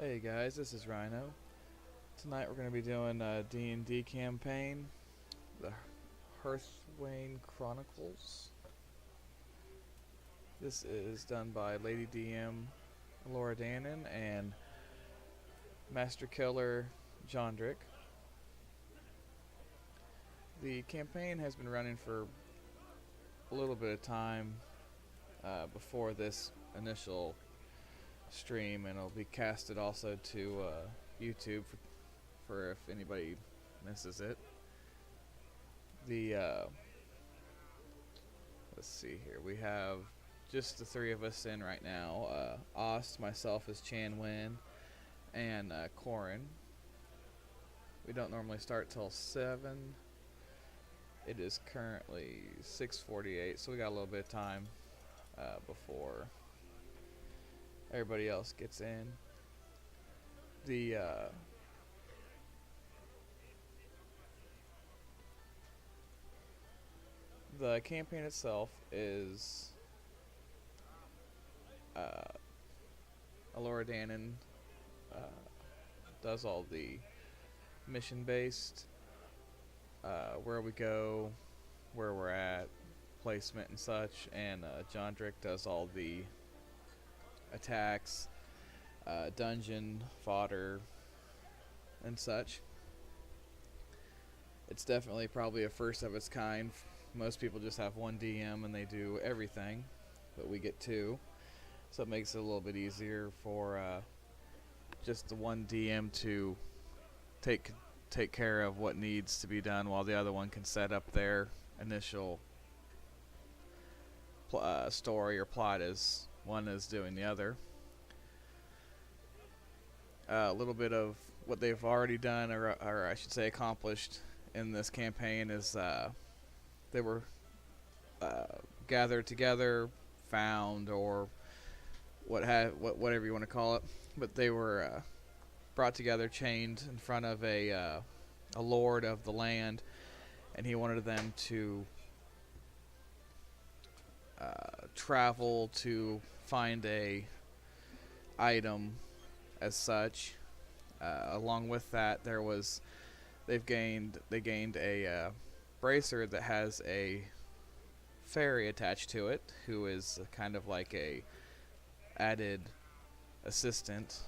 Hey guys, this is Rhino. Tonight we're going to be doing a D&D campaign, the Hearthwain Chronicles. This is done by Lady DM Laura Dannon and Master Killer Jondrick. The campaign has been running for a little bit of time before this initial stream, and it'll be casted also to YouTube for if anybody misses it. Let's see here. We have just the three of us in right now. Ost, myself as Chan Win, and Corin. We don't normally start till 7. It is currently 6:48, so we got a little bit of time before everybody else gets in. The campaign itself is Laura Dannon does all the mission-based, where we go, where we're at, placement and such, and Jondrick does all the attacks, dungeon fodder, and such. It's definitely probably a first of its kind. Most people just have one DM and they do everything, but we get two, so it makes it a little bit easier for just the one DM to take care of what needs to be done, while the other one can set up their initial story or plot as one is doing the other. A little bit of what they've already done, or I should say accomplished, in this campaign is they were gathered together, found, or whatever you want to call it, but they were brought together, chained in front of a lord of the land, and he wanted them to travel to find a item as such. Along with that, they gained a bracer that has a fairy attached to it, who is kind of like a added assistant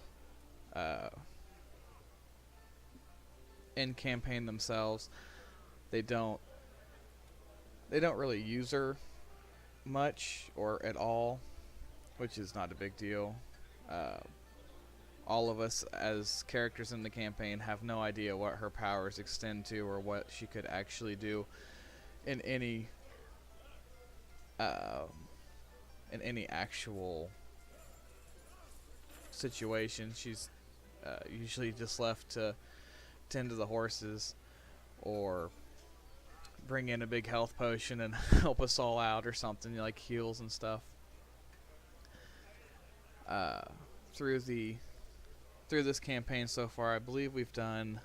in campaign themselves. They don't really use her much or at all, which is not a big deal. All of us as characters in the campaign have no idea what her powers extend to or what she could actually do in any actual situation. She's usually just left to tend to the horses or bring in a big health potion and help us all out or something, like heals and stuff. Through this campaign so far, I believe we've done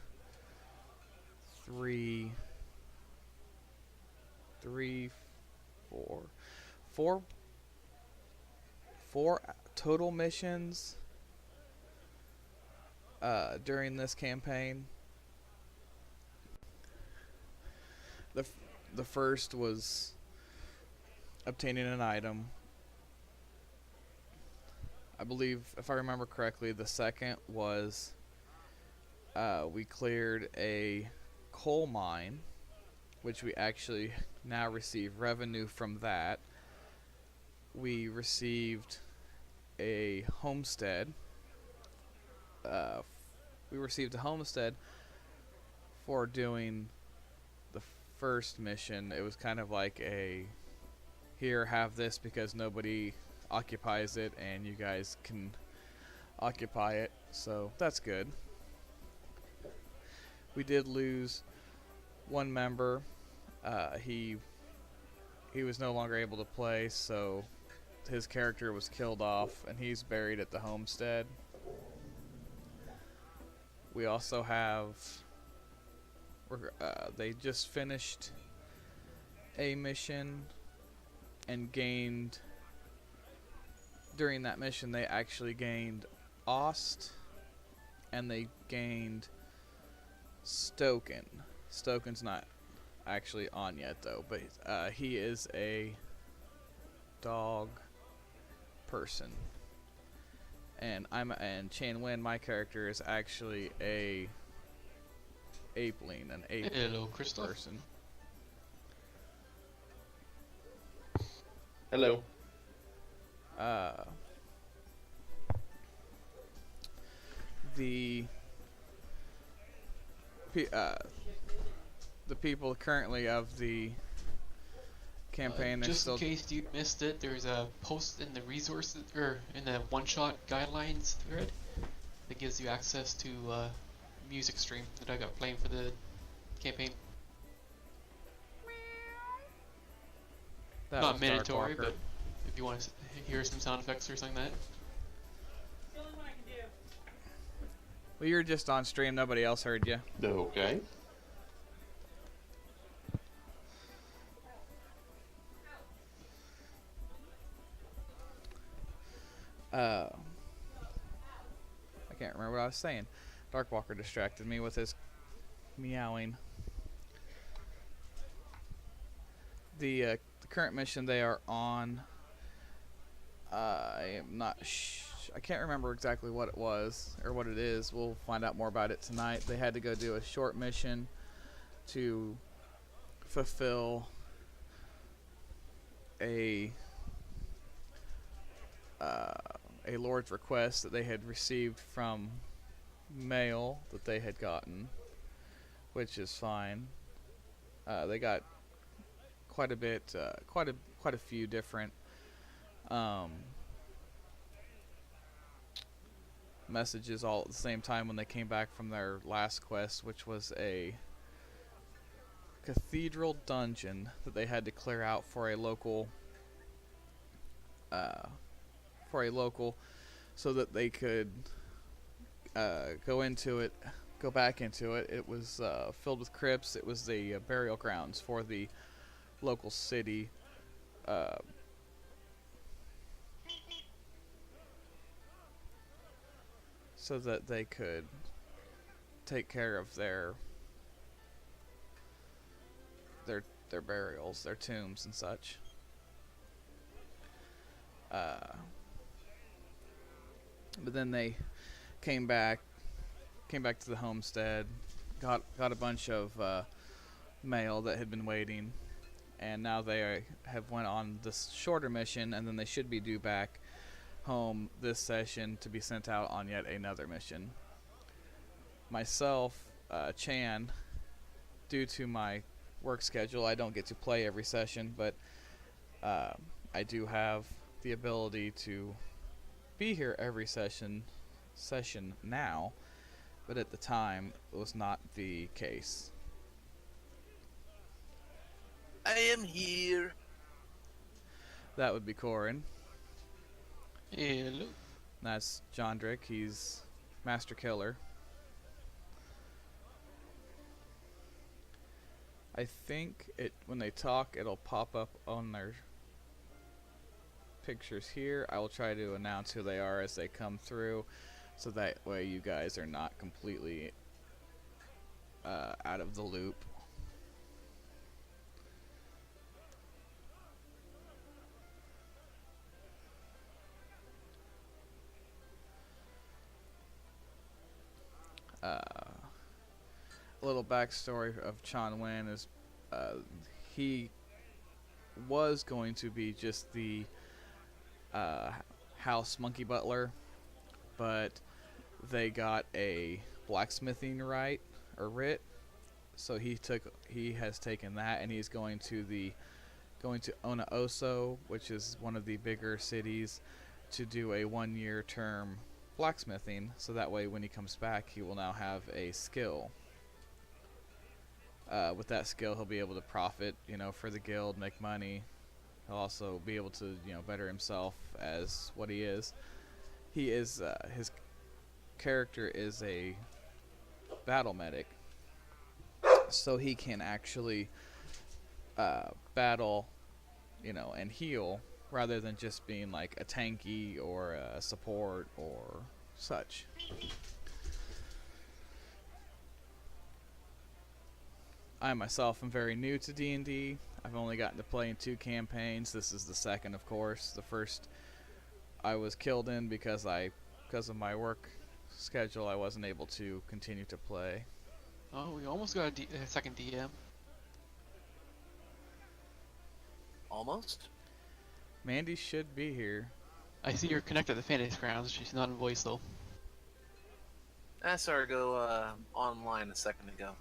four total missions during this campaign. The first was obtaining an item. I believe, if I remember correctly, the second was we cleared a coal mine, which we actually now receive revenue from that. We received a homestead. For doing the first mission. It was kind of like here, have this because nobody occupies it and you guys can occupy it, so that's good. We did lose one member. He was no longer able to play, so his character was killed off and he's buried at the homestead. We also have they just finished a mission and during that mission they actually gained Ost and they gained Stoken. Stoken's not actually on yet though, but he is a dog person, and Chan Wen, my character, is actually a apeling, an ape Hello, Crystal. person. Hello. The the people currently of the campaign Just still. in case you missed it, there's a post in the resources or in the one-shot guidelines thread that gives you access to music stream that I got playing for the campaign. That Not was mandatory, Darkwalker. but if you want to hear some sound effects or something like that. Well, you're just on stream. Nobody else heard you. Okay. I can't remember what I was saying. Darkwalker distracted me with his meowing. The current mission they are on, I am not I can't remember exactly what it was or what it is. We'll find out more about it tonight. They had to go do a short mission to fulfill a lord's request that they had received from mail that they had gotten, which is fine. They got quite a bit, quite a few different messages all at the same time when they came back from their last quest, which was a cathedral dungeon that they had to clear out for a local so that they could go back into it. It was filled with crypts. It was the burial grounds for the local city. So that they could take care of their burials, their tombs and such. But then they came back to the homestead, got a bunch of mail that had been waiting, and now they have went on this shorter mission, and then they should be due back home this session to be sent out on yet another mission. Myself, Chan, due to my work schedule, I don't get to play every session, but I do have the ability to be here every session now, but at the time it was not the case. I am here. That would be Corin. Hello. That's Jondrick. He's Master Killer. I think when they talk, it'll pop up on their pictures here. I will try to announce who they are as they come through, so that way you guys are not completely out of the loop. A little backstory of Chan Wen is he was going to be just the house monkey butler, but they got a blacksmithing writ, so he has taken that, and he's going to Onaoso, which is one of the bigger cities, to do a 1-year term blacksmithing, so that way when he comes back he will now have a skill. With that skill he'll be able to profit, for the guild, make money. He'll also be able to, better himself as what he is. He is, his character is a battle medic, so he can actually battle, and heal, rather than just being like a tanky or a support or such. I myself am very new to D&D. I've only gotten to play in 2 campaigns. This is the second, of course. The first I was killed in because of my work schedule, I wasn't able to continue to play. Oh, we almost got a second DM. Almost. Mandy should be here. I see you're connected to Fantasy Grounds. She's not in voice though. I saw her go online a second ago.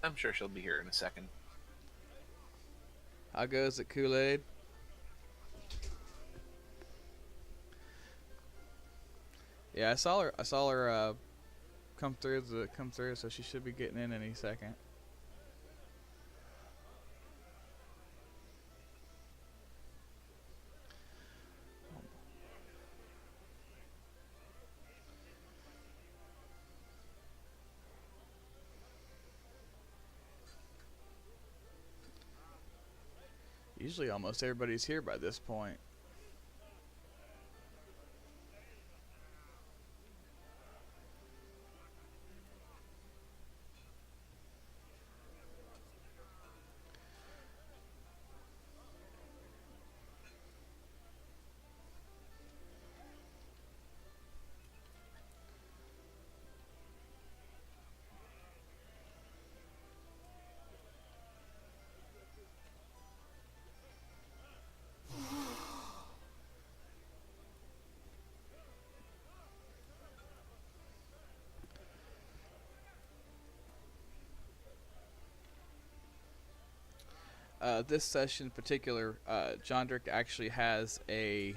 I'm sure she'll be here in a second. How goes it, Kool-Aid? Yeah, I saw her come through, so she should be getting in any second. Usually almost everybody's here by this point. This session in particular, John Dirk actually has a.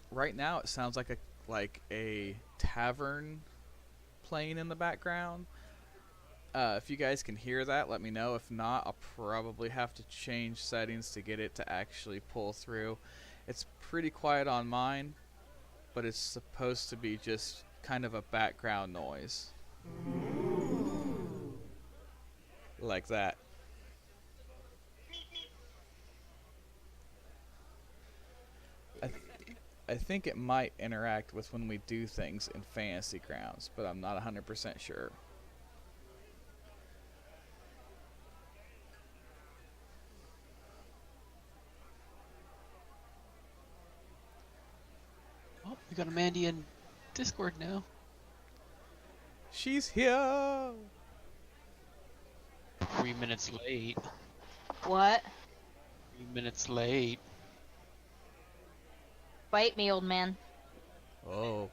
Right now, it sounds like a tavern playing in the background. If you guys can hear that, let me know. If not, I'll probably have to change settings to get it to actually pull through. It's pretty quiet on mine, but it's supposed to be just kind of a background noise. Like that. I, th- I think it might interact with when we do things in Fantasy Grounds, but I'm not 100% sure. Oh, we got a Mandy in Discord now. She's here! 3 minutes late. What? 3 minutes late. Bite me, old man. Oh.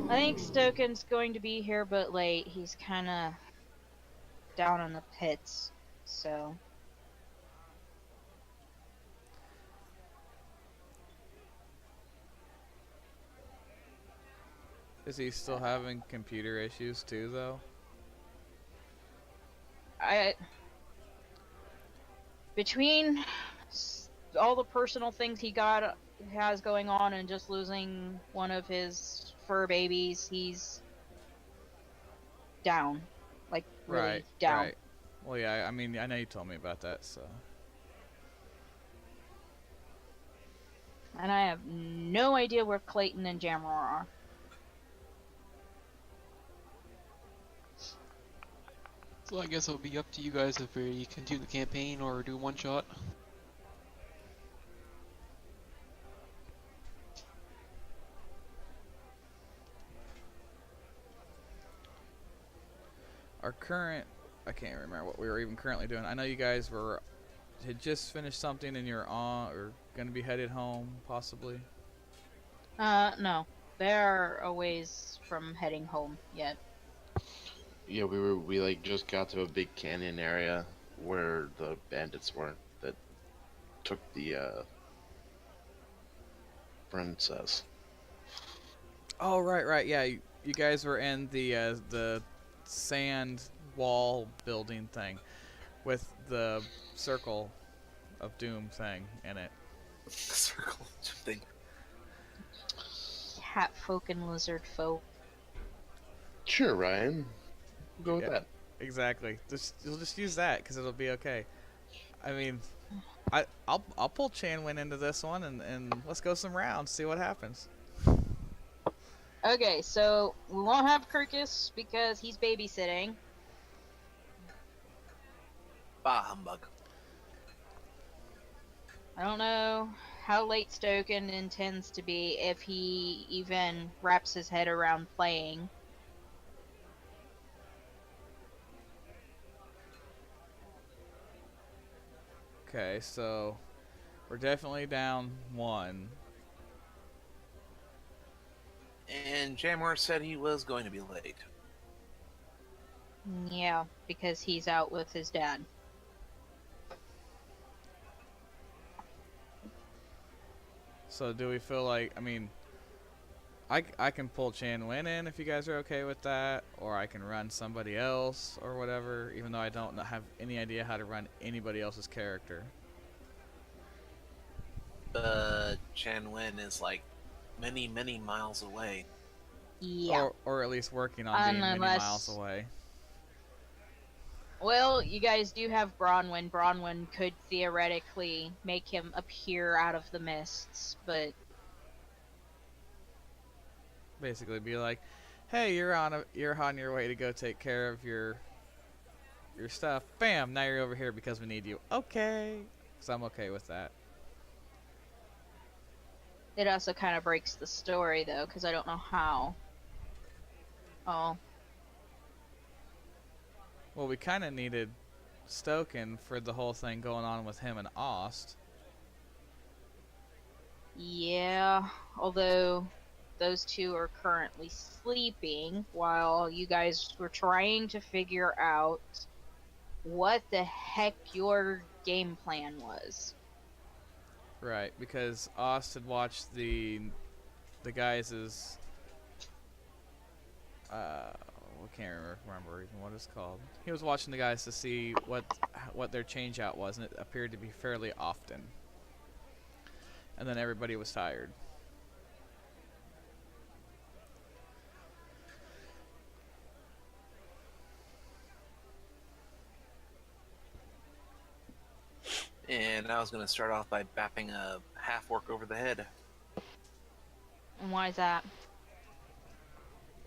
I think Stoken's going to be here, but late. He's kind of down in the pits, so. Is he still having computer issues too, though? Between all the personal things has going on and just losing one of his fur babies, he's down. Like, really down. Right. Well, yeah, I mean, I know you told me about that, so. And I have no idea where Clayton and Jamroar are. So I guess it'll be up to you guys if we continue the campaign or do one shot. Our current, I can't remember what we were even currently doing. I know you guys had just finished something and you're on or gonna be headed home, possibly. No. They're a ways from heading home yet. Yeah, we like just got to a big canyon area where the bandits were that took the princess. Oh, right. Yeah, you guys were in the sand wall building thing with the circle of doom thing in it. Circle thing. Cat folk and lizard folk. Sure, Ryan. Go with Yeah. that. Exactly. You'll just use that because it'll be okay. I mean, I'll pull Chanwin into this one and let's go some rounds, see what happens. Okay, so we won't have Kirkus because he's babysitting. Bah humbug. I don't know how late Stoken intends to be, if he even wraps his head around playing. Okay, so we're definitely down one. And Jammer said he was going to be late. Yeah, because he's out with his dad. So do we feel like, I mean, I can pull Chanwin in if you guys are okay with that, or I can run somebody else or whatever, even though I don't have any idea how to run anybody else's character. Chan Wen is like many, many miles away. Yeah. Or at least working on being many miles away. Well, you guys do have Bronwyn. Bronwyn could theoretically make him appear out of the mists, but Basically be like, hey, you're on your way to go take care of your stuff. Bam, now you're over here because we need you. Okay. So I'm okay with that. it also kind of breaks the story, though, because I don't know how. Oh. Well, we kind of needed Stoken for the whole thing going on with him and Ost. Yeah, although those two are currently sleeping while you guys were trying to figure out what the heck your game plan was. Right, because Ost had watched the guys' I can't remember even what it's called. He was watching the guys to see what their change out was, and it appeared to be fairly often. And then everybody was tired. And I was going to start off by bapping a half-orc over the head. And why is that?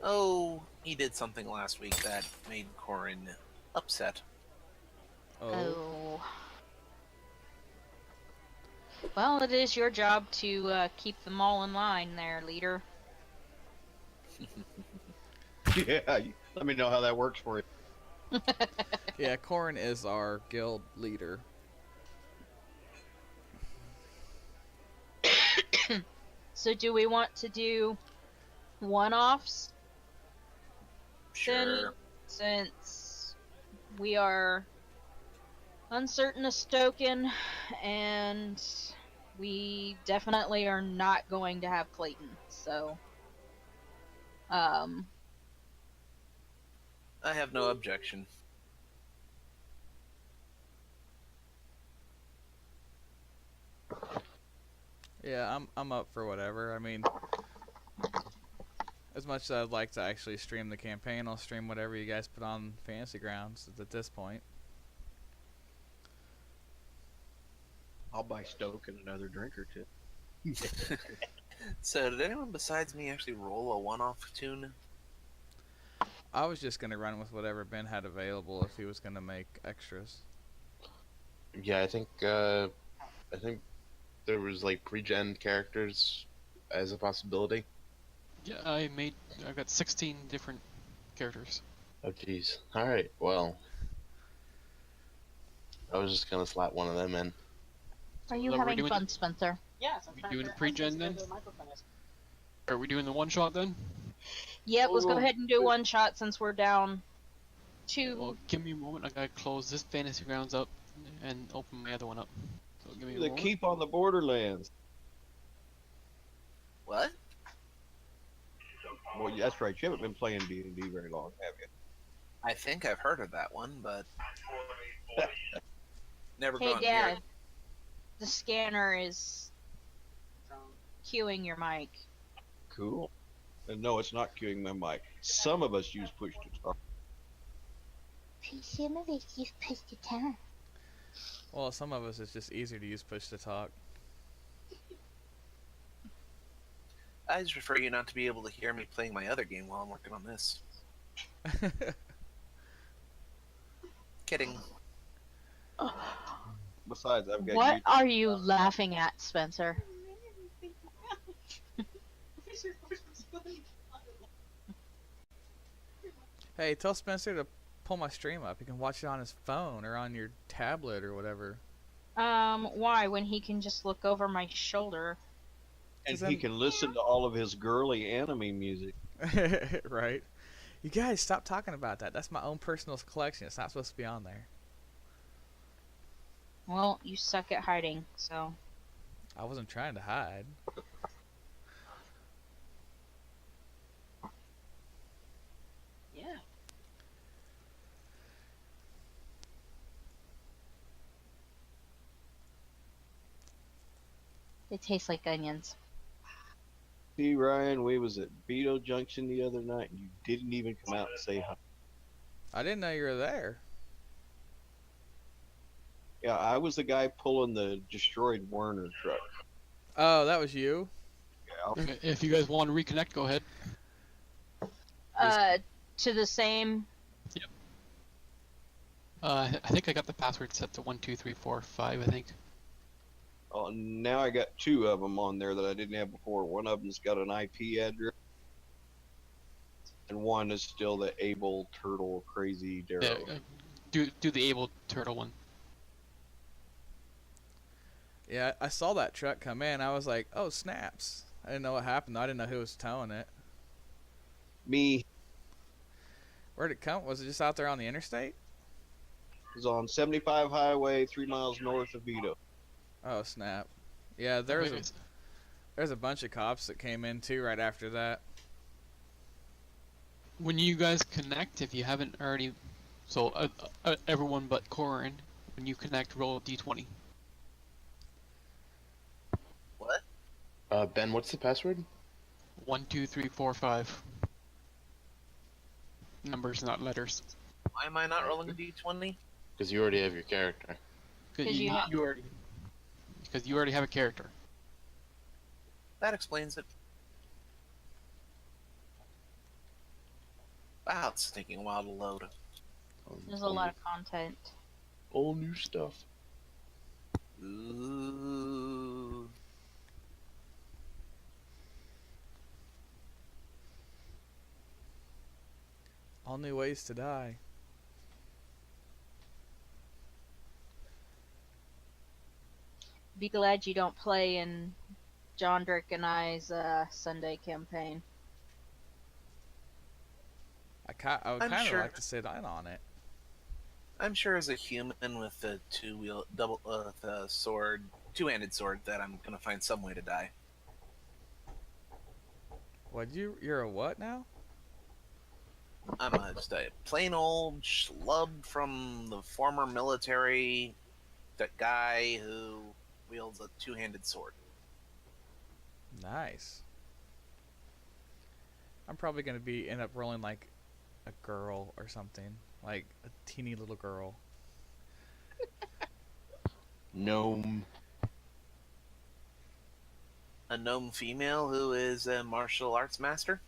Oh, he did something last week that made Corin upset. Oh. Well, it is your job to keep them all in line there, leader. Yeah, let me know how that works for you. Yeah, Corin is our guild leader. So do we want to do one-offs? Sure. Since we are uncertain of Stoken, and we definitely are not going to have Clayton, so I have no objection. Yeah, I'm up for whatever. I mean, as much as I'd like to actually stream the campaign, I'll stream whatever you guys put on Fantasy Grounds at this point. I'll buy Stoke and another drink or two. So, did anyone besides me actually roll a one-off tune? I was just gonna run with whatever Ben had available if he was gonna make extras. Yeah, I think there was like pre-gen characters as a possibility. Yeah, I've got 16 different characters. Oh jeez. All right. Well, I was just gonna slap one of them in. are you So we're having doing fun, Spencer? Yeah, We doing a pre-gen then? Are we doing the one shot then? Yep, let's go Oh, ahead and do one shot since we're down two. Well, give me a moment. I gotta close this Fantasy Grounds up and open my other one up. So give me a The moment. keep on the Borderlands. What? Well, that's right. You haven't been playing D&D very long, have you? I think I've heard of that one, but never Hey, gone near Dad. it. The scanner is cueing your mic. Cool. And no, it's not queuing my mic. Some of us use push to talk. Some of us use push to talk. Well, some of us it's just easier to use push to talk. I just prefer you not to be able to hear me playing my other game while I'm working on this. Kidding. Besides, I've got What you. are you laughing at, Spencer? Hey, tell Spencer to pull my stream up. You can watch it on his phone or on your tablet or whatever. Why? When he can just look over my shoulder. And 'Cause he I'm- can listen to all of his girly anime music. Right? You guys, stop talking about that. That's my own personal collection. It's not supposed to be on there. Well, you suck at hiding, so. I wasn't trying to hide. Yeah. They taste like onions. See, Ryan, we was at Vito Junction the other night, and you didn't even come out and say hi. I didn't know you were there. Yeah, I was the guy pulling the destroyed Werner truck. Oh, that was you? Yeah. Okay, if you guys want to reconnect, go ahead. To the same. I think I got the password set to 12345. I think. Oh, now I got two of them on there that I didn't have before. One of them's got an IP address, and one is still the Able Turtle Crazy Yeah, Darrow. do the able turtle one. Yeah, I saw that truck come in. I was like, oh, snaps. I didn't know what happened. I didn't know who was towing it. Me Where'd it come? Was it just out there on the interstate? is on 75 Highway, 3 miles north of Vito. Oh, snap. Yeah, there's a bunch of cops that came in too right after that. When you guys connect, if you haven't already, so everyone but Corin, when you connect, roll a d20. What? Ben, what's the password? 12345. Numbers, not letters. Why am I not rolling a d20? Because you already have your character. 'Cause you ha- Because you already have a character. That explains it. Wow, it's taking a while to load. There's a lot of content. All new stuff. Ooh. All new ways to die. Be glad you don't play in John Drake and I's Sunday campaign. I would I'm kind of sure- like to sit in on it. I'm sure as a human with a sword, two-handed sword, that I'm gonna find some way to die. You're a what now? I'm just a plain old schlub from the former military, that guy who wields a two-handed sword. Nice. I'm probably gonna end up rolling like a girl or something, like a teeny little girl. Gnome. A gnome female who is a martial arts master.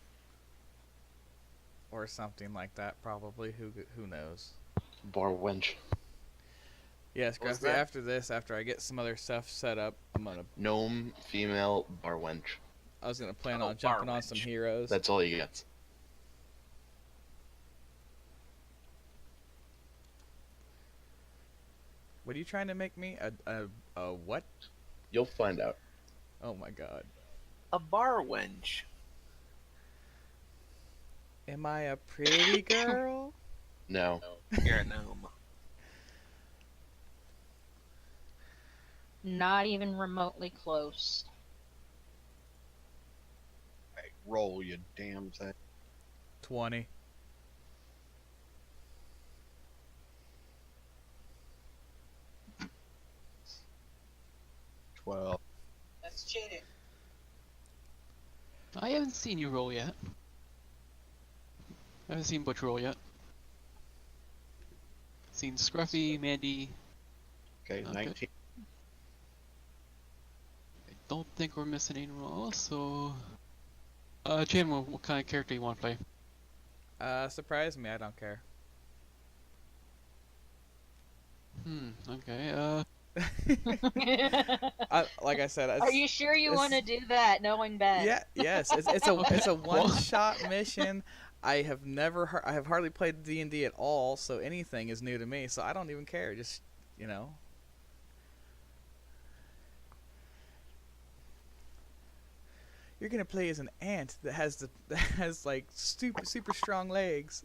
Or something like that, probably. Who knows? Bar wench. Yes, What was Gruffy, that? after this, after I get some other stuff set up, Gnome, female, bar wench. I was gonna plan Oh, on jumping bar on some wench. heroes. That's all he gets. What are you trying to make me? A what? You'll find out. Oh my god. A bar wench. Am I a pretty girl? No. You're a gnome. Not even remotely close. Hey, roll, you damn thing. 20. 12. That's cheating. I haven't seen you roll yet. I haven't seen Butch roll yet. Seen Scruffy, Mandy, Okay, Okay. 19. I don't think we're missing any rolls, so... Jim, what kind of character you want to play? Surprise me, I don't care. Okay, Like I said, Are you sure you want to do that, knowing Ben? Yeah, yes. It's a Well- one-shot mission. I have hardly played D&D at all, so anything is new to me. So I don't even care. Just, you know. You're gonna play as an ant that has like super strong legs,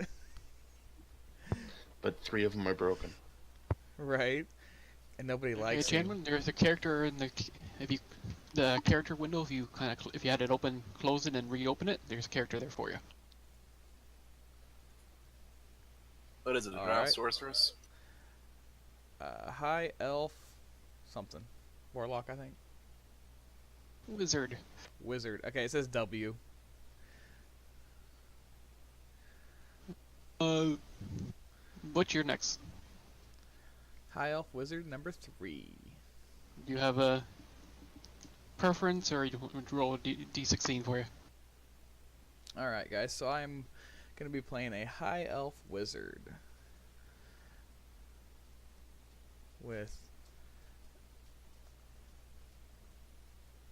But 3 of them are broken. right? And nobody Okay, likes him. Chandler, there's a character in the character window, if you if you had it open, close it, and reopen it, there's a character there for you. What is it? A All drow right. sorceress? High elf, something, warlock, I think. Wizard. Wizard. Okay, it says W. What's your next? High elf wizard number 3. Do you have a preference, or you want me to roll a D16 for you? All right, guys. So I'm gonna be playing a high elf wizard with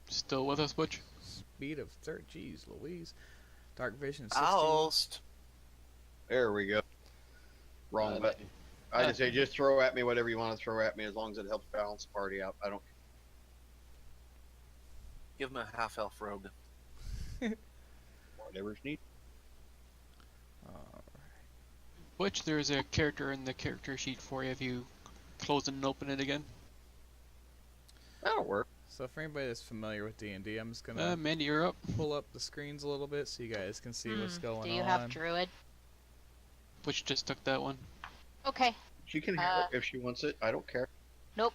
Still with us, Butch? speed of 30. Jeez, Louise. Dark vision 16. Oust. There we go. Wrong button. I just say just throw at me whatever you want to throw at me as long as it helps balance the party out. I don't. Give him a half elf rogue. Whatever's needed. Butch, there's a character in the character sheet for you if you close it and open it again. That'll work. So for anybody that's familiar with D&D, I'm just gonna Mandy, you're up. pull up the screens a little bit so you guys can see what's going on. Do you have Druid? Butch just took that one. Okay. She can have it if she wants it. I don't care. Nope.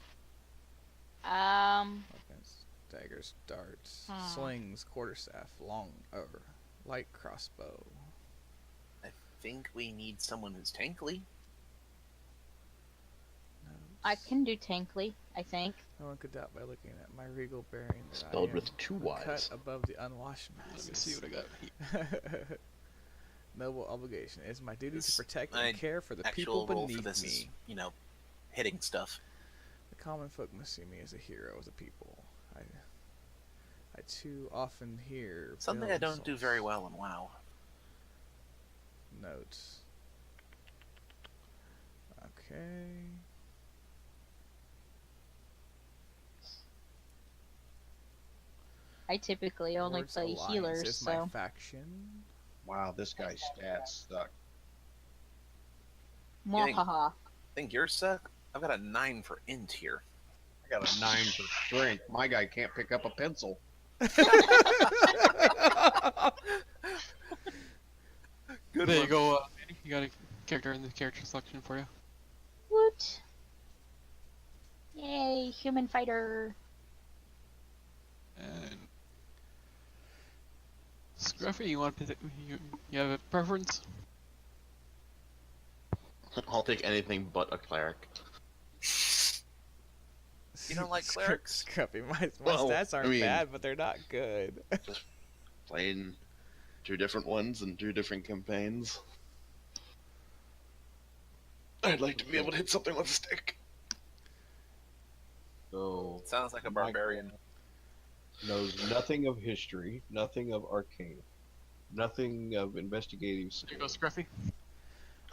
Weapons, daggers, darts, slings, quarterstaff, light crossbow. I think we need someone who's tankly. I can do Tankly, I think. No one could doubt by looking at my regal bearing that Spelled I am with 2 a cut Ys. above the unwashed Let me masses. see what I got. Noble obligation. It is my duty to This- protect my and care for the people Actual role for beneath this me. is, hitting stuff. The common folk must see me as a hero of the people. I too often hear Something vile I don't do insults. very well in WoW. Notes. Okay. I typically only Lord's play Alliance healers, is my so. faction. Wow, this guy's stats suck. Mwahaha. Think yours suck? I've got a 9 for int here. I got a 9 for strength. My guy can't pick up a pencil. Good There one. you go. Mandy, you got a character in the character selection for you. Woot. Yay, human fighter. And Scruffy, you want to you have a preference? I'll take anything but a cleric. You don't like clerics? Scruffy, my Well, stats aren't I mean- bad, but they're not good. Playing 2 different ones and 2 different campaigns. I'd like to be able to hit something with a stick. So Sounds like a My- barbarian. knows nothing of history, nothing of arcane, nothing of investigative There you go, skills, Scruffy.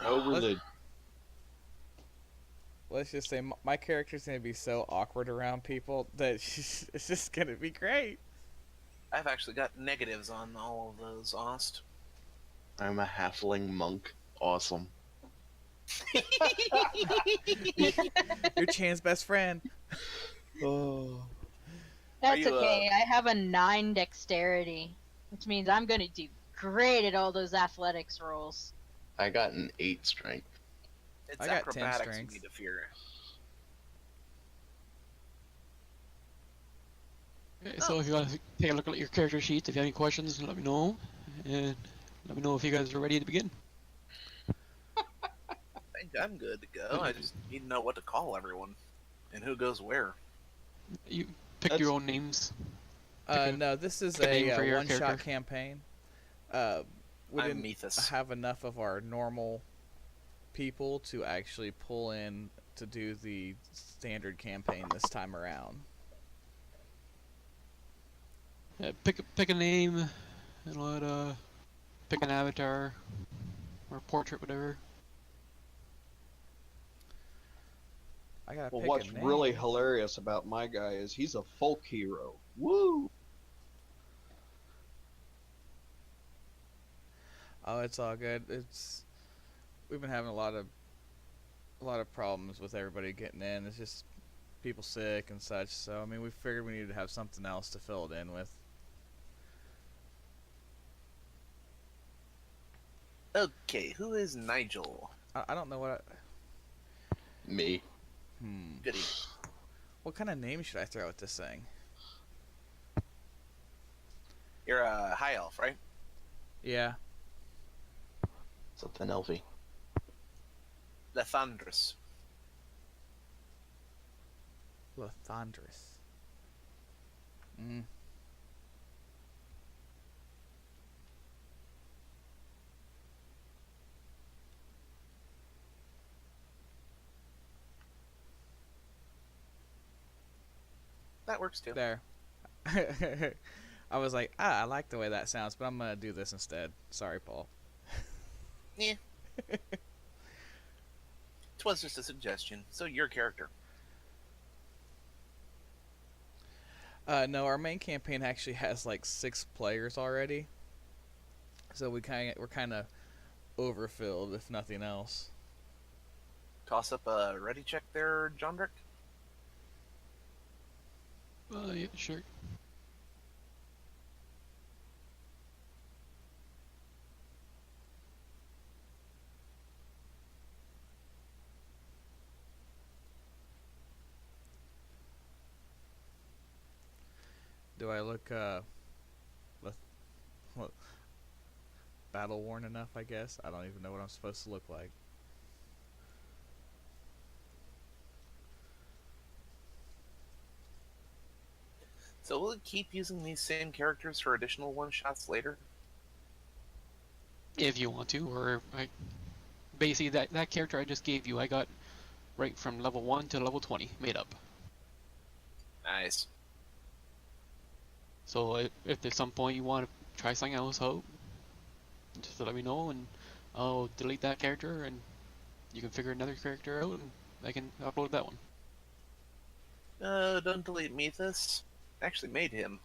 no religion. Let's just say my character's gonna be so awkward around people that it's just gonna be great. I've actually got negatives on all of those, Ost. I'm a halfling monk. Awesome. You're Chan's best friend. Oh. That's you, okay. I have a 9 dexterity, which means I'm gonna do great at all those athletics rolls. I got an 8 strength. It's I got 10 acrobatics we strength. need to fear. Okay, so if you want to take a look at your character sheet, if you have any questions, let me know. And let me know if you guys are ready to begin. I think I'm good to go. I just need to know what to call everyone. And who goes where? You pick That's- your own names. Pick a- No, this is pick a name a for your one-shot character. campaign. We I'm didn't Methus. have enough of our normal people to actually pull in to do the standard campaign this time around. Yeah, pick a name and let pick an avatar or portrait, whatever. I gotta Well, pick what's a name. really hilarious about my guy is he's a folk hero. Woo! Oh, it's all good. We've been having a lot of problems with everybody getting in. It's just people sick and such. So I mean, we figured we needed to have something else to fill it in with. Okay, who is Nigel? I don't know what. Me. Goody. What kind of name should I throw at this thing? You're a high elf, right? Yeah. Something elfy. Lethandrus. Lethandrus. That works too. There. I was like, I like the way that sounds, but I'm gonna do this instead. Sorry, Paul. Yeah. It was just a suggestion. So your character. No, our main campaign actually has like 6 players already, so we're kind of overfilled, if nothing else. Toss up a ready check there, Jondrick. Yeah, sure. Do I look what, battle worn enough? I guess I don't even know what I'm supposed to look like. So will it keep using these same characters for additional one-shots later? If you want to, or basically that character I just gave you, I got right from level 1 to level 20 made up. Nice. So if at some point you want to try something else out, just let me know and I'll delete that character and you can figure another character out and I can upload that one. Don't delete Methus. Actually made him.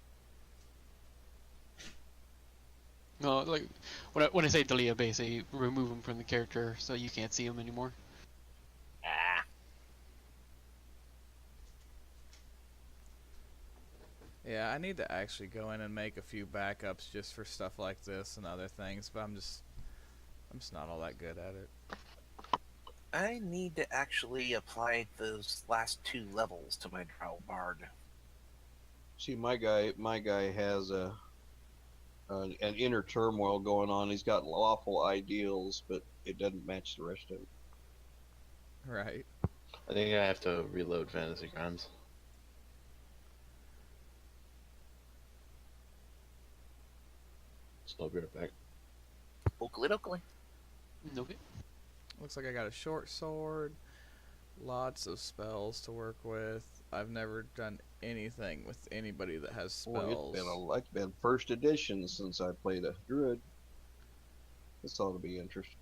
No, like when I say delete, I basically remove him from the character so you can't see him anymore. Ah. Yeah, I need to actually go in and make a few backups just for stuff like this and other things, but I'm just not all that good at it. I need to actually apply those last 2 levels to my Drow Bard. See, my guy has an inner turmoil going on. He's got lawful ideals, but it doesn't match the rest of it. Right. I think I have to reload Fantasy Grounds. So I'll be right back. Oakley dokley. Okay. Looks like I got a short sword, lots of spells to work with. I've never done anything with anybody that has spells. Boy, it's been first edition since I played a druid. This ought to be interesting.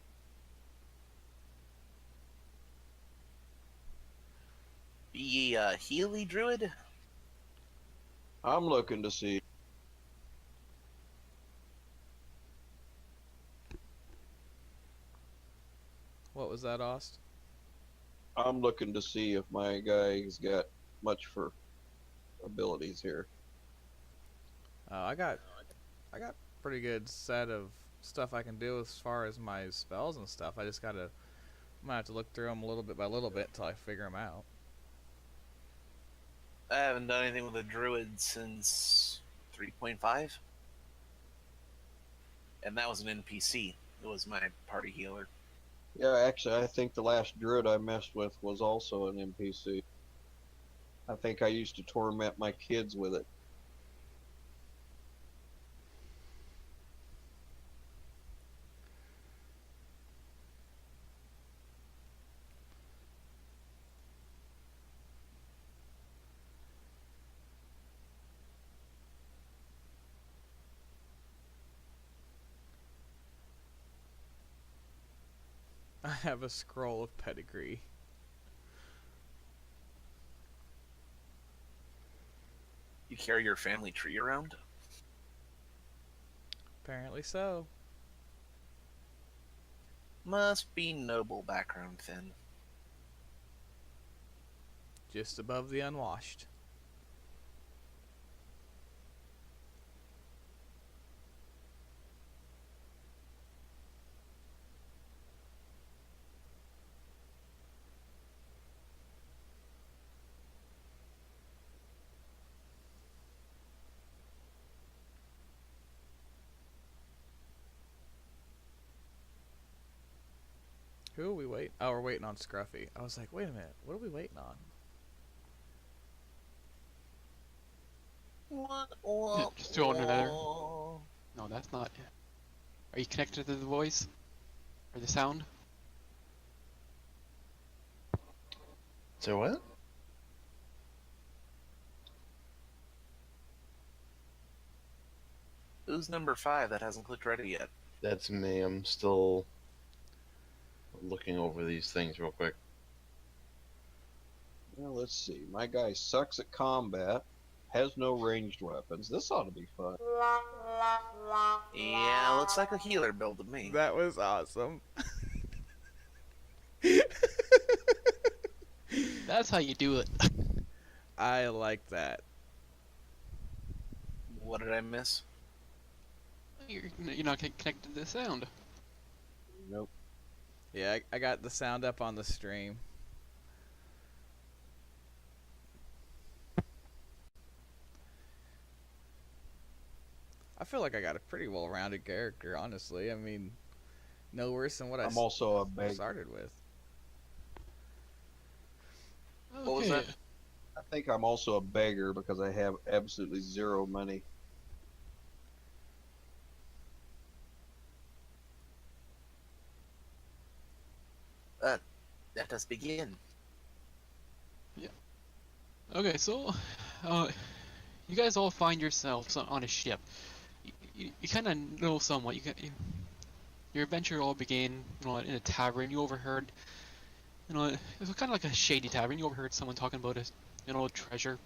Be ye a Healy Druid? I'm looking to see. What was that, Ost? I'm looking to see if my guy's got much for abilities here. I got pretty good set of stuff I can do as far as my spells and stuff. I just I'm gonna have to look through them a little bit by little bit until I figure them out. I haven't done anything with a Druid since 3.5. And that was an NPC. It was my party healer. Yeah, actually, I think the last druid I messed with was also an NPC. I think I used to torment my kids with it. I have a scroll of pedigree. You carry your family tree around? Apparently so. Must be noble background then. Just above the unwashed. Who are we waiting? Oh, we're waiting on Scruffy. I was like, wait a minute. What are we waiting on? Yeah, just throw another. No, that's not. Are you connected to the voice? Or the sound? So what? Who's number 5 that hasn't clicked ready yet? That's me. I'm still looking over these things real quick. Well, let's see. My guy sucks at combat, has no ranged weapons. This ought to be fun. Yeah, looks like a healer build to me. That was awesome. That's how you do it. I like that. What did I miss? You're not connected to the sound. Nope. Yeah, I got the sound up on the stream. I feel like I got a pretty well-rounded character, honestly. I mean, no worse than what I'm also a beggar. started with. Okay. What was that? I think I'm also a beggar because I have absolutely zero money. Let us begin. Okay, so, you guys all find yourselves on a ship. You kind of know somewhat. Your adventure all began, in a tavern. You overheard, it was kind of like a shady tavern. You overheard someone talking about an old treasure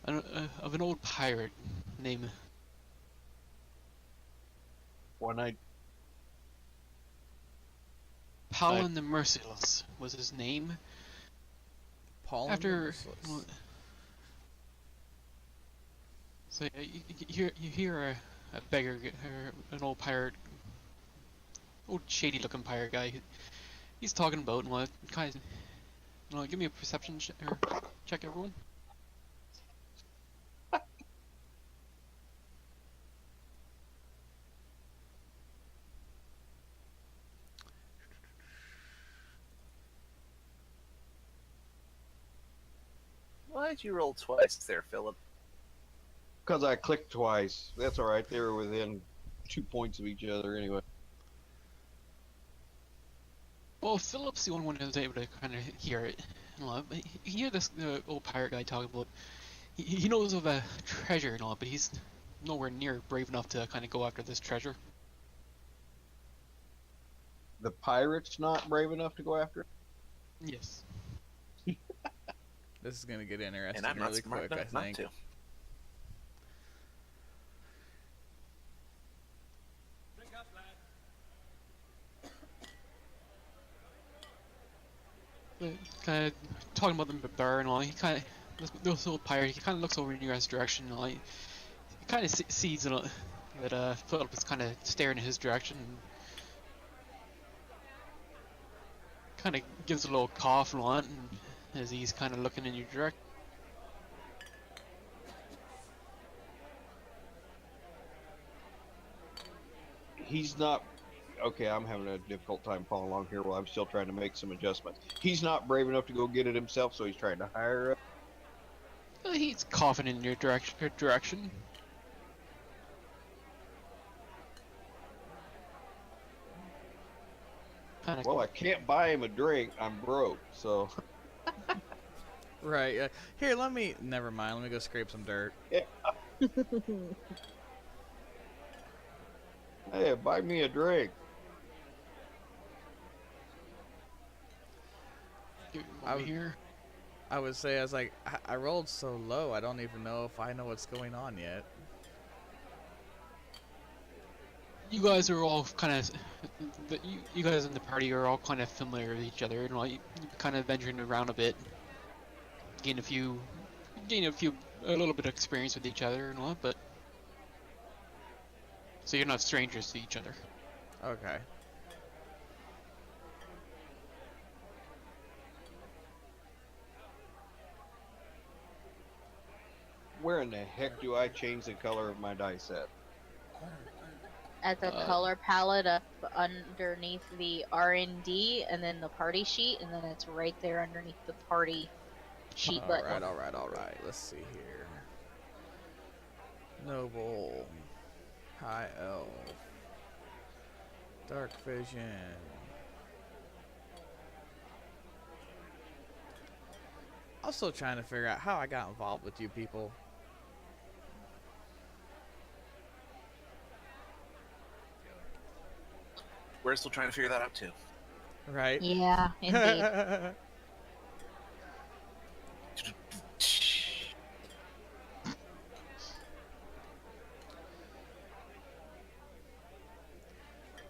of an old pirate named When I Paulin the Merciless was his name. Paul After, so you hear a beggar, or an old pirate, old shady-looking pirate guy. He's talking about kind of, give me a perception check, everyone. Why'd you roll twice there, Philip? because I clicked twice. That's all right. They were within 2 points of each other anyway. Well, Philip's the only one who's able to kind of hear it. But you hear this old pirate guy talking about. He knows of a treasure and all, but he's nowhere near brave enough to kind of go after this treasure. The pirate's not brave enough to go after it? Yes. This is gonna get interesting And I'm not really smart quick, I enough not think. to. Kind of talking about the bear and all. He kind of this old pirate. He kind of looks over in your guys' direction and he kind of sees that Philip is kind of staring in his direction. And kind of gives a little cough and all that, and as he's kind of looking in your direction. He's not. Okay, I'm having a difficult time following along here while I'm still trying to make some adjustments. He's not brave enough to go get it himself, so he's trying to hire it. He's coughing in your direction. Kind of. Well, I can't buy him a drink. I'm broke, so Right. Here, let me. Never mind. Let me go scrape some dirt. hey, buy me a drink. Over here. I would say, I was like, I rolled so low, I don't even know if I know what's going on yet. You guys are all kind of, you guys in the party are all kind of familiar with each other, and like kind of venturing around a bit, gain a little bit of experience with each other and all, but so you're not strangers to each other. Okay. Where in the heck do I change the color of my die set? At the color palette up underneath the R&D, and then the party sheet, and then it's right there underneath the party sheet button. All right. Let's see here. Noble, High Elf, Dark Vision. I'm still trying to figure out how I got involved with you people. We're still trying to figure that out too. Right? Yeah, indeed.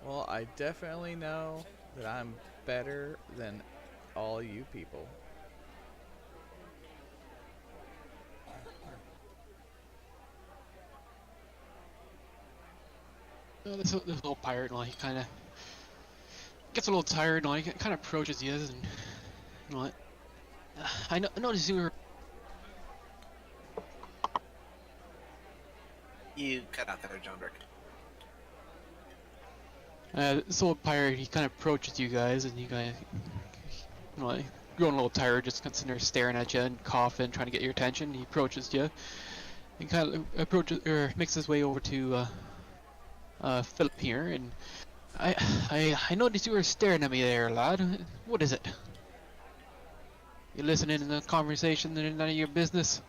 Well, I definitely know that I'm better than all you people. This little pirate, like, he kind of gets a little tired, and like, kind of approaches you, and you know what? I noticed you were. You cut out there, John Drake. This little pirate, he kind of approaches you guys, and you guys, you know, like, growing a little tired, just sitting there staring at you and coughing, trying to get your attention. He approaches you, and kind of makes his way over to Philip here, and I noticed you were staring at me there, lad. What is it? You listening to the conversation that none of your business?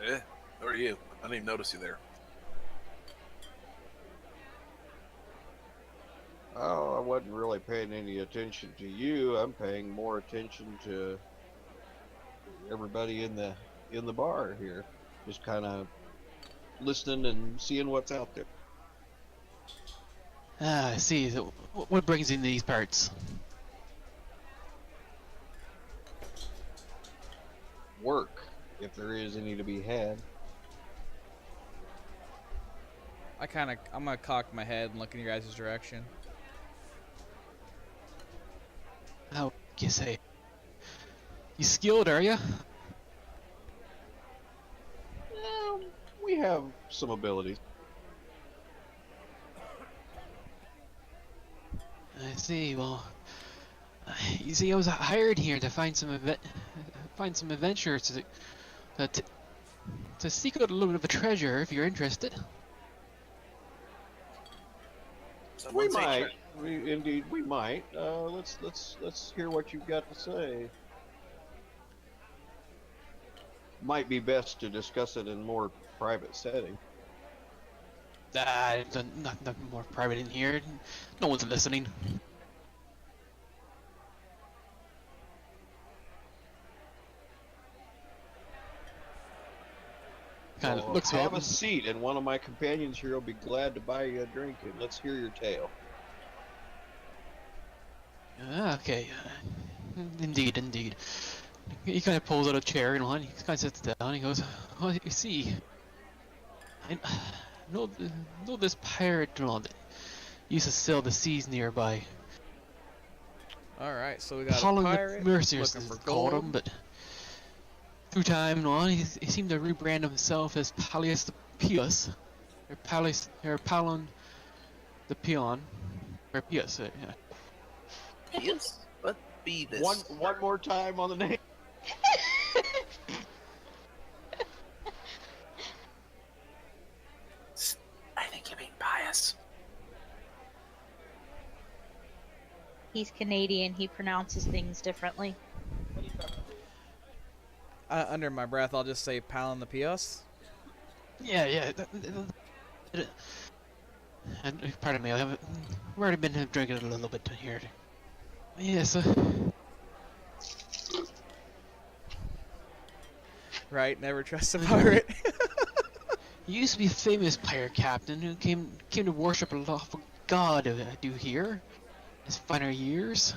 Eh? Who are you? I didn't even notice you there. Oh, I wasn't really paying any attention to you. I'm paying more attention to everybody in the bar here. Just kind of listening and seeing what's out there. I see. So, what brings you in these parts? Work, if there is any to be had. I'm gonna cock my head and look in your guys' direction. How you say? You skilled, are you? We have some abilities. I see. Well, you see, I was hired here to find some adventurers to seek out a little bit of a treasure. If you're interested. We Someone say might. tre- Indeed, we might. Let's hear what you've got to say. Might be best to discuss it in more private setting. Nothing more private in here. No one's listening. Kind of Well, looks have well. a seat, and one of my companions here will be glad to buy you a drink. And let's hear your tale. Okay. Indeed. He kind of pulls out a chair and he kind of sits down. He goes, "Oh, you see, I know this pirate that used to sail the seas nearby. All right, so we got Apollo a the pirate Merciless looking for is called gold. him, but through time and on, he seemed to rebrand himself as Palius the Pius, or Palon the Peon, or Pius. Yeah. Yes? What be this? One more time on the name. He's Canadian. He pronounces things differently. Under my breath, I'll just say pal in the POS. Yeah, yeah. And pardon me, we've already been drinking a little bit here. Yes, Right, never trust a pirate. he used to be a famous pirate captain who came to worship a lawful god, I do hear, his finer years.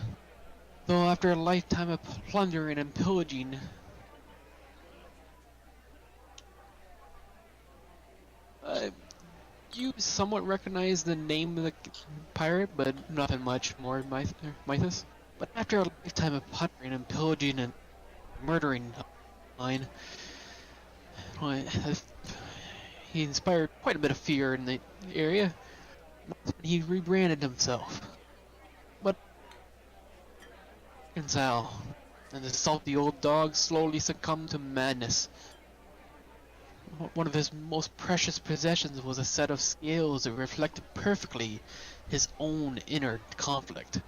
Though after a lifetime of plundering and pillaging, you somewhat recognize the name of the pirate, but nothing much more, Mythos. But after a lifetime of plundering and pillaging and murdering mine, well, he inspired quite a bit of fear in the area. He rebranded himself. But Gonzalo and the salty old dog slowly succumbed to madness. One of his most precious possessions was a set of scales that reflected perfectly his own inner conflict.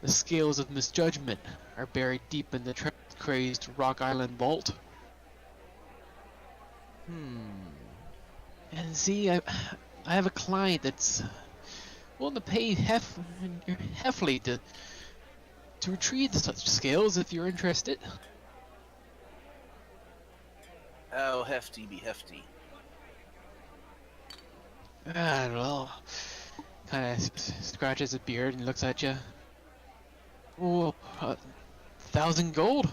The scales of misjudgment are buried deep in the crazed Rock Island vault. And see, I have a client that's willing to pay heavily to retrieve such scales if you're interested. Oh, hefty be hefty. I don't know. Kind of scratches his beard and looks at you. Oh, 1,000 gold?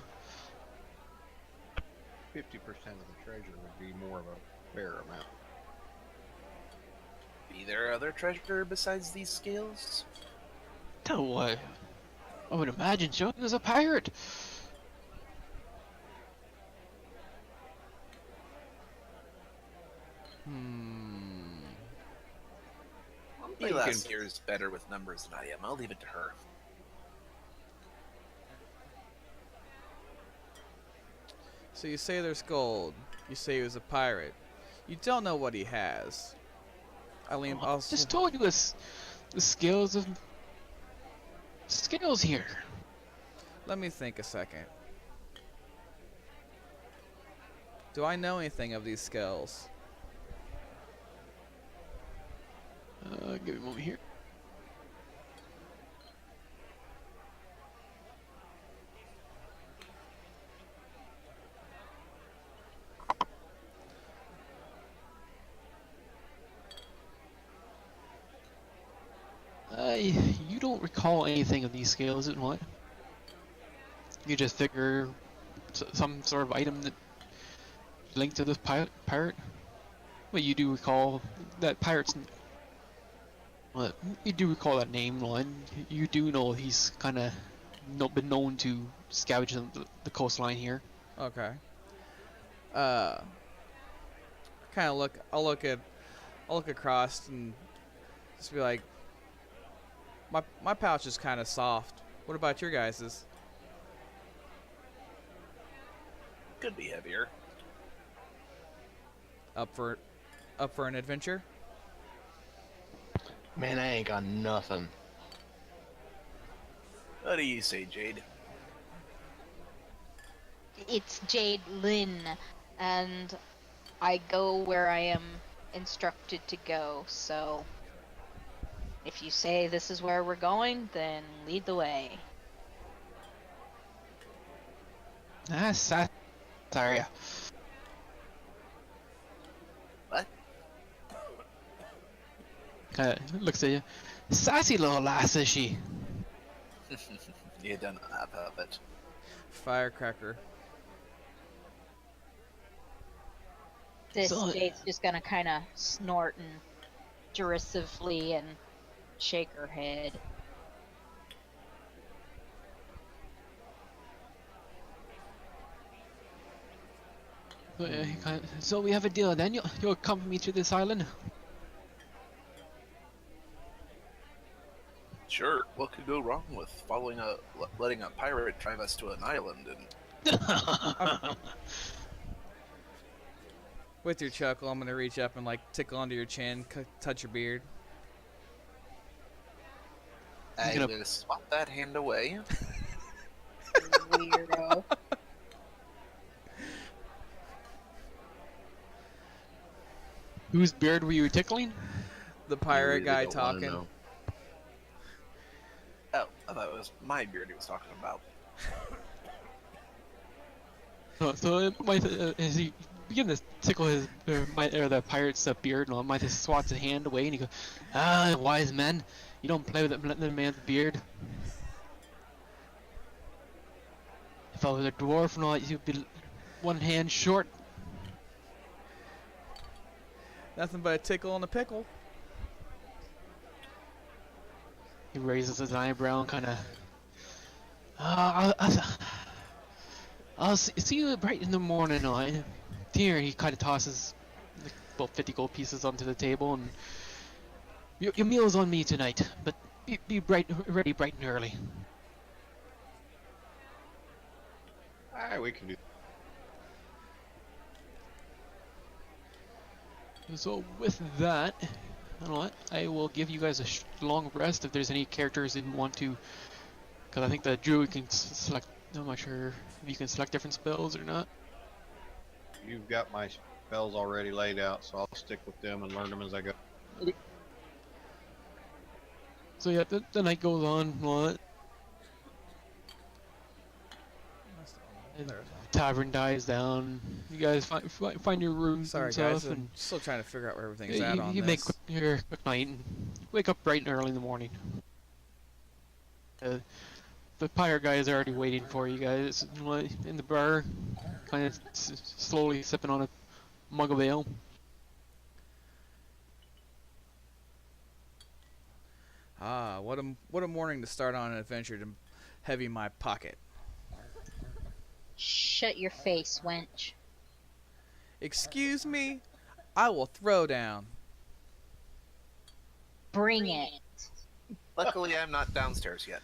50% of the treasure would be more of a fair amount. Be there other treasure besides these scales? Tell what? I would imagine so. He was a pirate. Elas here is better with numbers than I am. I'll leave it to her. So you say there's gold. You say he was a pirate. You don't know what he has. I'll Just told you the scales here. Let me think a second. Do I know anything of these scales? Give me a moment here. You don't recall anything of these scales, and what? You just figure some sort of item that linked to this pirate? Well, you do recall that pirate's. Well, you do recall that name, one. You do know he's kind of been known to scavenge the coastline here. Okay. Kind of look. I'll look across and just be like, my pouch is kind of soft. What about your guys's? Could be heavier. Up for an adventure? Man, I ain't got nothing. What do you say, Jade? It's Jade Lynn, and I go where I am instructed to go, so if you say this is where we're going, then lead the way. Sorry. What? Looks at you. Sassy little lass, is she? You done enough of it. Firecracker. This So- Jade's just gonna kind of snort and derisively and shake her head. So we have a deal then. You'll accompany me to this island? Sure. What could go wrong with letting a pirate drive us to an island and With your chuckle, I'm gonna reach up and like tickle under your chin, touch your beard. I'm gonna- gonna swat that hand away. Weirdo. Whose beard were you tickling? The You pirate really guy don't wanna talking. know. Oh, I thought it was my beard he was talking about. As he begin to tickle his the pirate's beard, and Might swats his hand away, and he goes, "Ah, wise man, you don't play with the man's beard. If I was a dwarf, and all, you'd be one hand short." Nothing but a tickle and a pickle. He raises his eyebrow and kind of, I'll see you bright in the morning. Here, he kind of tosses like, about 50 gold pieces onto the table, and your meal's on me tonight, but be ready bright and early. Alright, we can do. So with that, you know what? I will give you guys a long rest if there's any characters that you want to, because I think the druid can select. I'm not sure if you can select different spells or not. You've got my spells already laid out, so I'll stick with them and learn them as I go. So yeah, the night goes on. What? Tavern dies down. You guys find your rooms Sorry and guys, stuff, I'm and still trying to figure out where everything's at you, on you this. make your quick night and wake up bright and early in the morning. The pirate guy is already waiting for you guys in the bar, kind of slowly sipping on a mug of ale. Ah, what a morning to start on an adventure to heavy my pocket. Shut your face, wench. Excuse me? I will throw down. Bring it. Luckily, I'm not downstairs yet.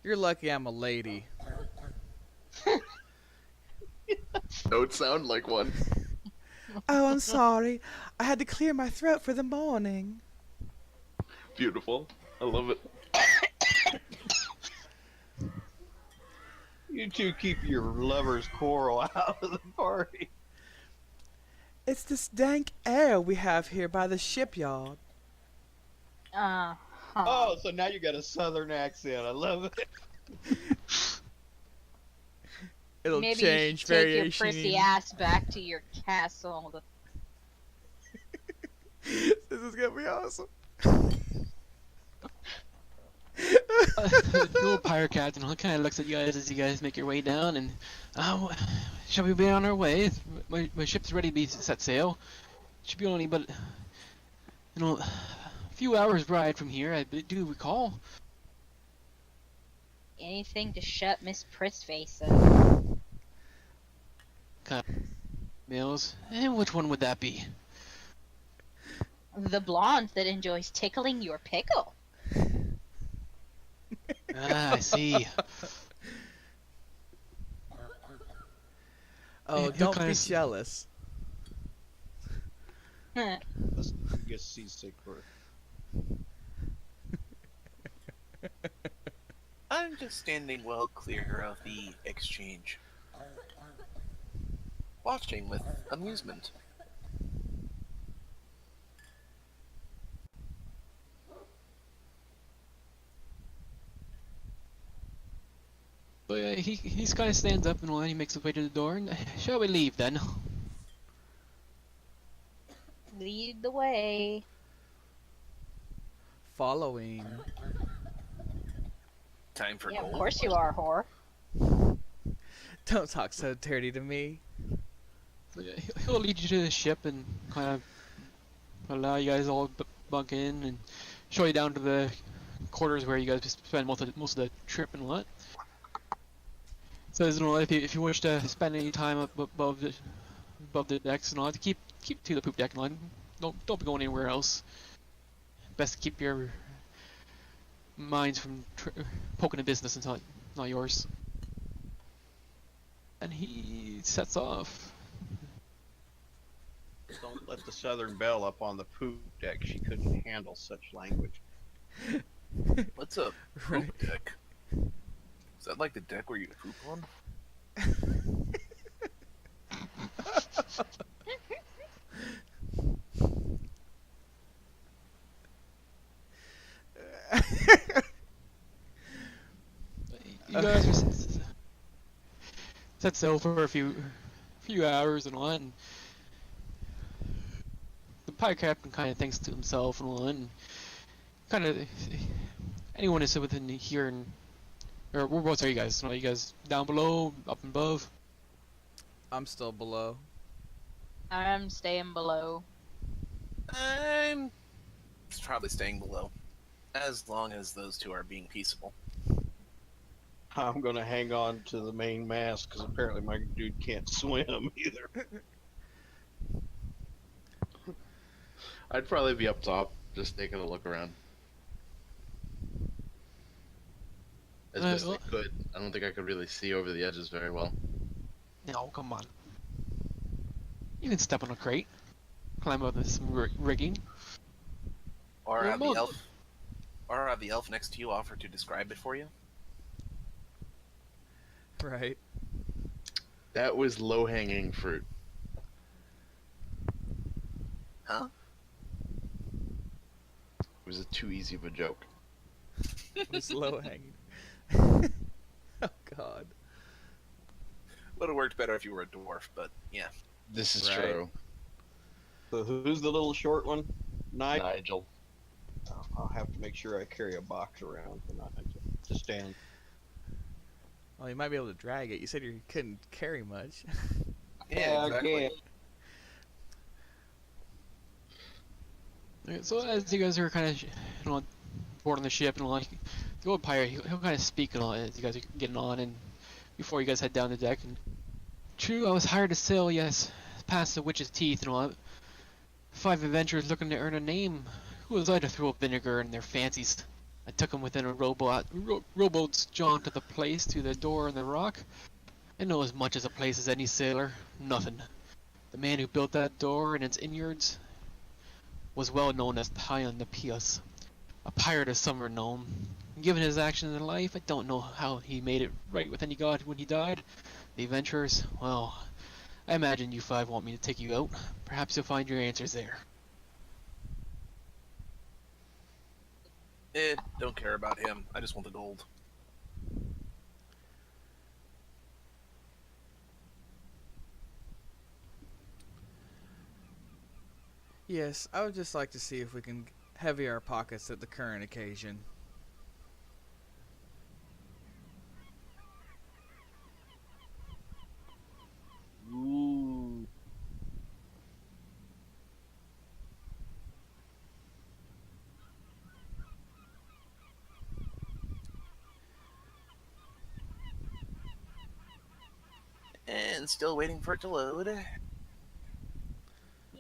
You're lucky I'm a lady. Don't sound like one. Oh, I'm sorry. I had to clear my throat for the morning. Beautiful. I love it. You two keep your lover's quarrel out of the party. It's this dank air we have here by the shipyard. Uh-huh. Oh, so now you got a southern accent. I love it. It'll Maybe change you should take your variation. prissy ass back to your castle. This is gonna be awesome. The little pirate captain kind of looks at you guys as you guys make your way down, and shall we be on our way? My ship's ready to be set sail. Should be only but a few hours ride from here. I do recall. Anything to shut Miss Prissface up. Mills, and which one would that be? The blonde that enjoys tickling your pickle. Ah, I see. Oh, He'll don't kinda be s- jealous. Let's get seasick for I'm just standing well clear of the exchange, watching with amusement. So yeah, he's kind of stands up and he makes his way to the door. And shall we leave then? Lead the way. Following. Time for Yeah, of gold. course you are, whore. Don't talk so dirty to me. So yeah, he'll lead you to the ship and kind of allow you guys all bunk in and show you down to the quarters where you guys spend most of the trip and what. Says if you wish to spend any time up above the decks and all, to keep to the poop deck and don't be going anywhere else. Best to keep your minds from poking the business and not yours. And he sets off. Don't let the Southern Belle up on the poop deck. She couldn't handle such language. What's a poop Right. deck? Is that like the deck where you poop on? You guys are set sail for a few hours and all, and the pirate captain kind of thinks to himself and all, and kind of anyone is within here and or whereabouts are you guys? Are you guys down below, up and above? I'm still below. I'm staying below. I'm probably staying below, as long as those two are being peaceable. I'm gonna hang on to the main mast because apparently my dude can't swim either. I'd probably be up top, just taking a look around as best I Well, could. I don't think I could really see over the edges very well. no, come on. You can step on a crate, climb up some rigging. Or Yeah, have the elf next to you offer to describe it for you. Right. That was low-hanging fruit. Huh? It was too easy of a joke. It was low hanging. Oh God. Would have worked better if you were a dwarf, but yeah. This is Right. true. So who's the little short one? Nigel. Nigel. I'll have to make sure I carry a box around for Nigel to stand. Well, you might be able to drag it. You said you couldn't carry much. Yeah, exactly. I can't. Okay, so as you guys are kind of boarding the ship and all, the old pirate he'll kind of speak and all as you guys are getting on and before you guys head down the deck. And true, I was hired to sail, yes, past the witch's teeth and all. 5 adventurers looking to earn a name. Who was I to throw vinegar in their fancies? I took them within a rowboat's jaunt to the place, to the door in the rock. I know as much as a place as any sailor. Nothing. The man who built that door and its innards was well known as Tyon the Pious, a pirate of summer gnome. Given his actions in life, I don't know how he made it right with any god when he died. The adventurers, well, I imagine you 5 want me to take you out. Perhaps you'll find your answers there. Don't care about him. I just want the gold. Yes, I would just like to see if we can heavy our pockets at the current occasion. Ooh. And still waiting for it to load.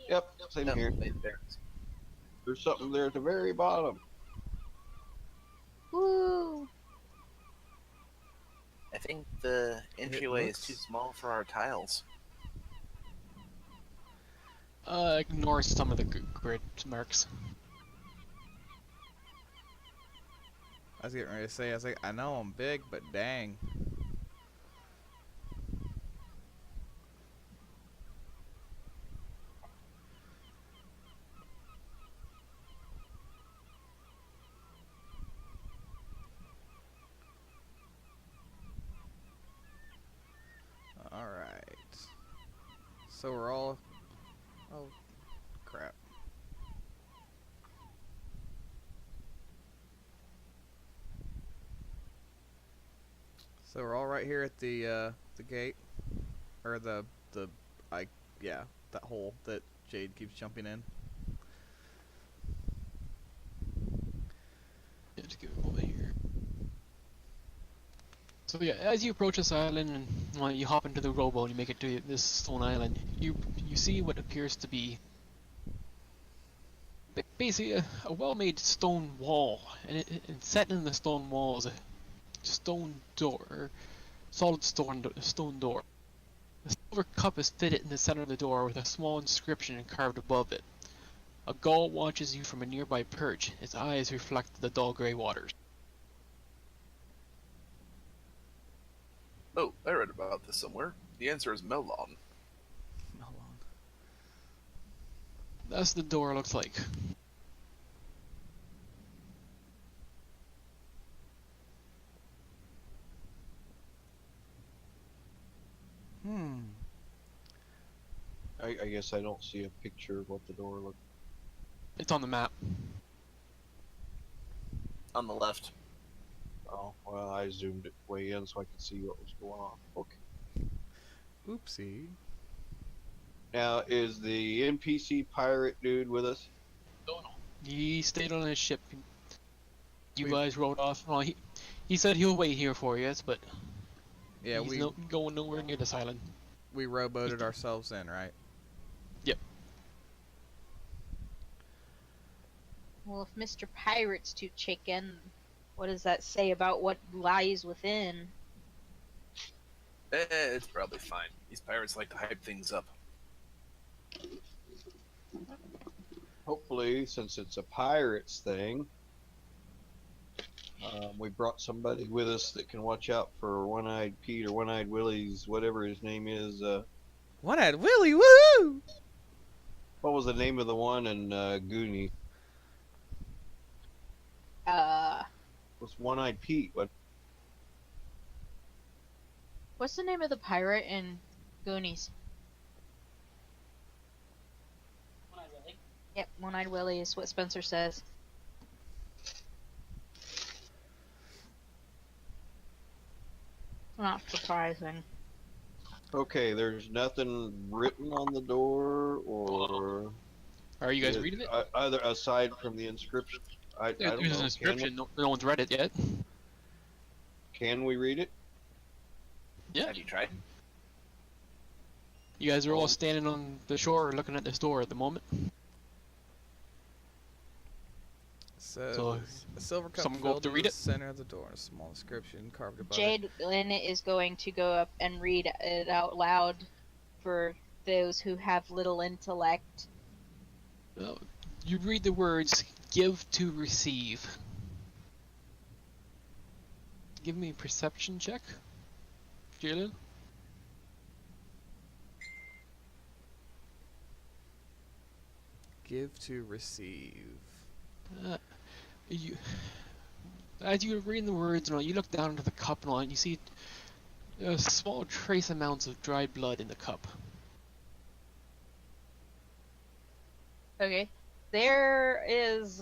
Yep, same No, here. wait, there. There's something there at the very bottom. Woo! I think the entryway is looks- too small for our tiles. Ignore some of the grid marks. I was getting ready to say, I know I'm big, but dang. Alright. So we're all... Oh, crap. So we're all right here at the gate, or yeah, that hole that Jade keeps jumping in. Yeah, just get over here. So yeah, as you approach this island and you hop into the rowboat, you make it to this stone island. You see what appears to be basically a well-made stone wall, and set in the stone wall is a stone door, solid stone door. A silver cup is fitted in the center of the door with a small inscription carved above it. A gull watches you from a nearby perch. Its eyes reflect the dull gray waters. Oh, I read about this somewhere. The answer is Melon. Hold on. That's the door looks like. I guess I don't see a picture of what the door looked. It's on the map. On the left. Oh, well, I zoomed it way in so I could see what was going on. Okay. Oopsie. Now, is the NPC pirate dude with us? He stayed on his ship. You We- guys rode off. Well, he said he'll wait here for you, but Yeah, he's going nowhere near this island. we rowboated ourselves in, right? Yep. Well, if Mr. Pirate's too chicken, what does that say about what lies within? It's probably fine. These pirates like to hype things up. Hopefully, since it's a pirates thing, we brought somebody with us that can watch out for One-Eyed Pete or One-Eyed Willie's, whatever his name is. One-eyed Willie, woohoo! What was the name of the one in Goonie? It was One-Eyed Pete. What? What's the name of the pirate in Goonies? One-Eyed Willie. Yep, One-Eyed Willie is what Spencer says. Not surprising. Okay, there's nothing written on the door, or Are you guys reading it? either aside from the inscription. I don't There's know. an inscription. No one's read it yet. Can we read it? Yeah. Have you tried? You guys are all standing on the shore looking at this door at the moment. Says, So, a silver cup someone go up filled to in read the it? center of the door. A small inscription carved above it. Jade Lynn is going to go up and read it out loud for those who have little intellect. You read the words, give to receive. Give me a perception check, Jalen. Give to receive. As you're reading the words, you look down into the cup and you see small trace amounts of dried blood in the cup. Okay. There is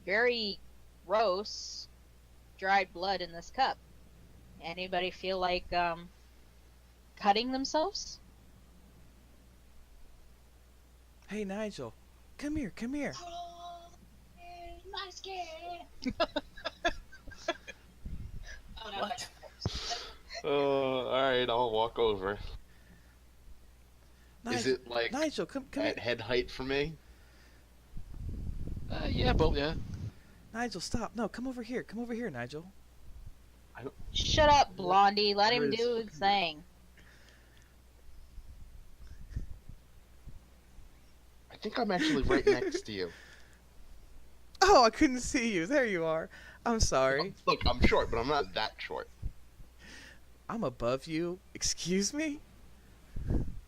very gross dried blood in this cup. Anybody feel like cutting themselves? Hey, Nigel. Come here, come here. My skin. What? Alright, I'll walk over. Is Nigel, it like Nigel, come here. at head height for me? Yeah, but yeah. Nigel, stop. No, come over here. Come over here, Nigel. Shut up, Blondie. Let him Where is- do his thing. I think I'm actually right next to you. Oh, I couldn't see you. There you are. I'm sorry. Look, I'm short, but I'm not that short. I'm above you. Excuse me?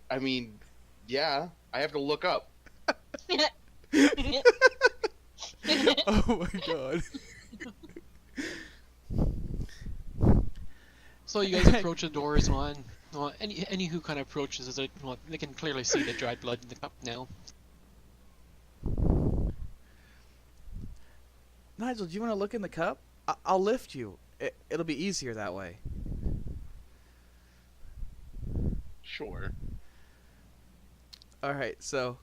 I mean, yeah, I have to look up. Oh my god. So you guys approach the doors on. Any who kind of approaches it, they can clearly see the dried blood in the cup now. Nigel, do you want to look in the cup? I'll lift you. It'll be easier that way. Sure. All right, so.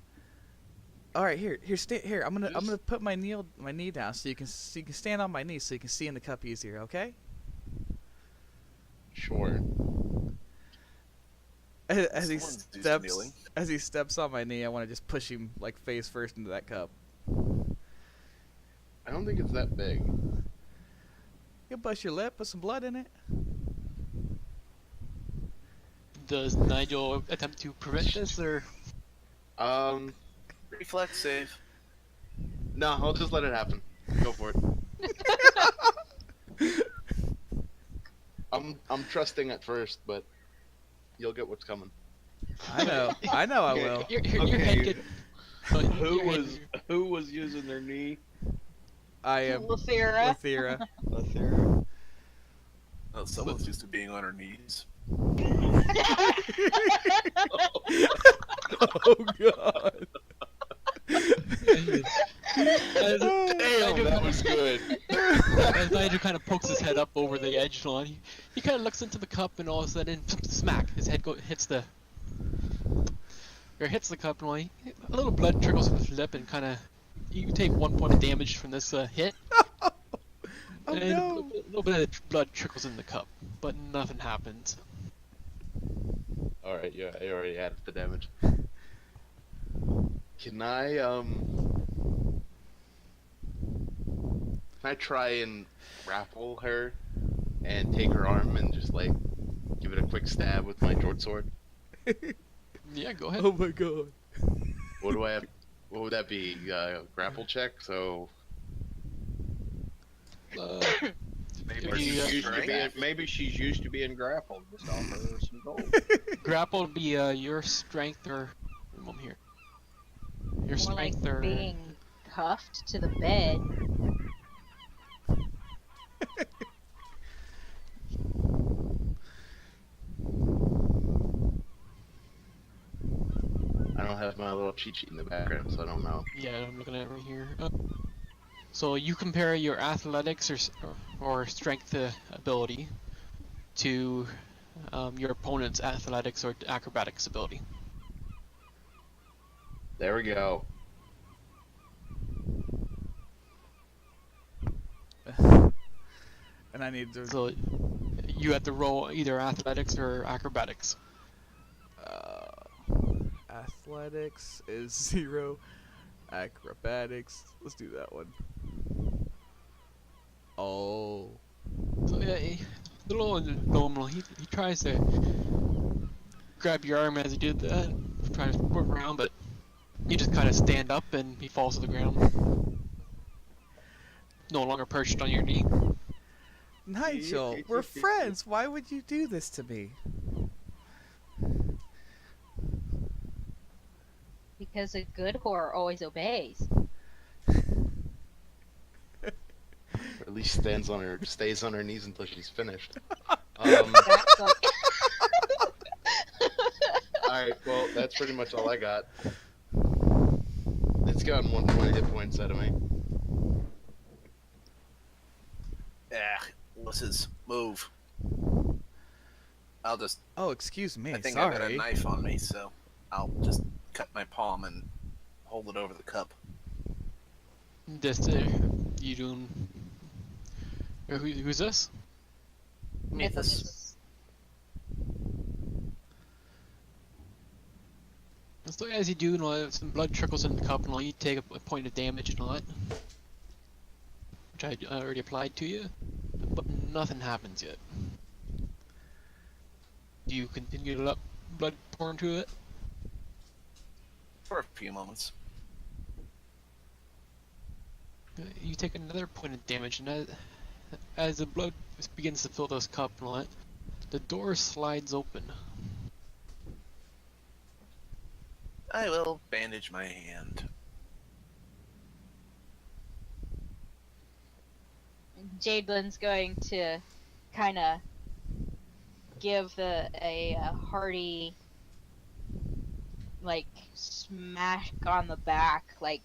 All right, here. Here. I'm gonna put my knee down so you can stand on my knee so you can see in the cup easier. Okay? Sure. As he Someone's used to kneeling. steps on my knee, I want to just push him like face first into that cup. I don't think it's that big. You bust your lip, put some blood in it. Does Nigel attempt to prevent this, or Um, Reflex save. no, I'll just let it happen. Go for it. I'm trusting at first, but you'll get what's coming. I know. I know I Okay. will. Your head Okay. could. Who was using their knee? I am Lethera. Lethera. Lethera. Oh, someone's used to being on her knees. Oh God. Damn, that was good. As Nigel kind of pokes his head up over the edge line, he kind of looks into the cup, and all of a sudden, smack! His head hits the cup, and a little blood trickles from his lip, and kind of you take 1 point of damage from this hit, Oh and no. a little bit of blood trickles in the cup, but nothing happens. All right, yeah, I already added the damage. Can I try and grapple her and take her arm and just like give it a quick stab with my short sword? Yeah, go ahead. Oh my God. What do I have? What would that be? Grapple check. So Maybe If She's you, used to strength. being, maybe she's used to being grappled. Just offer her some gold. grapple would be your strength or one here. Your More like strength or being cuffed to the bed. I don't have my little cheat sheet in the background, so I don't know. yeah, I'm looking at it right here. So you compare your athletics or strength ability to your opponent's athletics or acrobatics ability. There we go. And I need to. So you have to roll either athletics or acrobatics. Athletics is 0. Acrobatics. Let's do that one. Oh. So yeah, little normal. He tries to grab your arm as he did that, trying to work around, but you just kind of stand up and he falls to the ground. No longer perched on your knee. Nigel, we're friends. Why would you do this to me? Because a good whore always obeys. Or at least stays on her knees until she's finished. Exactly. Alright, well, that's pretty much all I got. It's gotten 1 point of hit points out of me. Ulysses, move. I'll just. Oh, excuse me. I think I got a Sorry. knife on me, so I'll just cut my palm and hold it over the cup. Just you doing? Who's this? Methus. So as you do, some blood trickles in the cup, and you take a point of damage and all that, which I already applied to you, but nothing happens yet. Do you continue to let blood pour into it? For a few moments. You take another point of damage, and as the blood begins to fill this cup and all that, the door slides open. I will bandage my hand. Jadelin's going to kind of give a hearty, like, smack on the back, like,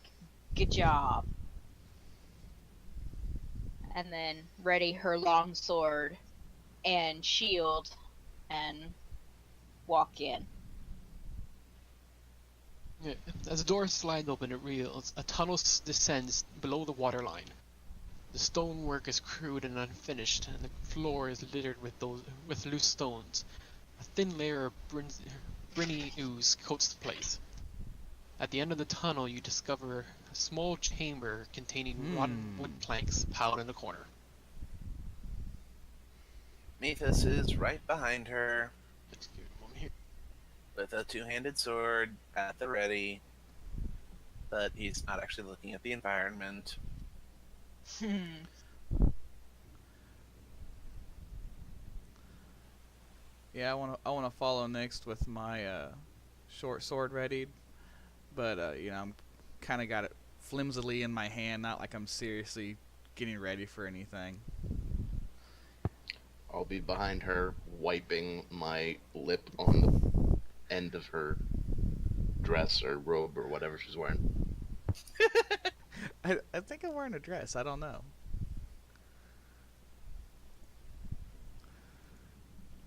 good job. And then ready her long sword and shield and walk in. Yeah. As the door slides open, it reveals a tunnel descends below the waterline. The stonework is crude and unfinished, and the floor is littered with loose stones. A thin layer of briny ooze coats the place. At the end of the tunnel, you discover a small chamber containing rotten wood planks piled in a corner. Methus is right behind her. Just give it a moment here. with a two-handed sword at the ready, but he's not actually looking at the environment. Yeah, I wanna follow next with my short sword readied, but I'm kind of got it flimsily in my hand, not like I'm seriously getting ready for anything. I'll be behind her, wiping my lip on the end of her dress or robe or whatever she's wearing. I think I'm wearing a dress. I don't know.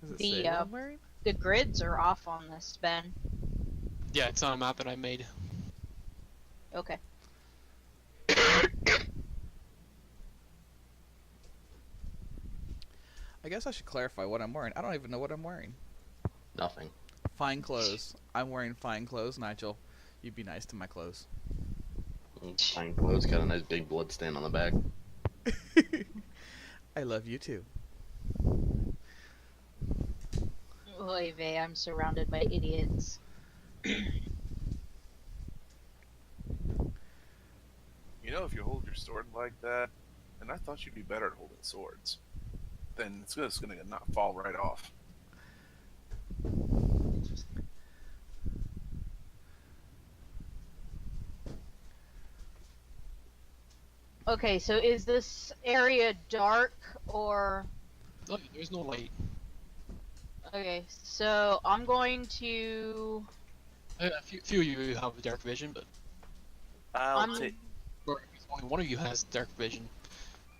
Does it say The what I'm wearing? the grids are off on this, Ben. Yeah, it's on a map that I made. Okay. I guess I should clarify what I'm wearing. I don't even know what I'm wearing. Nothing. Fine clothes. I'm wearing fine clothes, Nigel. You'd be nice to my clothes. Fine clothes, got a nice big blood stain on the back. I love you too. Oy vey, I'm surrounded by idiots. You know, if you hold your sword like that, and I thought you'd be better at holding swords, then it's just gonna not fall right off. Okay, so is this area dark or... Oh, there's no light. Okay, so I'm going to... A few of you have dark vision, but I'll I'm- take. only one of you has dark vision.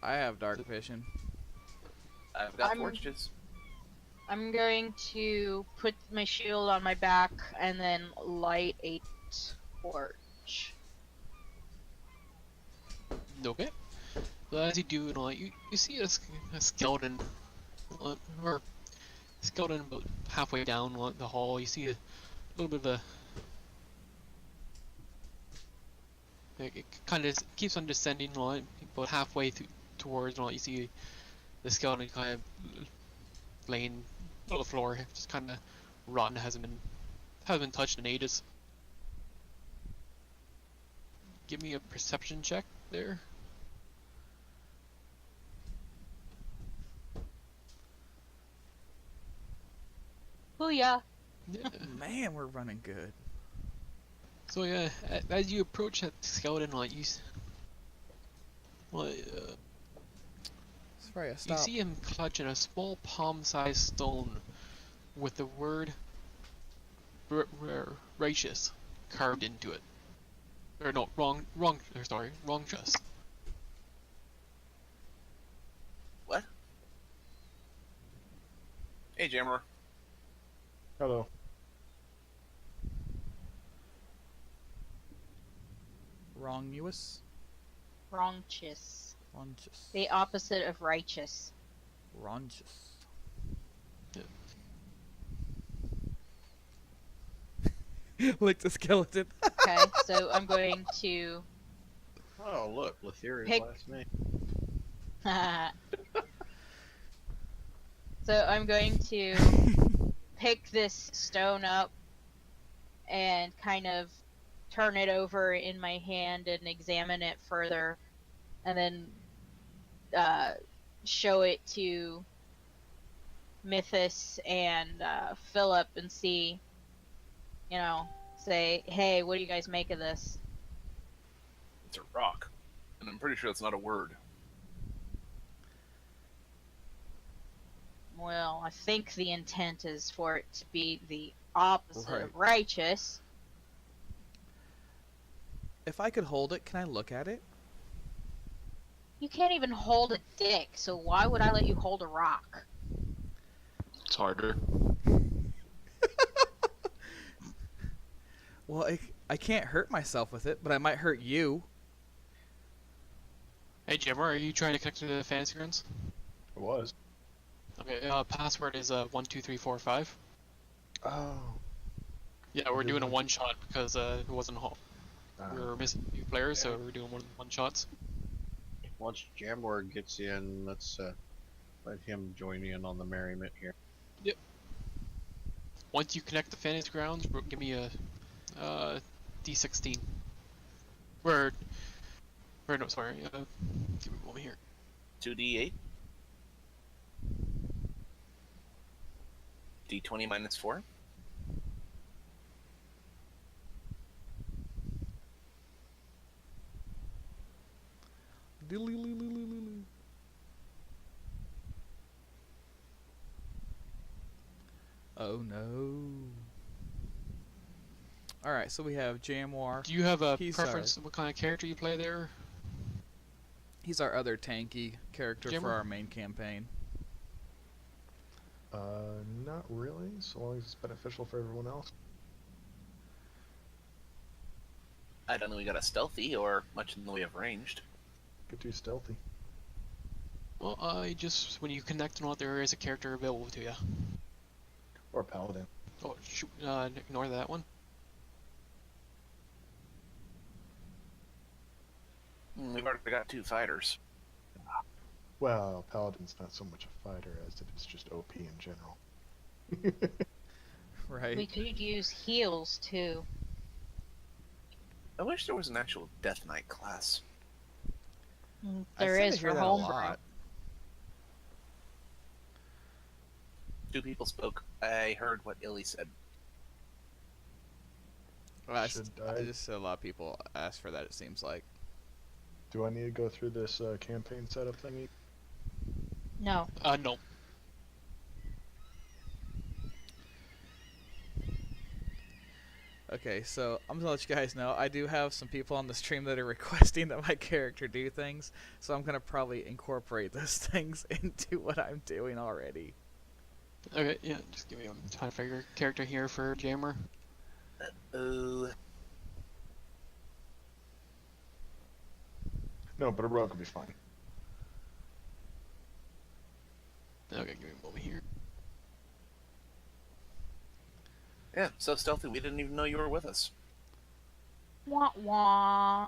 I have dark vision. I've got I'm- torches. I'm going to put my shield on my back and then light a torch. Okay. So as you do, you see a skeleton, or skeleton about halfway down the hall. You see a little bit of it kind of keeps on descending, about halfway towards. You see the skeleton kind of laying on the floor, just kind of rotten, hasn't been touched in ages. Give me a perception check there. Booyah! Yeah. Man, we're running good. So yeah, as you approach that skeleton, Sorry, I you stopped. see him clutching a small palm-sized stone with the word righteous carved into it. Or no, wrong just. What? Hey, Jammer. Hello. Wrong-us? Wrongchous. Wrongous. The opposite of righteous. Wrongous. Like the skeleton. Okay, so I'm going to... Oh, look, Letheria's Pick- last name. So I'm going to pick this stone up and kind of turn it over in my hand and examine it further, and then show it to Mythos and Philip and see, say, hey, what do you guys make of this? It's a rock, and I'm pretty sure it's not a word. Well, I think the intent is for it to be the opposite Right. of righteous. If I could hold it, can I look at it? You can't even hold a dick, so why would I let you hold a rock? It's harder. Well, I can't hurt myself with it, but I might hurt you. Hey Jimmer, are you trying to connect to the fantasy grounds? It was. Okay, password is 12345. Oh. Yeah, we're doing a one shot because it wasn't home. We were missing a few players, so we're doing one shots. Once Jamor gets in, let's let him join in on the merriment here. Once you connect the fantasy grounds, give me a D16. Or no, sorry. Give me one here. 2d8. D20 minus 4. Oh no. Alright, so we have Jamwar. Do you have a He's preference of what kind of character you play there? He's our other tanky character for Jammer? our main campaign. Not really, so long as it's beneficial for everyone else. I don't know we got a stealthy or much in the way of ranged. Get too stealthy. Well, just when you connect and what, there is a character available to you. Or paladin. Oh, shoot, ignore that one. We've already got 2 fighters. Well, paladin's not so much a fighter as it is just OP in general. Right. We could use heals too. I wish there was an actual Death Knight class. There is for homebrew. Two people spoke. I heard what Illy said. Well, I Should just said a lot of people ask for that, it seems like. Do I need to go through this campaign setup thingy? No. No. Okay, so I'm gonna let you guys know I do have some people on the stream that are requesting that my character do things, so I'm gonna probably incorporate those things into what I'm doing already. Okay, yeah, just give me a time to figure character here for Jammer. Oh, No, but a rogue will be fine. Okay, give me a moment here. yeah, so stealthy we didn't even know you were with us. Wah wah.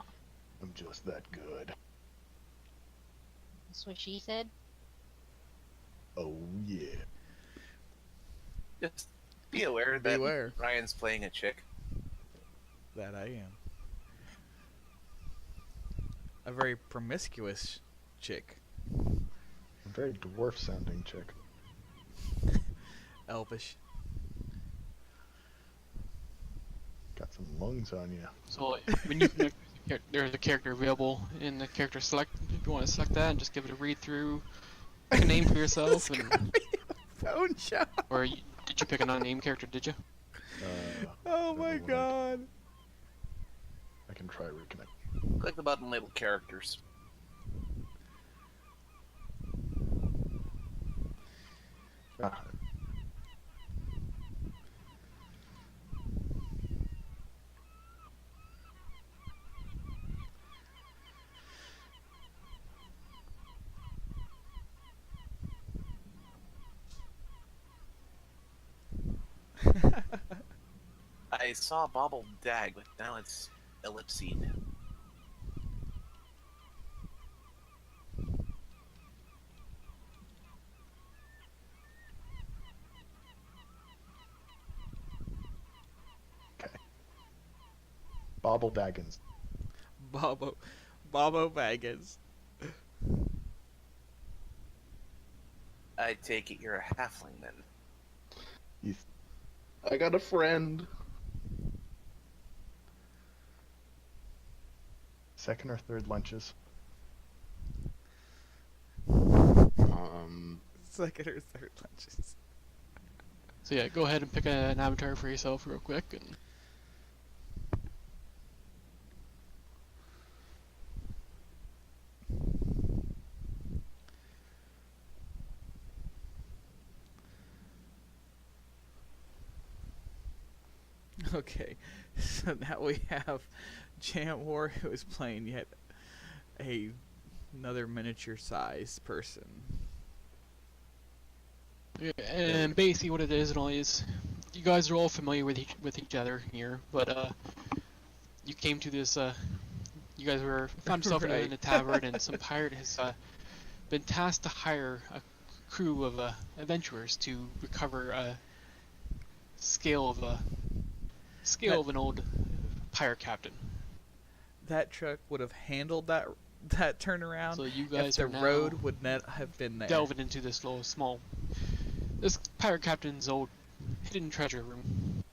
I'm just that good. That's what she said. Oh yeah. Just be aware that Beware. Ryan's playing a chick. That I am. A very promiscuous chick. A very dwarf sounding chick. Elvish. Got some lungs on you. So when you connect, there's a character available in the character select. If you want to select that and just give it a read through, pick a name for yourself, and Phone shop. or did you pick an unnamed character? Did you? Oh my never mind. god. I can try reconnect. Click the button labeled characters. Ah, I saw Bobble Dag, but now it's Ellipseed. okay. Bobble Daggins. Bobo Baggins. I take it you're a halfling then. I got a friend. Second or third lunches. Second or third lunches. So yeah, go ahead and pick an avatar for yourself real quick. And Okay, so now we have Jam War, who is playing yet another miniature-sized person. yeah, and basically what it is, you guys are all familiar with each other here, but you came to this. You guys found yourself Right. in a tavern, and some pirate has been tasked to hire a crew of adventurers to recover a scale of an old pirate captain. That truck would have handled that turnaround So you if guys the are now road would not have been there. delving into this this pirate captain's old hidden treasure room.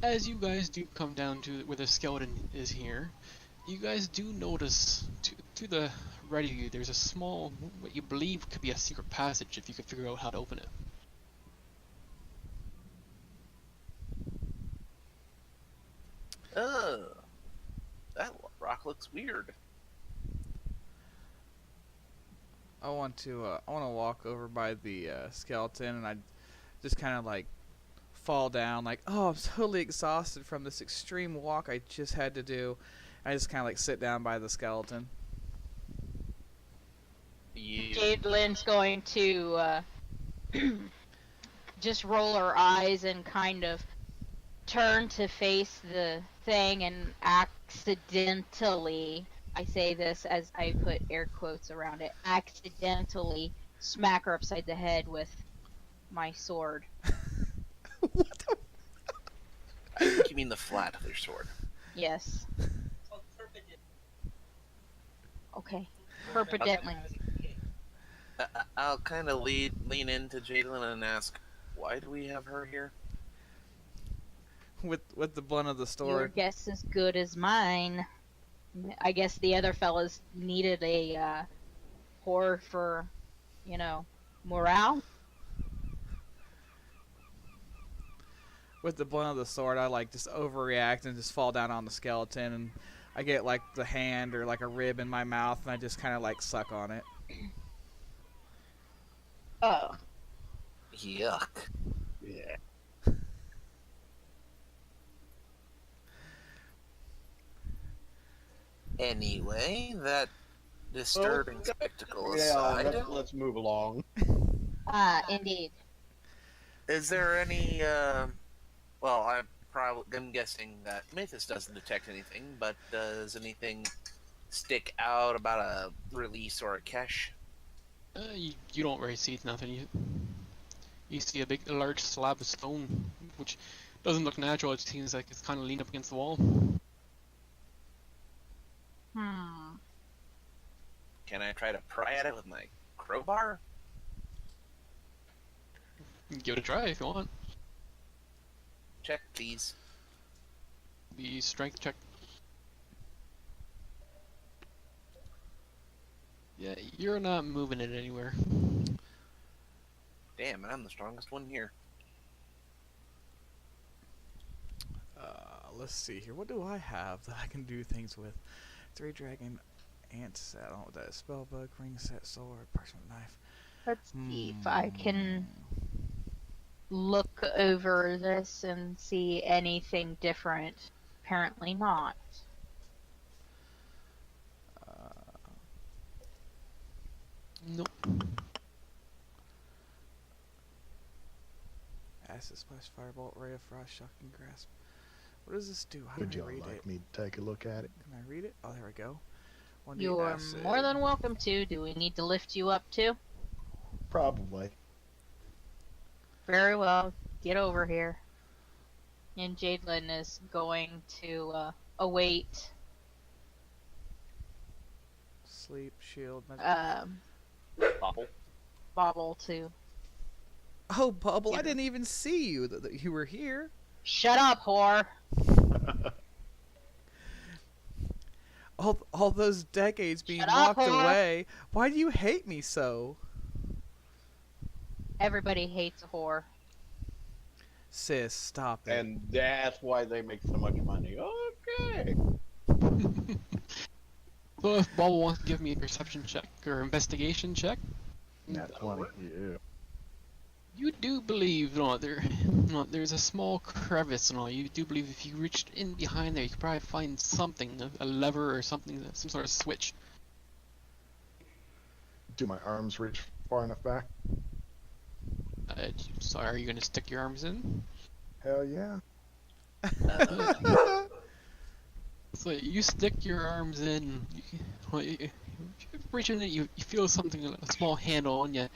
As you guys do come down to where the skeleton is here, you guys do notice to the right of you there's a small, what you believe could be a secret passage if you could figure out how to open it. That rock looks weird. I want to walk over by the skeleton, and I just kind of like fall down, like, oh, I'm totally exhausted from this extreme walk I just had to do. I just kind of like sit down by the skeleton. Jadelin's going to just roll her eyes and kind of turn to face the thing and accidentally, I say this as I put air quotes around it, accidentally smack her upside the head with my sword. What the? I think you mean the flat of their sword. Yes. Okay. Perpendently. I'll kind of lean into Jadlin and ask, why do we have her here? With the blunt of the Your sword. guess is good as mine. I guess the other fellas needed a whore for, morale. With the blunt of the sword, I like just overreact and just fall down on the skeleton, and I get like the hand or like a rib in my mouth, and I just kind of like suck on it. Oh. Yuck. Yeah. Anyway, that disturbing spectacle Yeah, aside, let's move along. Indeed. is there any, well, I'm guessing that Mathis doesn't detect anything, but does anything stick out about a release or a cache? You don't really see nothing. You see a large slab of stone, which doesn't look natural. It seems like it's kind of leaned up against the wall. Can I try to pry at it with my crowbar? Give it a try if you want. Check, please. The strength check. Yeah, you're not moving it anywhere. Damn, I'm the strongest one here. Let's see here. What do I have that I can do things with? 3 dragon ant set. I don't know what that is. Spellbook, ring set, sword, parchment knife. Let's see if I can look over this and see anything different. Apparently not. Nope. Acid splash, firebolt, ray of frost, shocking grasp. What does this do? How Would do I y'all read like it? me to take a look at it? Can I read it? Oh, there we go. 1d You're acid. more than welcome to. Do we need to lift you up too? Probably. Very well. Get over here. And Jadelin is going to await Sleep, shield, magic. Bobble. Bobble to. Oh, Bubble, I Yeah. didn't even see you that you were here. Shut up, whore! All those decades being Shut up, locked whore. away. Why do you hate me so? Everybody hates a whore. Sis, stop it. And that's why they make so much money. Okay. So if Bobble wants to give me a perception check or investigation check, Nat 20. Yeah. you do believe there's a small crevice and all. You do believe if you reached in behind there, you could probably find something, a lever or something, some sort of switch. Do my arms reach far enough back? So are you gonna stick your arms in? Hell yeah. So you stick your arms in, you reach in it, you feel something, a small handle, and you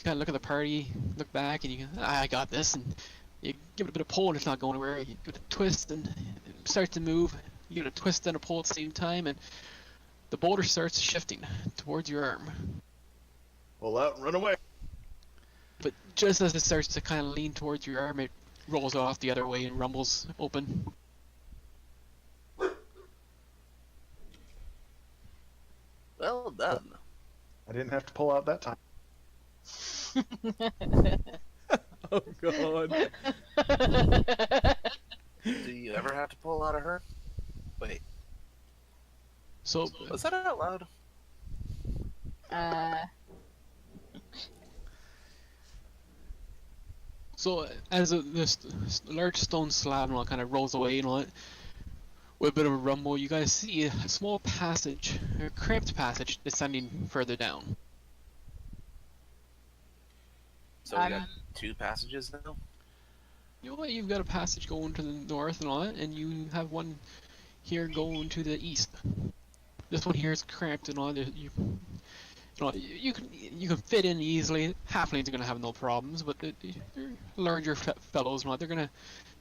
kind of look at the party, look back, and I got this, and you give it a bit of pull, and it's not going anywhere. You give it a twist, and it starts to move. You give it a twist and a pull at the same time, and the boulder starts shifting towards your arm. Pull out and run away. But just as it starts to kind of lean towards your arm, it rolls off the other way and rumbles open. Well done. I didn't have to pull out that time. Oh god. Do you ever have to pull out of her? Wait, So was that out loud? So as this large stone slab kind of rolls away with a bit of a rumble, you guys see a small passage, a cramped passage descending further down. So we got two passages now? You know what? You've got a passage going to the north and you have one here going to the east. This one here is cramped and all. You can fit in easily. Halflings are gonna have no problems, but they're larger fellows, they're gonna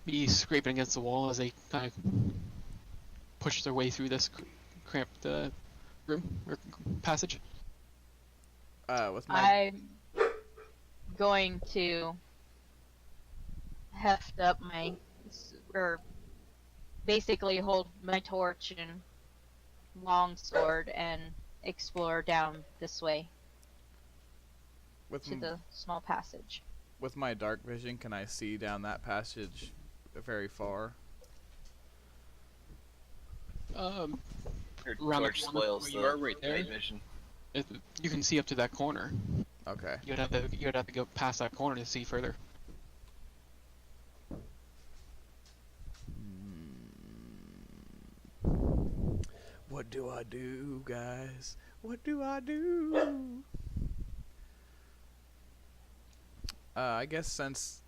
be scraping against the wall as they kind of push their way through this cramped room or passage. With my I'm going to heft up or basically hold my torch and longsword and explore down this way with to the small passage. with my dark vision, can I see down that passage very far? Your Around the torch corner spoils where the you are right there. night vision. You can see up to that corner. Okay. You'd have to go past that corner to see further. What do I do, guys? What do I do? I guess since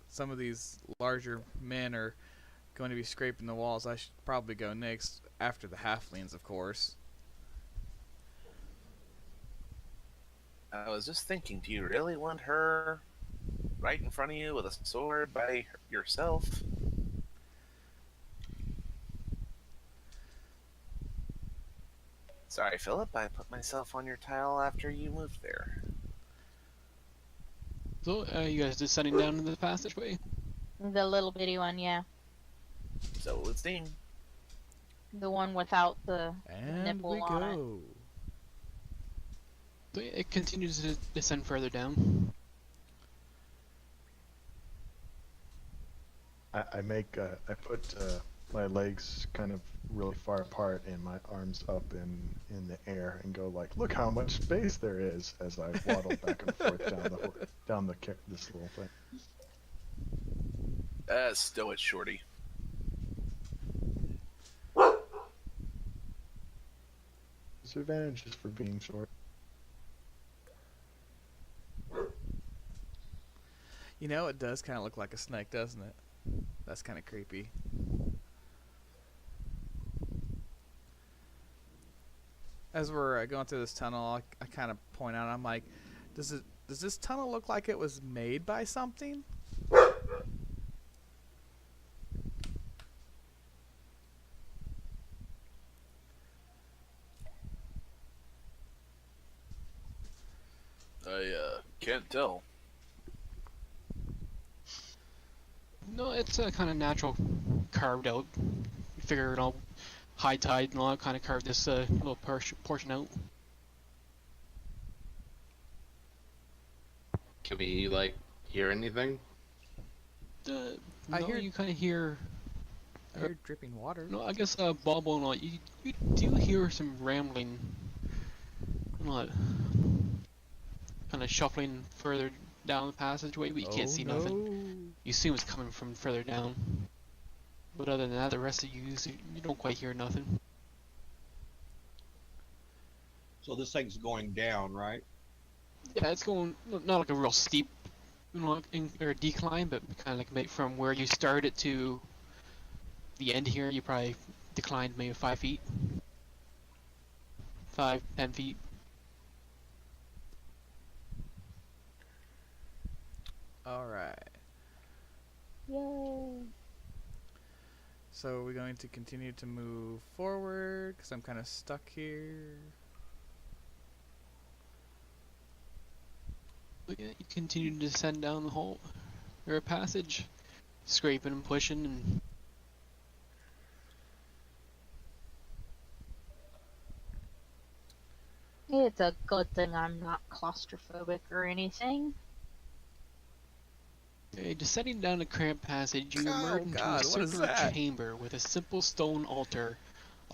some of these larger men are going to be scraping the walls, I should probably go next, after the halflings, of course. I was just thinking, do you really want her right in front of you with a sword by yourself? Sorry, Philip, I put myself on your tile after you moved there. So, you guys descending down into the passageway? The little bitty one, yeah. So it would seem. The one without the And nipple we on it. go. So it continues to descend further down. I put my legs kind of really far apart and my arms up in the air and go like, look how much space there is, as I waddle back and forth down this little thing. Stow it, shorty. Disadvantages for being short. You know, it does kind of look like a snake, doesn't it? That's kind of creepy. As we're going through this tunnel, I kind of point out, I'm like, does this tunnel look like it was made by something? I can't tell. No, it's a kind of natural carved out. You figure it all high tide and all that kind of carved this little portion out. Can we like hear anything? I No, hear- you kind of hear. I hear dripping water. No, I guess Bobo and all. You do hear some rambling. Kind of shuffling further down the passageway, but you can't see nothing. You assume it's coming from further down. But other than that, the rest of you don't quite hear nothing. So this thing's going down, right? Yeah, it's going not like a real steep, or decline, but kind of like from where you started to the end here, you probably declined maybe 5 feet, 5, 10 feet. All right. Yay. So we're going to continue to move forward because I'm kind of stuck here. But yeah, you continue to descend down the hole or passage, scraping and pushing, and It's a good thing I'm not claustrophobic or anything. descending down a cramped passage, you emerge Oh into God, a what is circular that? chamber with a simple stone altar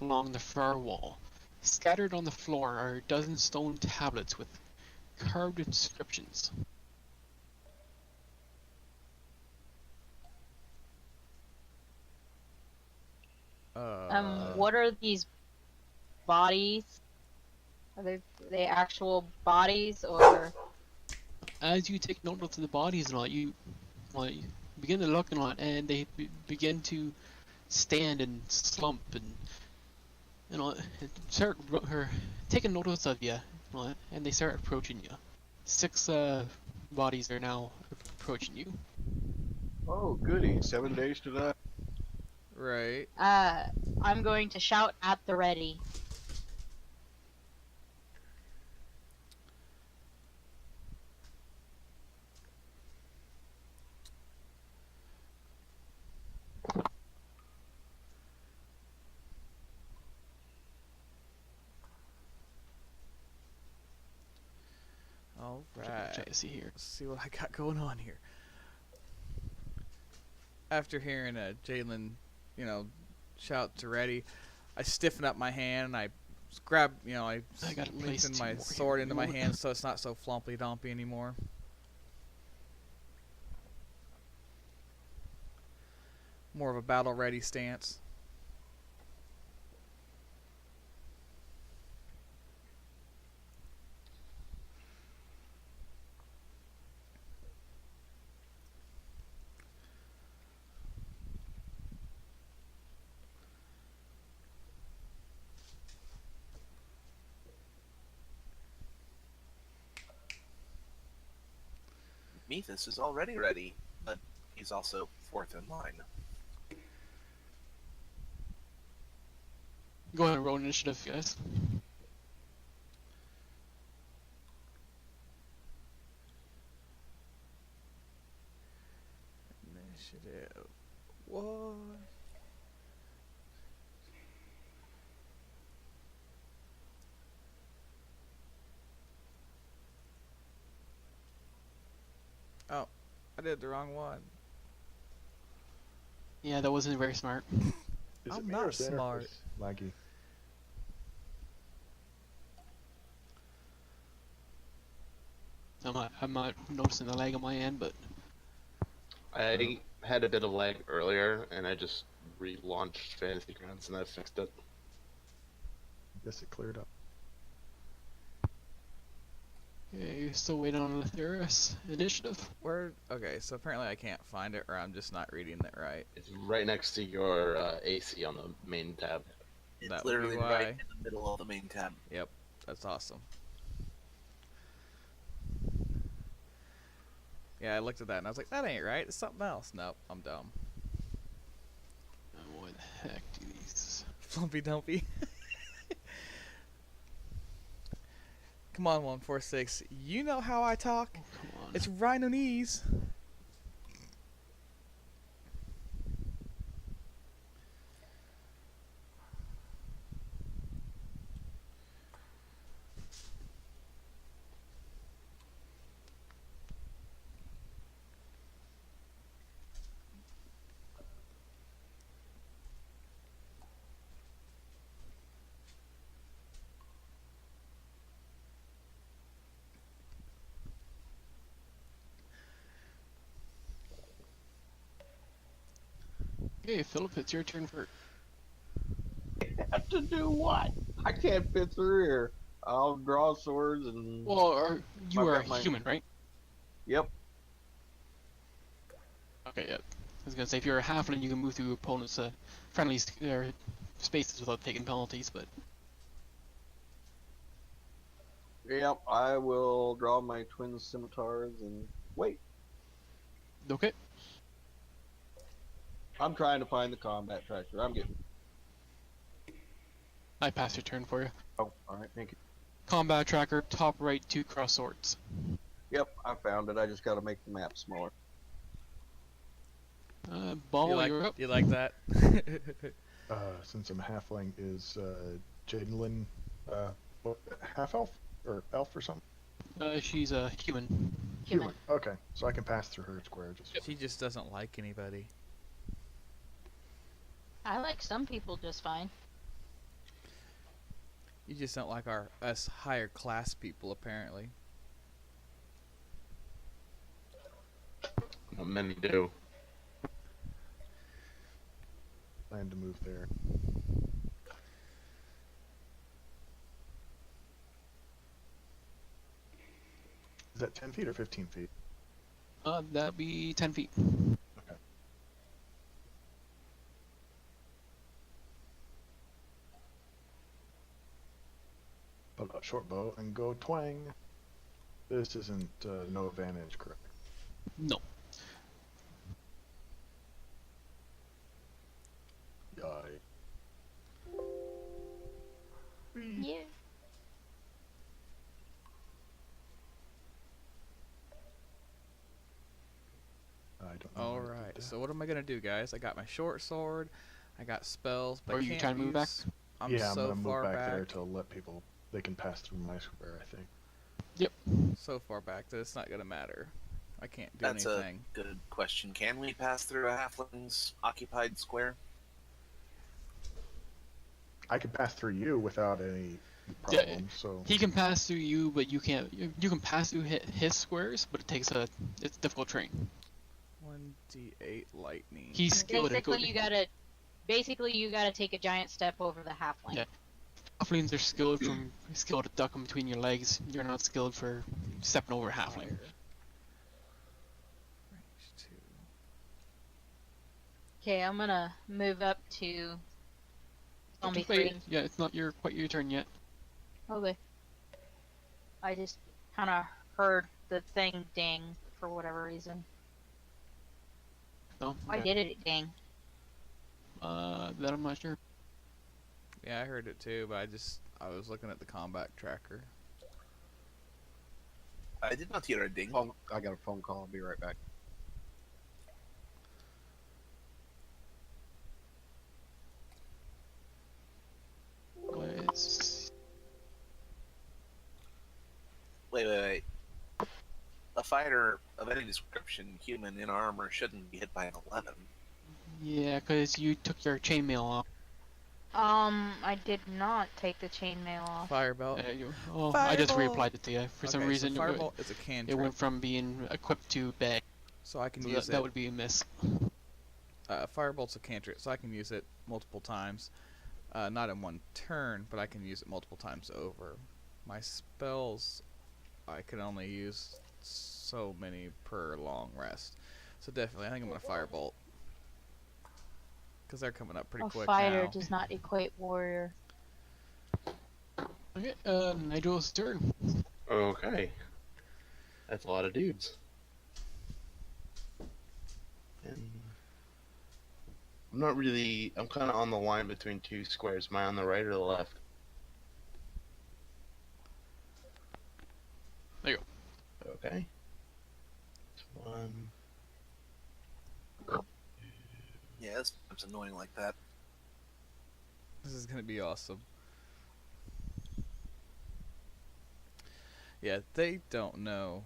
along the far wall. Scattered on the floor are a dozen stone tablets with carved inscriptions. What are these bodies? Are they actual bodies or? As you take note of the bodies and all, you begin to look and all, and they begin to stand and slump and all, and start taking notice of you, and they start approaching you. 6 bodies are now approaching you. Oh, goody. 7 days to die. Right. I'm going to shout at the ready. All Try right. to see here. Let's see what I got going on here. After hearing Jalen, shout to ready, I stiffen up my hand and I grab, I gotta place lengthen 2 my more sword here. into my hand so it's not so flompy dompy anymore. More of a battle ready stance. Methus is already ready, but he's also fourth in line. Go ahead and roll initiative, guys. Initiative. What? Oh, I did the wrong one. Yeah, that wasn't very smart. Is I'm it me not or is the smart. interface laggy? I'm not noticing the lag on my end, but I had a bit of lag earlier, and I just relaunched Fantasy Grounds, and I fixed it. Guess it cleared up. okay, you're still waiting on Lethyrus initiative. Okay, so apparently I can't find it or I'm just not reading it right. It's right next to your AC on the main tab. It's That would be literally why. right in the middle of the main tab. Yep, that's awesome. Yeah, I looked at that and I was like, that ain't right. It's something else. Nope, I'm dumb. Oh, what the heck do these? Flumpy dumpy. Come on, 146. You know how I talk. Oh, come on. It's Rhinonese. Okay, Philip, it's your turn for. Have to do what? I can't fit through here. I'll draw swords and. Well, you I've are got my- human, right? Yep. Okay, yep. was gonna say, if you're a halfling, you can move through opponents' friendly spaces without taking penalties, but Yep, I will draw my twin scimitars and wait. okay. I'm trying to find the combat tracker. I'm getting. I pass your turn for you. Oh, all right, thank you. Combat tracker, top right, 2 cross swords. Yep, I found it. I just got to make the map smaller. Ball, you like, you're up. you like that? Since I'm halfling, is Jadelyn half elf or elf or something? She's a human. Human. Okay, so I can pass through her square. Just She just doesn't like anybody. I like some people just fine. You just don't like us higher class people, apparently. Not many do. plan to move there. Is that 10 feet or 15 feet? That'd be 10 feet. Okay. Pull out short bow and go twang. This isn't no advantage, correct? No. Die. Yeah. I don't know. All what I right. did So what am I gonna do, guys? I got my short sword. I got spells, but Are you can't trying to move back? use- I'm yeah, I'm so gonna far move back there back, to let people. They can pass through my square, I think. so far back that it's not gonna matter. I can't do That's anything. a good question. Can we pass through a halfling's occupied square? I can pass through you without any Yeah, problem. So He can pass through you, but you can't. You can pass through his squares, but it's difficult terrain. 1d8 lightning. He's skilled at Basically, you gotta take a giant step over the halfling. Yeah. Halflings are skilled at ducking between your legs. You're not skilled for stepping over a halfling. Fire. Range 2. Okay, I'm gonna move up to zombie Wait, 3. yeah, it's not quite your turn yet. Okay. I just kind of heard the thing ding for whatever reason. No. Why Okay. did it ding? That I'm not sure. Yeah, I heard it too, but I was looking at the combat tracker. I did not hear a ding. I got a phone call. I'll be right back. Wait. A fighter of any description, human in armor, shouldn't be hit by an 11. Yeah, because you took your chainmail off. I did not take the chainmail off. Firebelt. I just Fireball! reapplied it to you. For some Okay, reason, so Firebolt is a it cantrip, went from being equipped to bag. so I can So use that it. would be a miss. Firebolt's a cantrip, so I can use it multiple times. Not in one turn, but I can use it multiple times over. My spells, I can only use so many per long rest. So definitely, I think I'm gonna Firebolt. Because they're coming up pretty A quick fighter now. does not equate warrior. Okay, Nigel's turn. Okay. That's a lot of dudes. And I'm kind of on the line between two squares. Am I on the right or the left? There you go. Okay. One. Yeah, it's annoying like that. This is gonna be awesome. Yeah, they don't know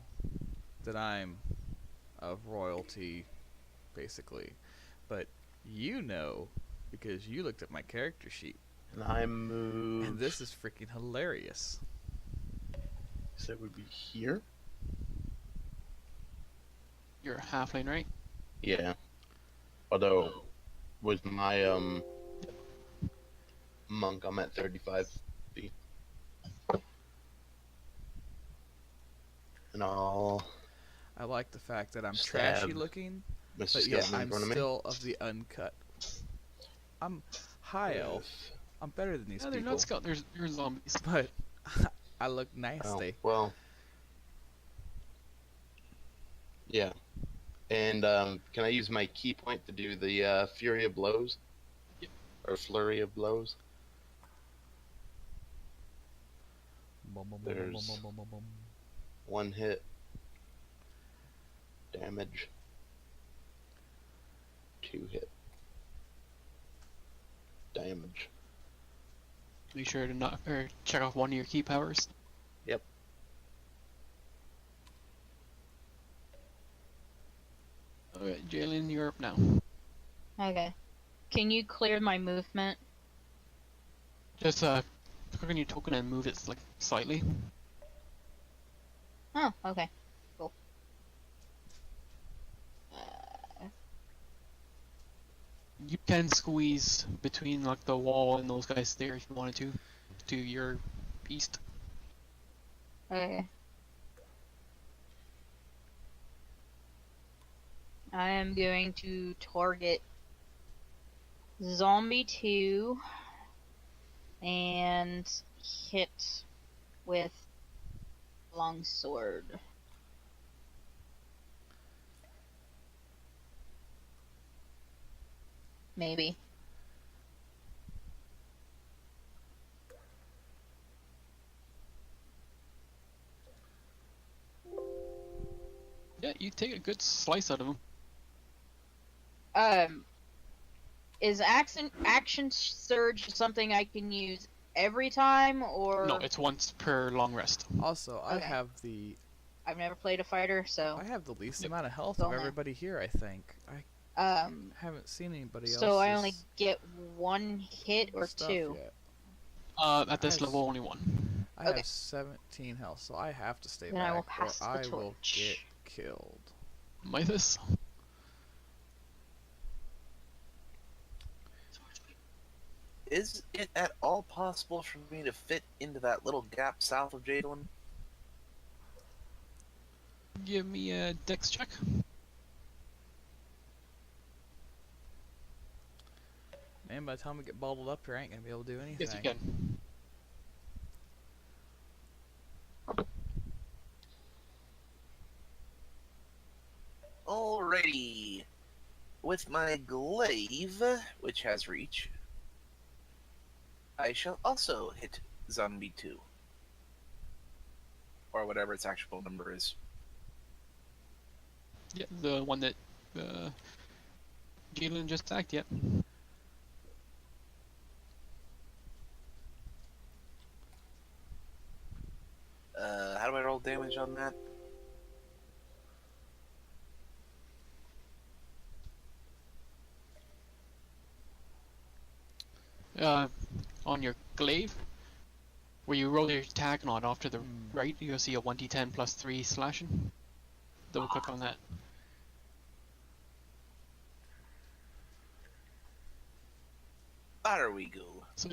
that I'm of royalty, basically. But you know, because you looked at my character sheet. And I move. And this is freaking hilarious. So it would be here? You're a halfling, right? Yeah. Although, with my, monk, I'm at 35 feet. And I'll... I like the fact that I'm Stab. trashy looking, Mr. But yeah, Skeleton in I'm front of me. still of the uncut. I'm high elf. I'm better than these No, they're people. not skeletons. They're zombies. But I look Oh, nasty. well. Yeah. And can I use my key point to do the Fury of Blows? Yep. Or Flurry of Blows? There's 1 hit. Damage. 2 hit. Damage. Be sure to not or check off one of your key powers. Yep. Alright, Jalen, you're up now. Okay. Can you clear my movement? Just click on your token and move it like slightly. Oh, okay. Cool. You can squeeze between like the wall and those guys there if you wanted to your east. Okay. I am going to target Zombie 2 and hit with longsword. Maybe. Yeah, you take a good slice out of him. Is action surge something I can use every time, or No, it's once per long rest. Also, I Okay. have the I've never played a fighter, so I have the least Yep. amount of health Don't of know. everybody here. I think I haven't seen anybody else. so I only get one hit or stuff two. Yet. At this Nice. level, only one. I Okay. have 17 health, so I have to stay Then I will back, pass or the I will torch. get killed. Mythos. Is it at all possible for me to fit into that little gap south of Jadalin? Give me a dex check. Man, by the time we get bottled up here, I ain't gonna be able to do anything. Yes, you can. Alrighty. With my glaive, which has reach, I shall also hit Zombie 2. Or whatever its actual number is. Yeah, the one that Jalen just attacked. Yep. How do I roll damage on that? On your glaive, where you roll your attack and on off to the right, you'll see a 1d10 plus 3 slashing. Double click on that. There we go. So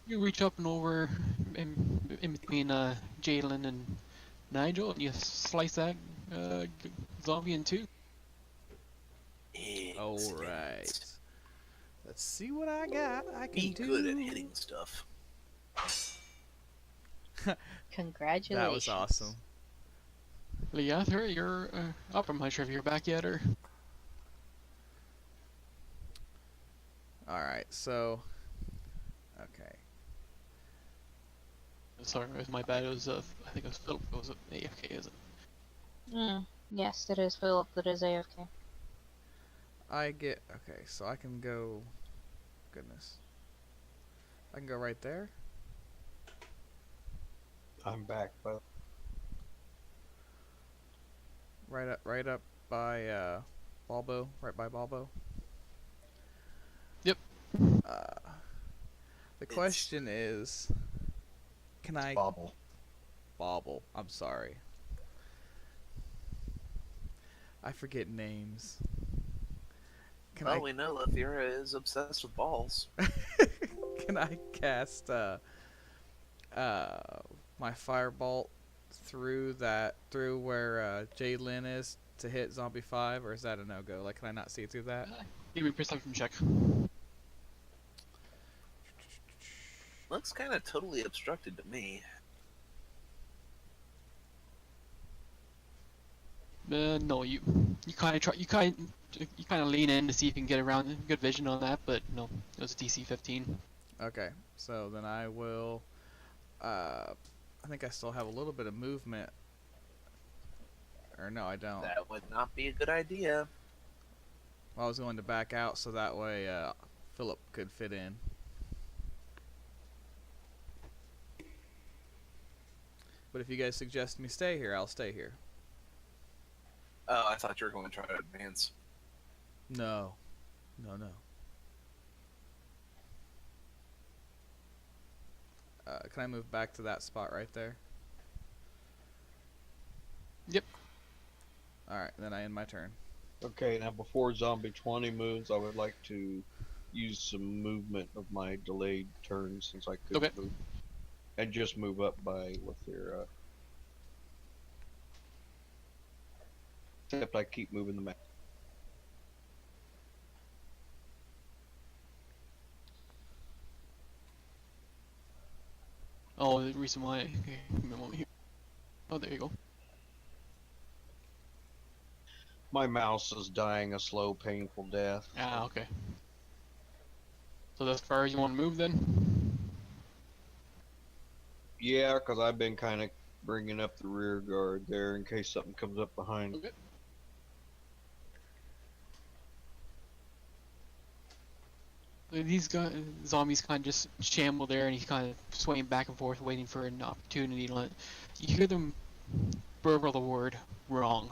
you reach up and over in between Jalen and Nigel, and you slice that zombie in two. Alright. Let's see what I got. I can Be do. good at hitting stuff. Congratulations. That was awesome. Leather, you're up. I'm not sure if you're back yet or. Alright, so. Okay. Sorry, it was my bad. It was I think it was Philip. It was AFK, is it? Yes, it is Philip that is AFK. I get. Okay, so I can go. Goodness. I can go right there. I'm back, but Right up by Balbo. Right by Balbo. Yep. The question is, can I Bobble. Bobble? I'm sorry. I forget names. Can Well, we know Lethira is obsessed with balls. Can I cast my firebolt through where Jalen is to hit zombie 5, or is that a no-go? Like, can I not see through that? Give me a perception check. Looks kind of totally obstructed to me. No, you kind of try, you kind of lean in to see if you can get around good vision on that, but no, it was a DC 15. Okay, so then I will. I think I still have a little bit of movement. Or no, I don't. That would not be a good idea. Well, I was going to back out so that way Philip could fit in. But if you guys suggest me stay here, I'll stay here. Oh, I thought you were going to try to advance. No. No. Can I move back to that spot right there? Yep. Alright, then I end my turn. Okay, now before Zombie 20 moves, I would like to use some movement of my delayed turn since I could Okay. move. And just move up by with their except I keep moving the map. Oh, the reason why. Okay, give me a moment here. Oh, there you go. My mouse is dying a slow, painful death. Ah, okay. So that's as far as you want to move then? Yeah, because I've been kind of bringing up the rear guard there in case something comes up behind. Okay. These guys, zombies kind of just shamble there, and he's kind of swaying back and forth, waiting for an opportunity to let. You hear them burble the word "wrong."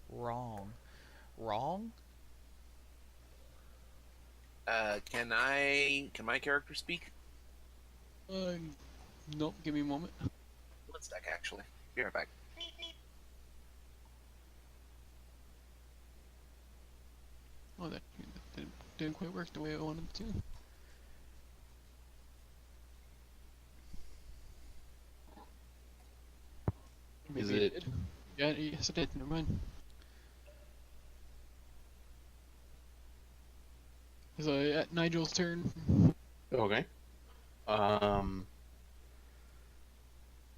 Wrong. Wrong? Can my character speak? Nope. Give me a moment. Let's deck actually. Be right back. Oh, that didn't quite work the way I wanted it to. Is Maybe it- did. Yeah, yes it did. Never mind. So at Nigel's turn. Okay.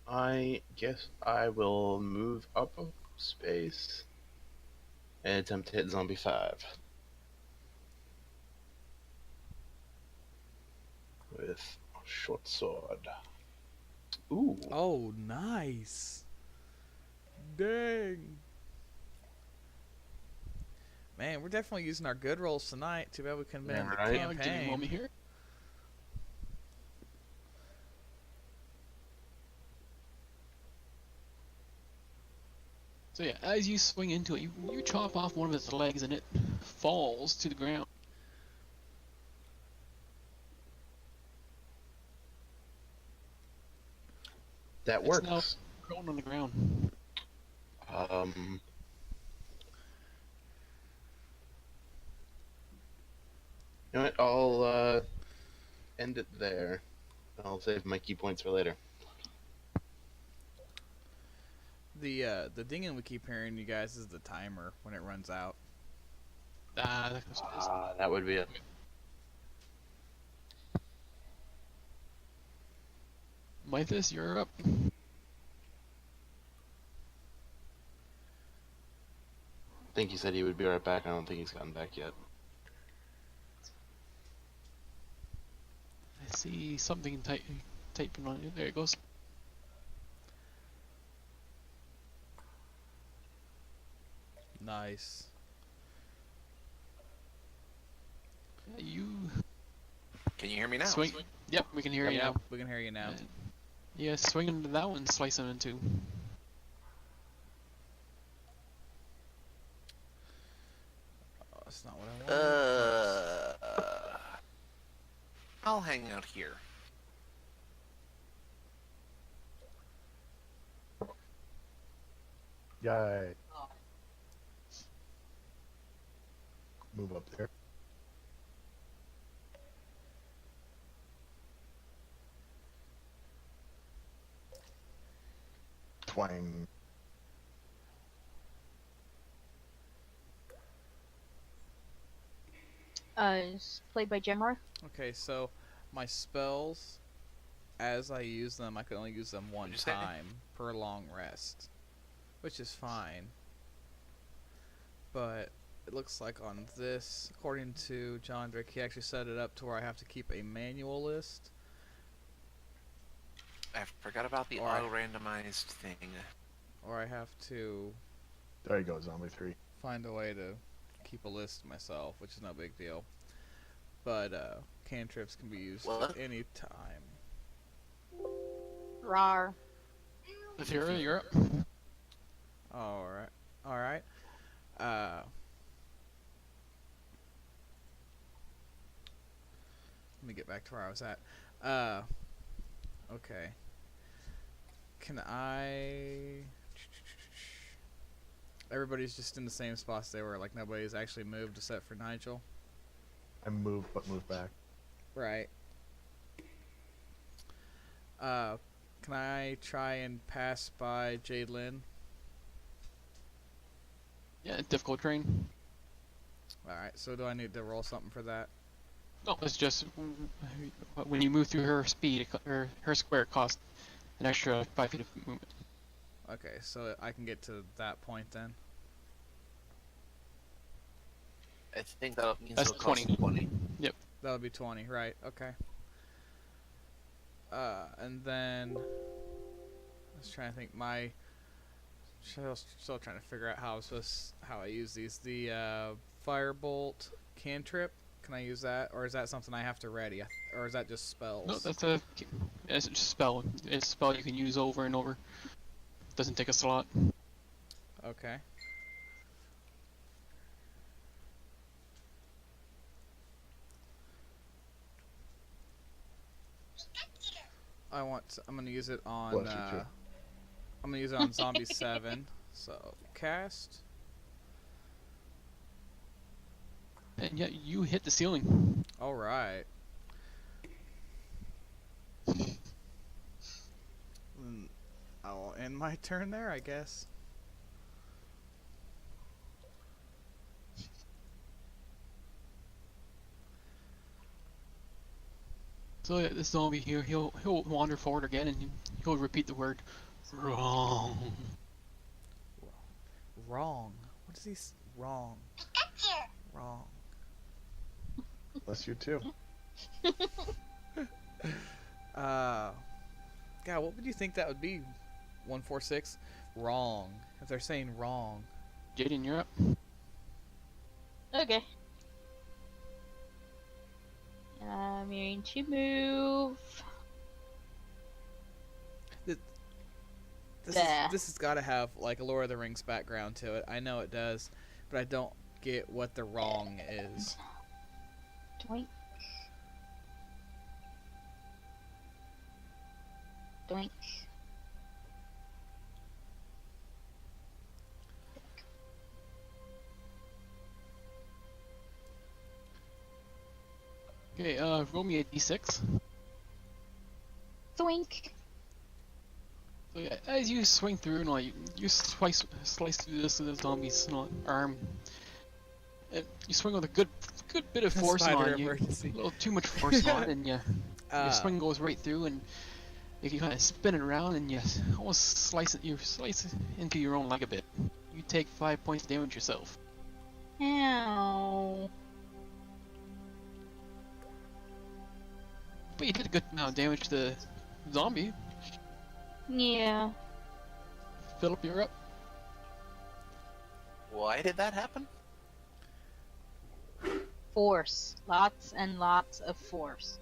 I guess I will move up a space and attempt to hit zombie 5 with a short sword. Ooh. Oh, nice. Dang. Man, we're definitely using our good rolls tonight. Too bad we couldn't be in the Yeah, right. Give me a campaign. moment here. So yeah, as you swing into it, you chop off one of its legs and it falls to the ground. That It's works. now prone on the ground. You know what? I'll end it there. I'll save my key points for later. The dinging we keep hearing, you guys, is the timer when it runs out. Ah, that's what it is. That would be it. Mythos, you're up. I think he said he would be right back. I don't think he's gotten back yet. I see something typing on it. There it goes. Nice. Yeah, you Can you hear me now? swing. Yep, we can hear you now. We can hear you now. Yeah, swing into that one, slice him in two. Oh, that's not what I wanted. I'll hang out here. Yay. Move up there. twang. Is played by Gemra. Okay, so my spells, as I use them, I can only use them one What'd you say? time per long rest, which is fine. But it looks like on this, according to John Drake, he actually set it up to where I have to keep a manual list. I forgot about the Alright. auto-randomized thing. Or I have to There you go, Zombie 3. find a way to keep a list myself, which is no big deal. But cantrips can be used What? at any time. Rar. Zero, you're up. Alright. Alright. Let me get back to where I was at. Okay. Can I... Everybody's just in the same spots they were, like nobody's actually moved except for Nigel. I moved, but moved back. Right. Can I try and pass by Jade Lynn? Yeah, difficult terrain. Alright, so do I need to roll something for that? No, it's just when you move through her speed, her square costs an extra 5 feet of movement. Okay, so I can get to that point then. I think that means That's it'll cost 20. 20. That would be 20, right? Okay. And then I was trying to think. Still trying to figure out how I use these. The firebolt cantrip. Can I use that, or is that something I have to ready, or is that just spells? No, it's just a spell. It's a spell you can use over and over. Doesn't take a slot. Okay. I'm gonna use it on. Bless you, too. I'm gonna use it on Zombie 7. So cast. And yeah, you hit the ceiling. All right. I'll end my turn there, I guess. So yeah, this zombie here, he'll wander forward again and he'll repeat the word wrong. Wrong. What is he? Wrong. Wrong. Bless you, too. God, what would you think that would be? 146. Wrong. If they're saying wrong. Jaden, you're up. Okay. I'm going to move. There. This has got to have like a Lord of the Rings background to it. I know it does, but I don't get what the wrong is. Doink. Doink. Okay, roll me a d6. Doink. So yeah, as you swing through, and like you slice through this zombie's arm, and you swing with a good bit of force Spider on you, a emergency. little too much force on, and yeah, Ah. your swing goes right through, and you kind of spin it around, and you almost slice it into your own leg a bit. You take 5 points of damage yourself. Ow. But you did a good amount of damage to the zombie. Yeah. Philip, you're up. Why did that happen? Force. Lots and lots of force.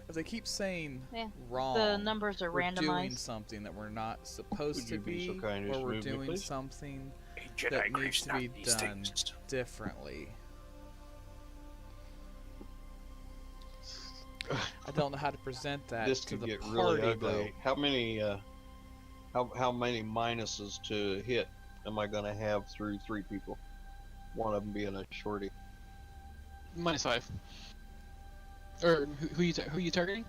If they keep saying Yeah, wrong, the numbers are we're doing randomized. something that we're not supposed Would to you be so kind as or to we're move me, doing please? something A that Jedi needs to not be these done things. differently. I don't know how to present that This to could the get party really though. ugly. How many how many minuses to hit am I gonna have through 3 people? One of them being a shorty. -5. Or who you targeting?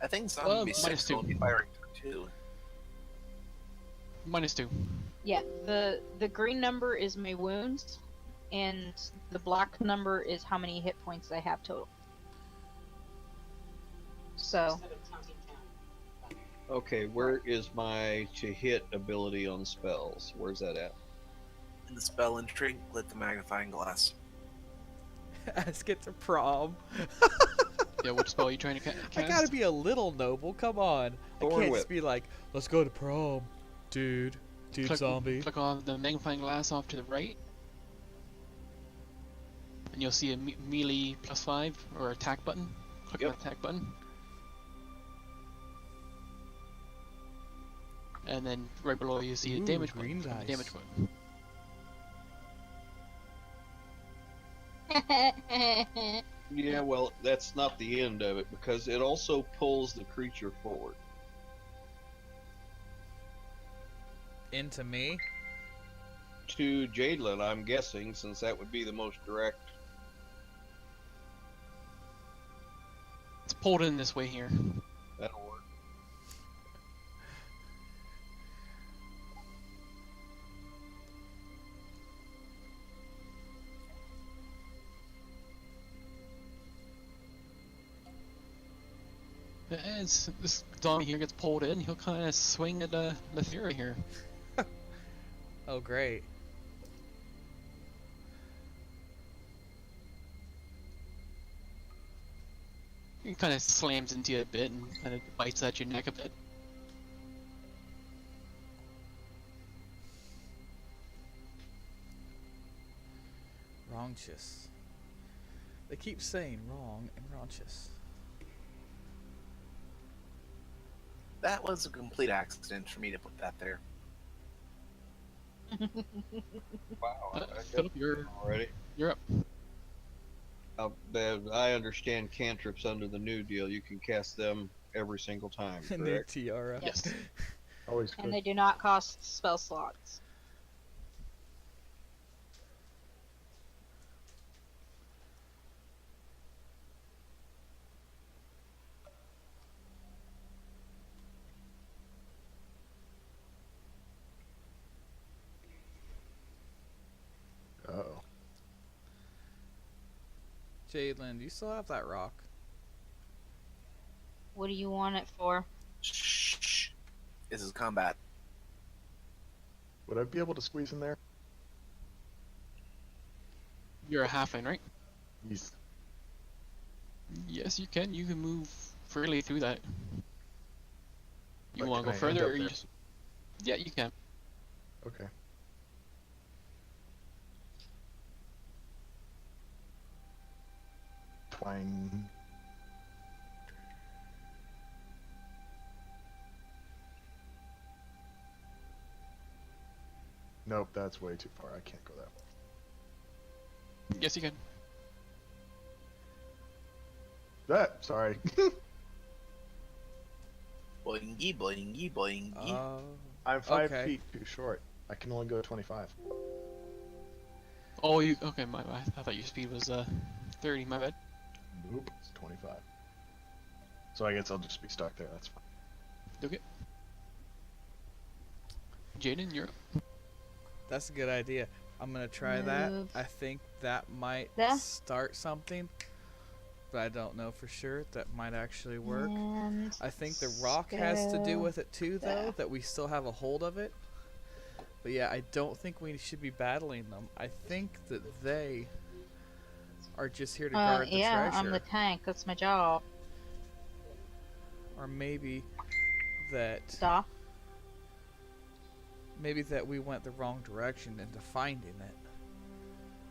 I think zombie 6 -2. will be firing too. -2. Yeah, the green number is my wounds, and the black number is how many hit points I have total. So, Okay, where is my to hit ability on spells? Where's that at? In the spell entry, lit the magnifying glass. Ask it to prom. Yeah, what spell are you trying to cast? I gotta be a little noble. Come on. I Thorn can't whip. just be like, let's go to prom, dude. Dude, zombie. Click on the magnifying glass off to the right. And you'll see a melee +5 or attack button. Click on the attack button. And then right below you see a Ooh, damage green button. dice. Damage button. Yeah, well, that's not the end of it because it also pulls the creature forward. Into me? To Jadelin, I'm guessing, since that would be the most direct. It's pulled in this way here. That'll work. As this zombie here gets pulled in, he'll kind of swing at Lethera here. Oh, great. He kind of slams into you a bit and kind of bites at your neck a bit. Raunchous. They keep saying wrong and raunchous. That was a complete accident for me to put that there. Wow. Philip, Already. you're up. I understand cantrips under the new deal. You can cast them every single time, New correct? tiara. Yes. Always and good. they do not cost spell slots. Uh-oh. Jadelin, do you still have that rock? What do you want it for? Shh. This is combat. Would I be able to squeeze in there? You're a halfling, right? He's Yes, you can. You can move freely through that. You Like, want to can go I end further, up or you there? just... Yeah, you can. okay. Twang. Nope, that's way too far. I can't go that way. Yes, you can. Sorry. Boingy, boingy, boingy. I'm 5 Okay. feet too short. I can only go 25. Oh, you... Okay, I thought your speed was 30, my bad. Nope, it's 25. So I guess I'll just be stuck there. That's fine. Okay. Jaden, you're up. That's a good idea. I'm gonna try that. Move. I think that might There. start something, but I don't know for sure. That might actually work. And I think the rock has to do go with it too, though, there. that we still have a hold of it. But yeah, I don't think we should be battling them. I think that they are just here to guard the yeah, treasure. I'm the tank. That's my job. Or maybe that we went the wrong direction into finding it.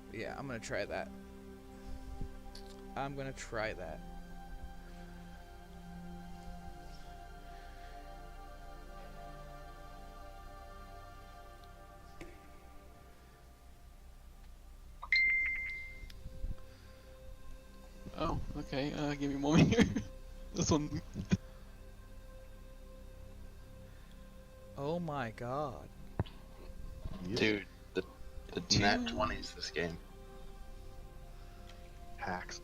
But yeah, I'm gonna try that. Oh, okay. Give me a moment here. This one... Oh my god. Yeah. Dude, Nat Two. 20s this game. Hacks.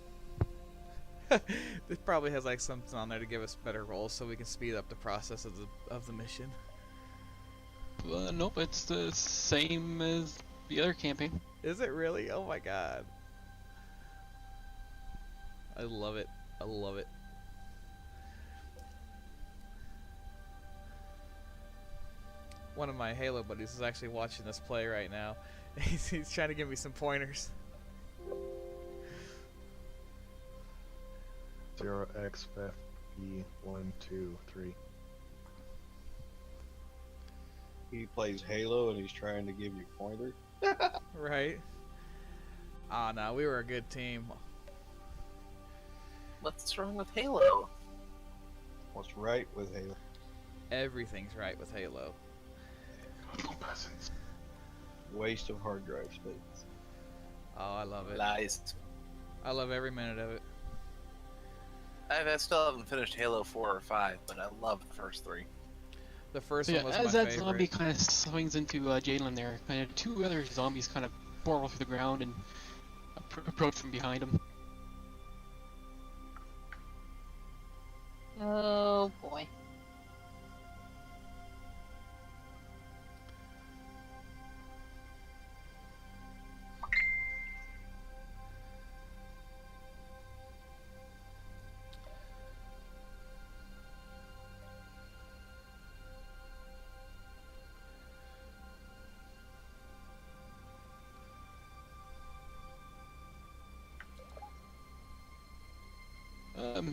It probably has like something on there to give us better rolls so we can speed up the process of the mission. Nope, it's the same as the other campaign. Is it really? Oh my god. I love it. I love it. One of my Halo buddies is actually watching this play right now. He's trying to give me some pointers. 0xFE123. He plays Halo and he's trying to give you pointer. Right? Ah, no, we were a good team. What's wrong with Halo? What's right with Halo? Everything's right with Halo. Peasants. Waste of hard drive space. Oh, I love it. Lies. I love every minute of it. I still haven't finished Halo 4 or 5, but I love the first three. The first So yeah, one was as my that favorite. zombie kind of swings into Jalen there, kind of two other zombies kind of burrow through the ground and approach from behind him. Oh boy.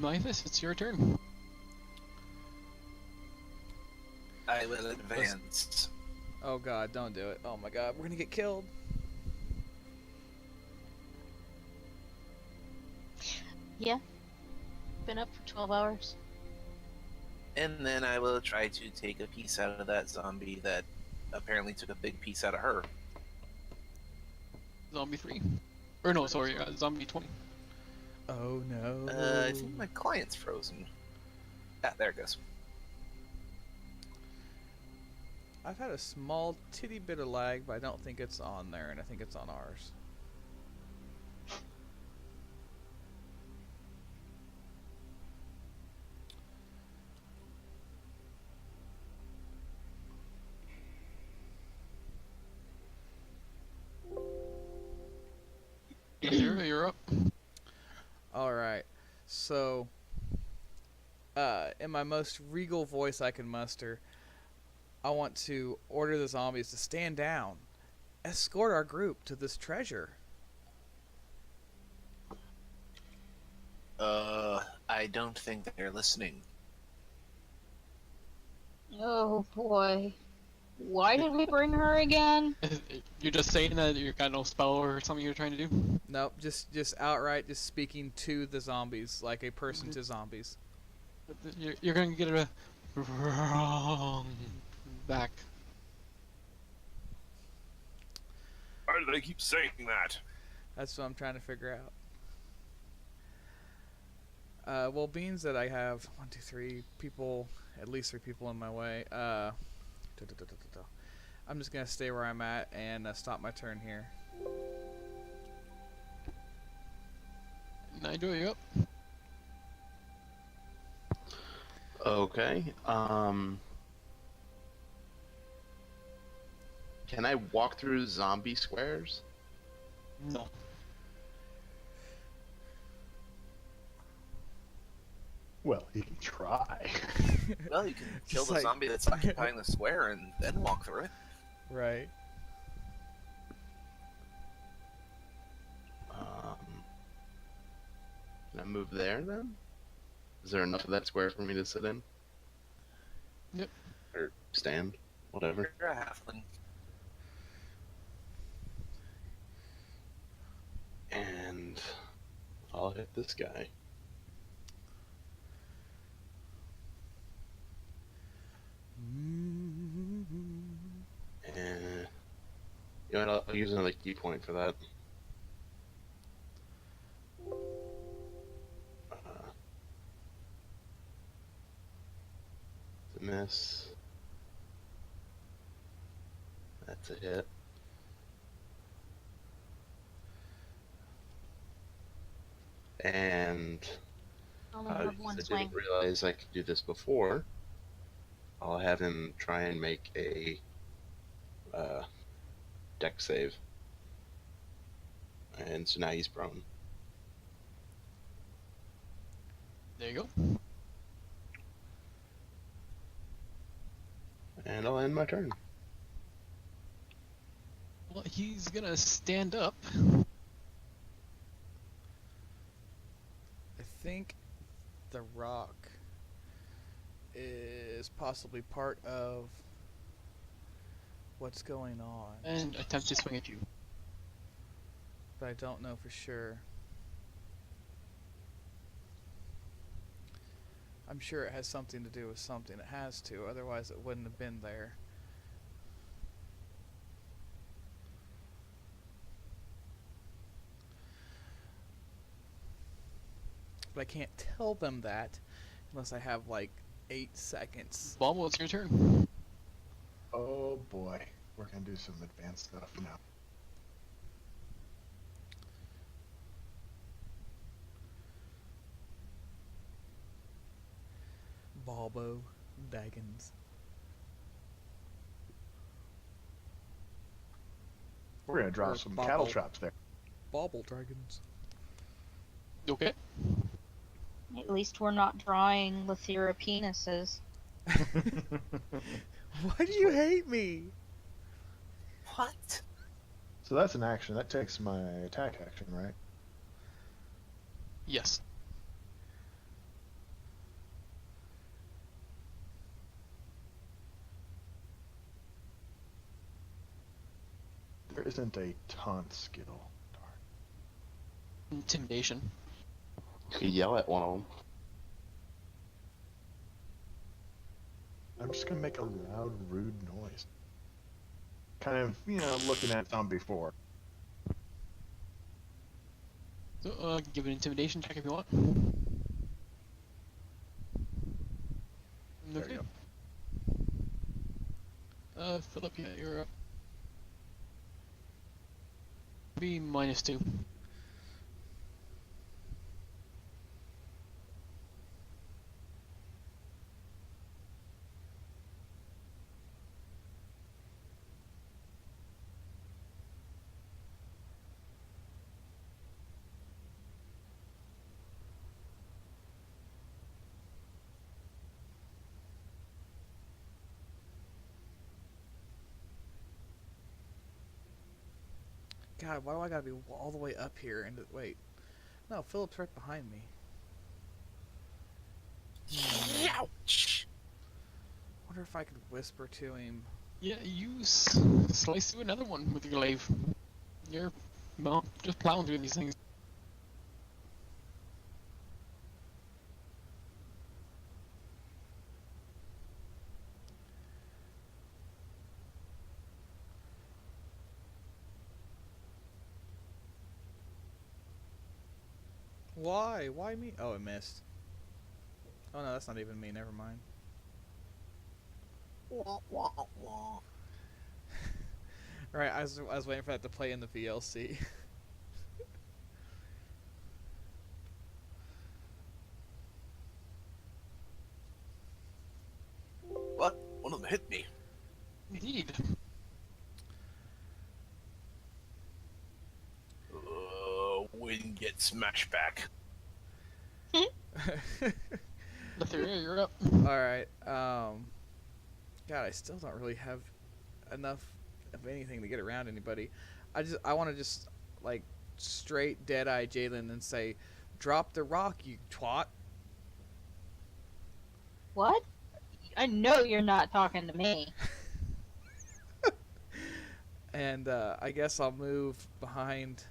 Mythos, it's your turn. I will advance. Oh god, don't do it. Oh my god, we're gonna get killed. Yeah. Been up for 12 hours. And then I will try to take a piece out of that zombie that apparently took a big piece out of her. Zombie 3. Or no, sorry, Zombie 20. Oh no. I think my client's frozen. Ah, there it goes. I've had a small titty bit of lag, but I don't think it's on there, and I think it's on ours. Zero, you're up. Alright, so, in my most regal voice I can muster, I want to order the zombies to stand down, escort our group to this treasure. I don't think they're listening. Oh boy. Why did we bring her again? You're just saying that you got no spell or something you're trying to do? Nope, just outright just speaking to the zombies, like a person to zombies. You're gonna get a wrong back. Why do they keep saying that? That's what I'm trying to figure out. Well, beans that I have 1, 2, 3 people, at least 3 people in my way. I'm just gonna stay where I'm at and stop my turn here. Nigel, you up? Okay. Can I walk through zombie squares? No. Well, you can try. Well, you can kill Just the like- zombie that's occupying the square and then walk through it. Right. Can I move there then? Is there enough of that square for me to sit in? Yep. Or stand? Whatever. You're a halfling. And I'll hit this guy. And you know what, I'll use another key point for that. To miss. That's a hit. And Only have because one I swing. didn't realize I could do this before, I'll have him try and make a deck save. And so now he's prone. There you go. And I'll end my turn. Well, he's gonna stand up. I think the rock is possibly part of what's going on, And attempt to swing at you. but I don't know for sure. I'm sure it has something to do with something. It has to, otherwise it wouldn't have been there. But I can't tell them that unless I have like 8 seconds. Bobble, it's your turn. Oh boy, we're gonna do some advanced stuff now. Balbo Daggins. We're gonna draw Or some bobble. cattle traps there. Bobble Dragons. Okay. At least we're not drawing Lethera penises. Why do you hate me? What? So that's an action. That takes my attack action, right? Yes. There isn't a taunt skill. Darn. Intimidation. You could yell at one of them. I'm just gonna make a loud, rude noise. Kind of, looking at zombie 4. So, give an intimidation check if you want. There Okay. you Philip, yeah, you're up. Be -2. God, why do I gotta be all the way up here? And wait, no, Philip's right behind me. Ouch! Wonder if I could whisper to him. Yeah, you slice through another one with your glaive. You're, well, just plowing through these things. Why? Why me? Oh, it missed. Oh no, that's not even me. Never mind. Wah, wah, wah. Right, I was waiting for that to play in the VLC. What? One of them hit me. Indeed. Win get smashed back. Lethera, you're up. Alright, God, I still don't really have enough of anything to get around anybody. I want to just, like, straight dead-eye Jalen and say, drop the rock, you twat. What? I know you're not talking to me. And, I guess I'll move behind,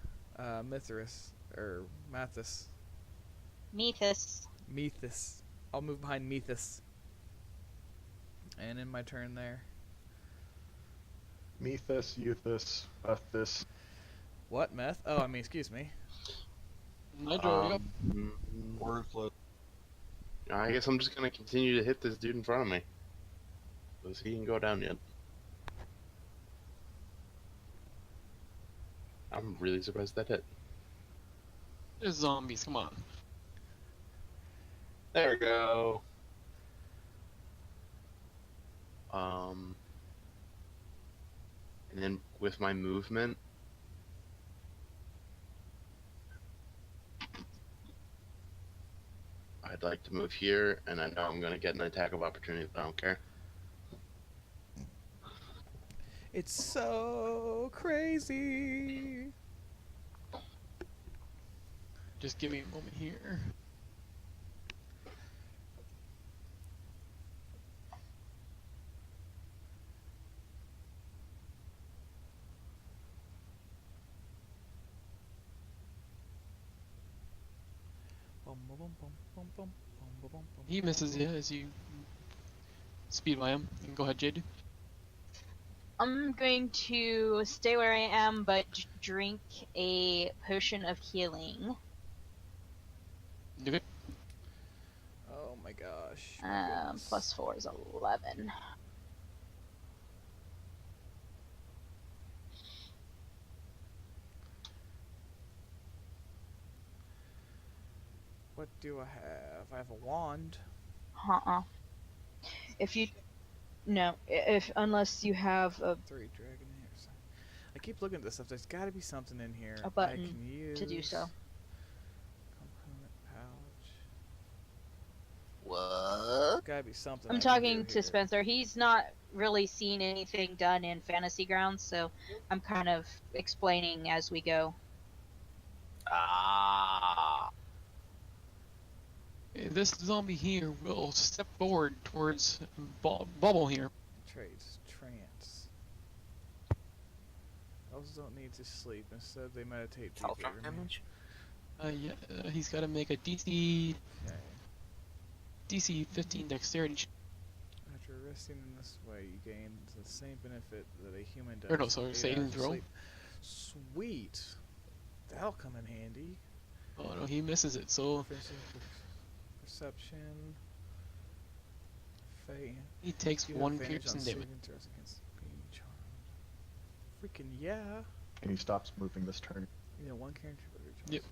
Mithras, or Mathis. Methus. Methus. I'll move behind Methus. And in my turn there. Methus, Euthus, Uthus. What, meth? Oh, I mean, excuse me. Nitro, you're up. Worthless. I guess I'm just gonna continue to hit this dude in front of me. Because he didn't go down yet. I'm really surprised that hit. There's zombies, come on. There we go. And then with my movement, I'd like to move here, and I know I'm gonna get an attack of opportunity, but I don't care. It's so crazy. Just give me a moment here. Bum, bum, bum, bum, bum, bum, bum, bum, bum, He misses you as you speed by him. You can go ahead, Jade. I'm going to stay where I am, but drink a potion of healing. You good? Oh my gosh. My goodness. Plus 4 is 11. What do I have? I have a wand. If you no, if unless you have a 3 dragon hairs. I keep looking at this stuff. There's got to be something in here A I button can use to do so. Component pouch. What? Got to be something. I'm I can talking do to here. Spencer. He's not really seen anything done in Fantasy Grounds, so I'm kind of explaining as we go. Ah. This zombie here will step forward towards Bubble here. Traits. Trance. Elves don't need to sleep. Instead, they meditate deeply. Caltrop damage? Yeah, he's got to make a DC Okay. 15 dexterity check. After resting in this way, you gain the same benefit that a human does. Or no, sorry, 8 saving hours of throw. sleep. Sweet. That'll come in handy. Oh no, he misses it. So Proficiency, perception. Fate. he takes You have one advantage piercing on damage. saving throws against being charmed. Freaking yeah. And he stops moving this turn. You know, one character. Yep.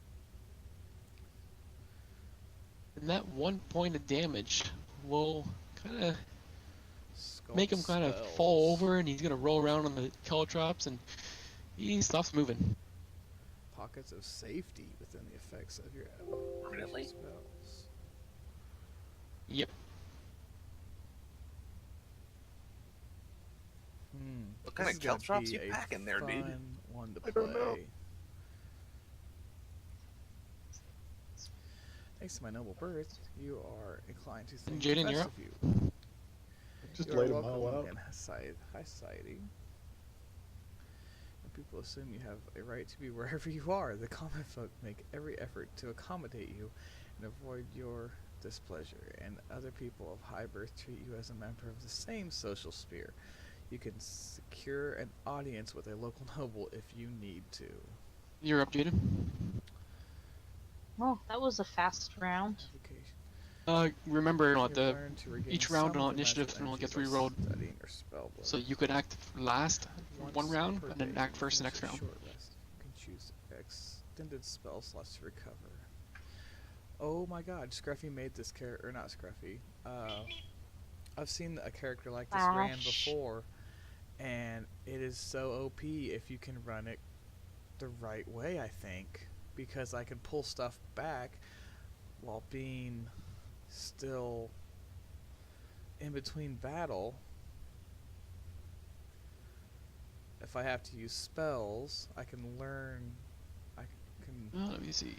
And that 1 point of damage will kind of make him kind of fall over, and he's gonna roll around on the caltrops, and he stops moving. Pockets of safety within the effects of your Permanently? spells. Yep. What kind This of is gonna caltrops be you a packing there, dude? fun one to I don't know. play. Thanks to my noble birth, you are inclined to think Jaden, the you're best up. of you. Just You are laid them all welcome out. in high society. When people assume you have a right to be wherever you are, the common folk make every effort to accommodate you and avoid your displeasure, and other people of high birth treat you as a member of the same social sphere. You can secure an audience with a local noble if you need to. You're up, Jaden. Well, that was a fast round. Application. Remember, You've learned to regain each round some on of the initiative magical will get energy by re-rolled. studying your spell book. So you could act last Once one round, per and then day, act you first the finish next a round. short rest. You can choose extended spell slots to recover. Oh my god, Scruffy made this character, or not Scruffy. I've seen a character like this ran Ash. before, and it is so OP if you can run it the right way, I think. Because I can pull stuff back while being still in between battle. If I have to use spells, I can learn. I can. Let me see.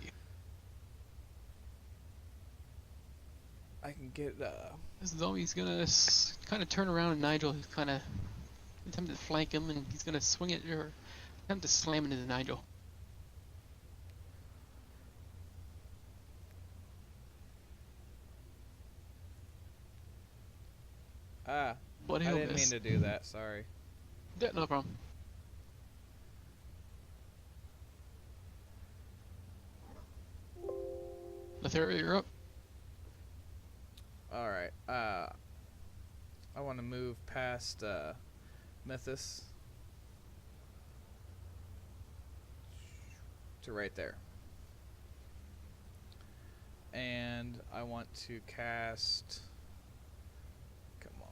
I can get. This zombie's gonna kind of turn around, and Nigel kind of attempt to flank him, and he's gonna swing it or attempt to slam into Nigel. But I he'll didn't miss. mean to do that. Sorry. Yeah, no problem. Lothario, you're up. All right. I want to move past Mythos to right there. and I want to cast. Come on.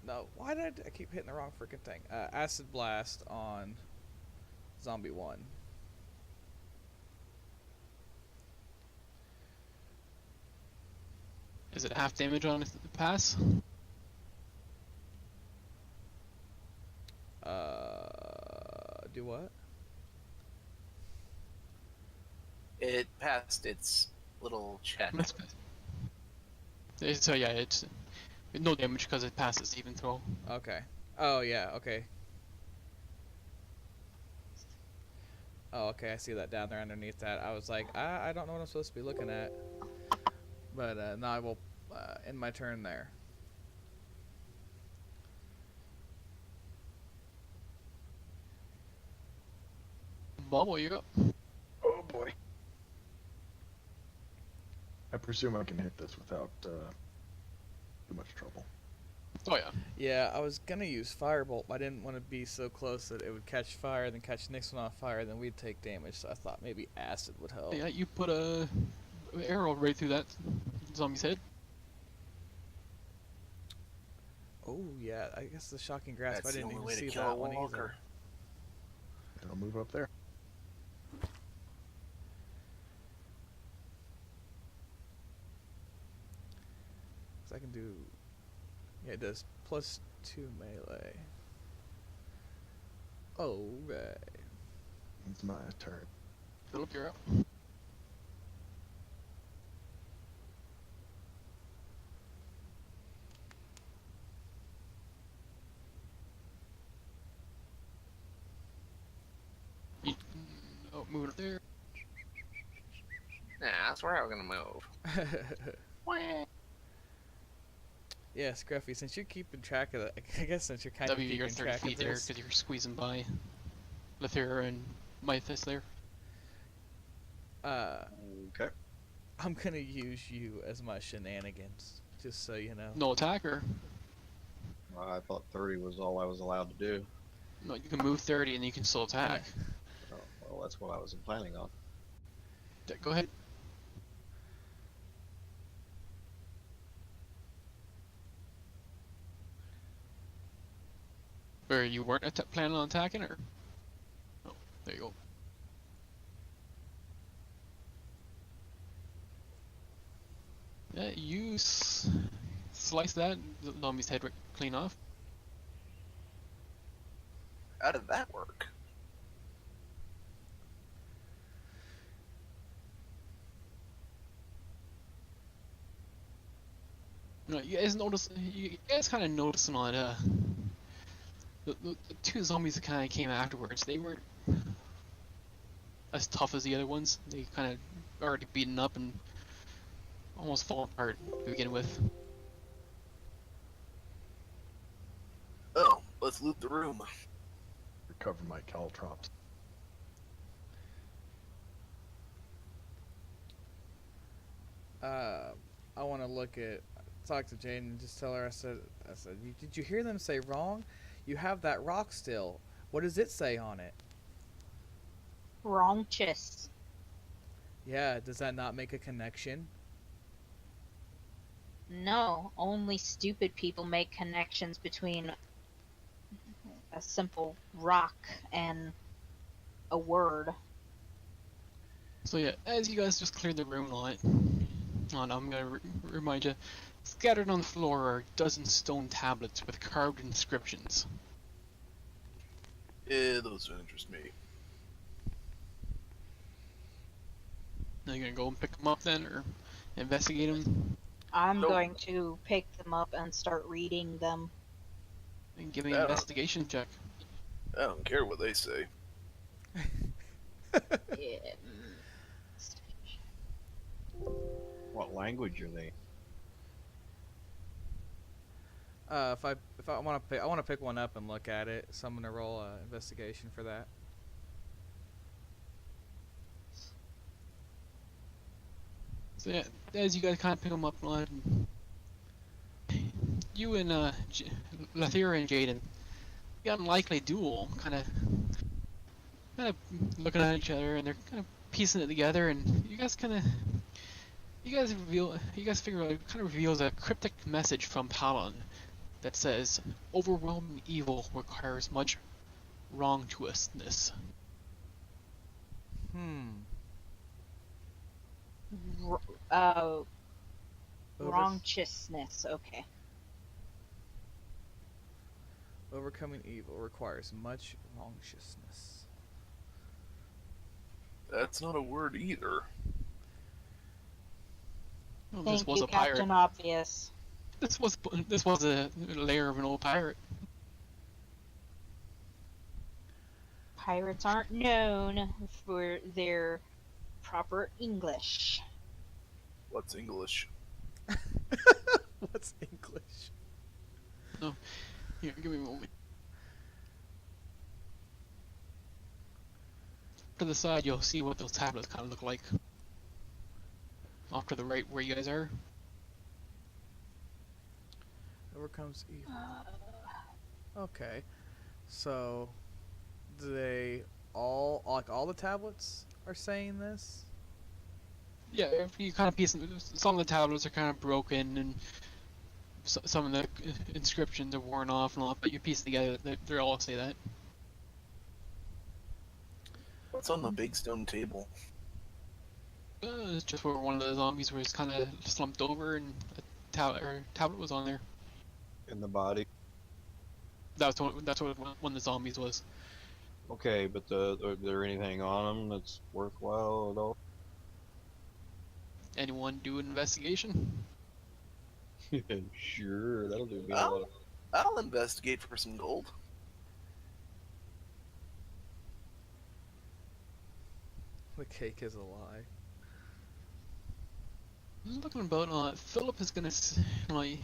No, why did I keep hitting the wrong freaking thing? Acid Blast on Zombie 1. Is it half damage on the pass? Do what? It passed its little check. So yeah, it's no damage because it passes even throw. Okay. Oh, yeah, okay. Oh, okay, I see that down there underneath that. I was like, I don't know what I'm supposed to be looking at. But now I will end my turn there. Bubble, you up? Oh boy. I presume I can hit this without too much trouble. Oh yeah. Yeah, I was gonna use Firebolt, but I didn't want to be so close that it would catch fire, then catch Nixon on fire, then we'd take damage. So I thought maybe acid would help. Yeah, you put a arrow right through that zombie's head. Oh yeah, I guess the shocking grasp. That's I the didn't only even way to see kill a that one either. walker. And I'll move up there. So I can do. Yeah, it does +2 melee. Oh right. It's my turn. Philip, you're up. You, oh, move it there. Nah, that's where I was gonna move. Yeah, Scruffy, since you're keeping track of that, I guess since you're kind W, of you're keeping 30 track feet of there this, because you're squeezing by Lethera and Mythis there. Okay. I'm gonna use you as my shenanigans, just so you know. No attacker. I thought 30 was all I was allowed to do. No, you can move 30 and you can still attack. Oh, well, that's what I was planning on. Go ahead. Or you weren't planning on attacking, or? Oh, there you go. Yeah, you slice that zombie's head clean off. How did that work? No, you guys kind of noticing on the two zombies that kind of came afterwards. They weren't as tough as the other ones. They kind of already beaten up and almost fall apart to begin with. Oh, let's loot the room. Recover my caltrops. I want to talk to Jane and just tell her. I said, did you hear them say wrong? You have that rock still. What does it say on it? Wrong chest. Yeah, does that not make a connection? No, only stupid people make connections between a simple rock and a word. So yeah, as you guys just cleared the room on it, I'm gonna remind you, scattered on the floor are a dozen stone tablets with carved inscriptions. Yeah, those don't interest me. Are you gonna go and pick them up then, or investigate them? I'm Nope. going to pick them up and start reading them. And give me an investigation check. I don't care what they say. Yeah. What language are they? If I want to pick one up and look at it, so I'm gonna roll a investigation for that. So yeah, as you guys kind of pick them up, you and Lethera and Jaden, got an unlikely duel, kind of looking at each other, and they're kind of piecing it together, and you guys kind of You guys figure out it kind of reveals a cryptic message from Palin that says, "Overwhelming evil requires much wrongdousness." Hmm. R- uh, Over wrongciousness. Okay. Overcoming evil requires much wrongciousness. That's not a word either. Well, this Thank was you, a pirate. Captain Obvious. This was a lair of an old pirate. Pirates aren't known for their proper English. What's English? What's English? No, here, give me a moment. To the side, you'll see what those tablets kind of look like. Off to the right, where you guys are. Overcomes evil. Okay. So, do they all the tablets are saying this? Yeah, if you kind of piece some of the tablets are kind of broken and some of the inscriptions are worn off and all, but you piece together, they all say that. What's on the big stone table? It's just where one of the zombies was kind of slumped over and a tablet was on there. In the body. That's what one of the zombies was. Okay, but are there anything on them that's worthwhile at all? Anyone do an investigation? Sure, that'll do me a Oh. lot of. I'll investigate for some gold. The cake is a lie. I'm looking about. Philip is gonna like.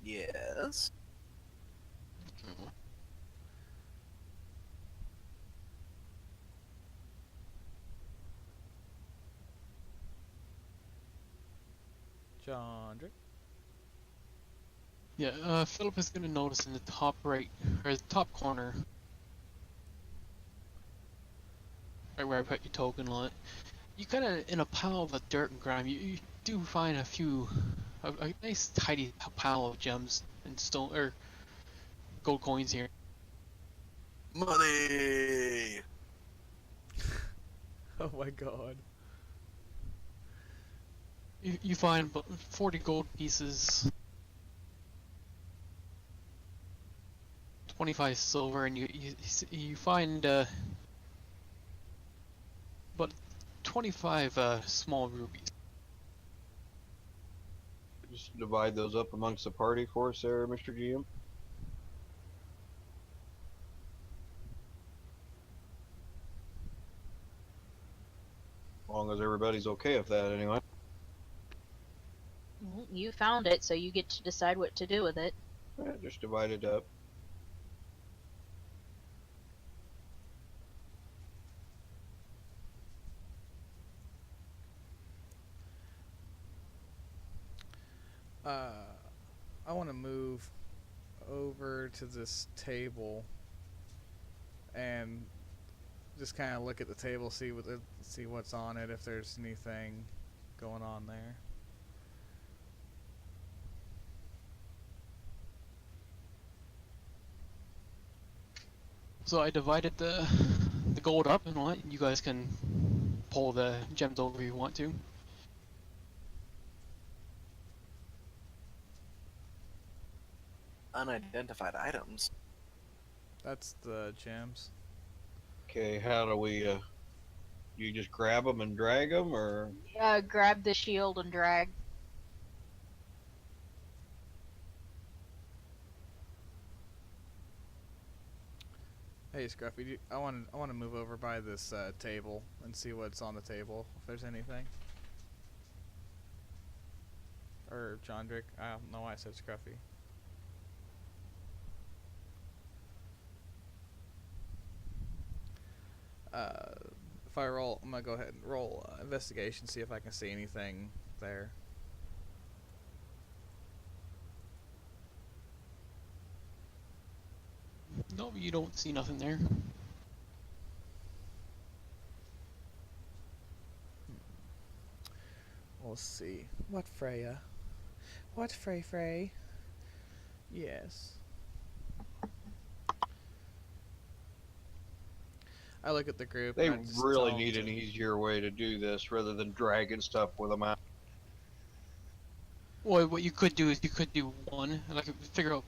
Yes. John Drake. Yeah, Philip is gonna notice in the top right or the top corner, right where I put your token on it. You kind of in a pile of dirt and grime. You do find a nice tidy pile of gems and stone or gold coins here. Money! Oh my god. You find 40 gold pieces, 25 silver, and you find about 25 small rubies. Just divide those up amongst the party for us there, Mr. GM. As long as everybody's okay with that, anyway. You found it, so you get to decide what to do with it. Yeah, just divide it up. I want to move over to this table and just kind of look at the table, see what's on it, if there's anything going on there. So I divided the gold up, and what you guys can pull the gems over if you want to. Unidentified items. That's the gems. Okay, how do we, you just grab them and drag them, or? Grab the shield and drag. Hey Scruffy, I want to move over by this table and see what's on the table, if there's anything. Or John Drake, I don't know why I said Scruffy. If I roll, I'm gonna go ahead and roll investigation, see if I can see anything there. No, you don't see nothing there. We'll see. What Freya? What Frey Frey? Yes. I look at the group. They and I just really tell 'em need an to- easier way to do this rather than dragging stuff with them out. Well, what you could do is you could do one, like figure out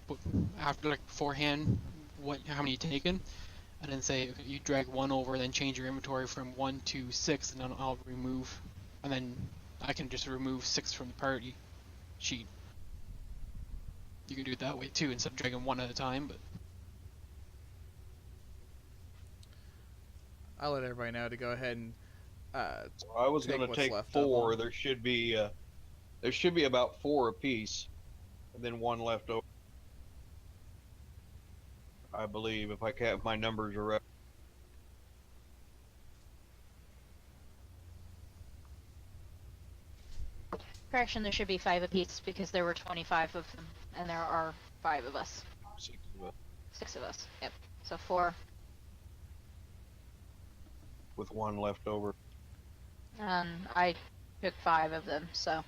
after, like beforehand, how many you taken, and then say okay, you drag one over, then change your inventory from 1 to 6, and then I'll remove, and then I can just remove 6 from the party sheet. You can do it that way too, instead of dragging one at a time. But I'll let everybody know to go ahead and So I was take going to what's take left of 4. them. There should be about 4 apiece, and then 1 left over. I believe if my numbers are right. Correction, there should be 5 apiece because there were 25 of them, and there are 5 of us. 6 of us, 6 of us. Yep. So 4. with 1 left over. I took 5 of them, so.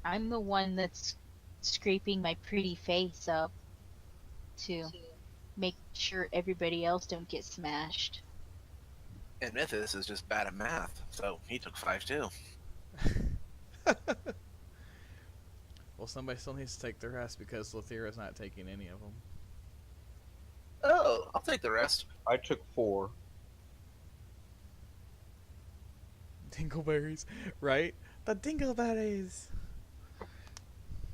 I'm the one that's scraping my pretty face up to make sure everybody else don't get smashed. And Mythos is just bad at math, so he took 5 too. Well, somebody still needs to take the rest because Lethira's not taking any of them. Oh, I'll take the rest. I took 4. Dingleberries, right? The dingleberries.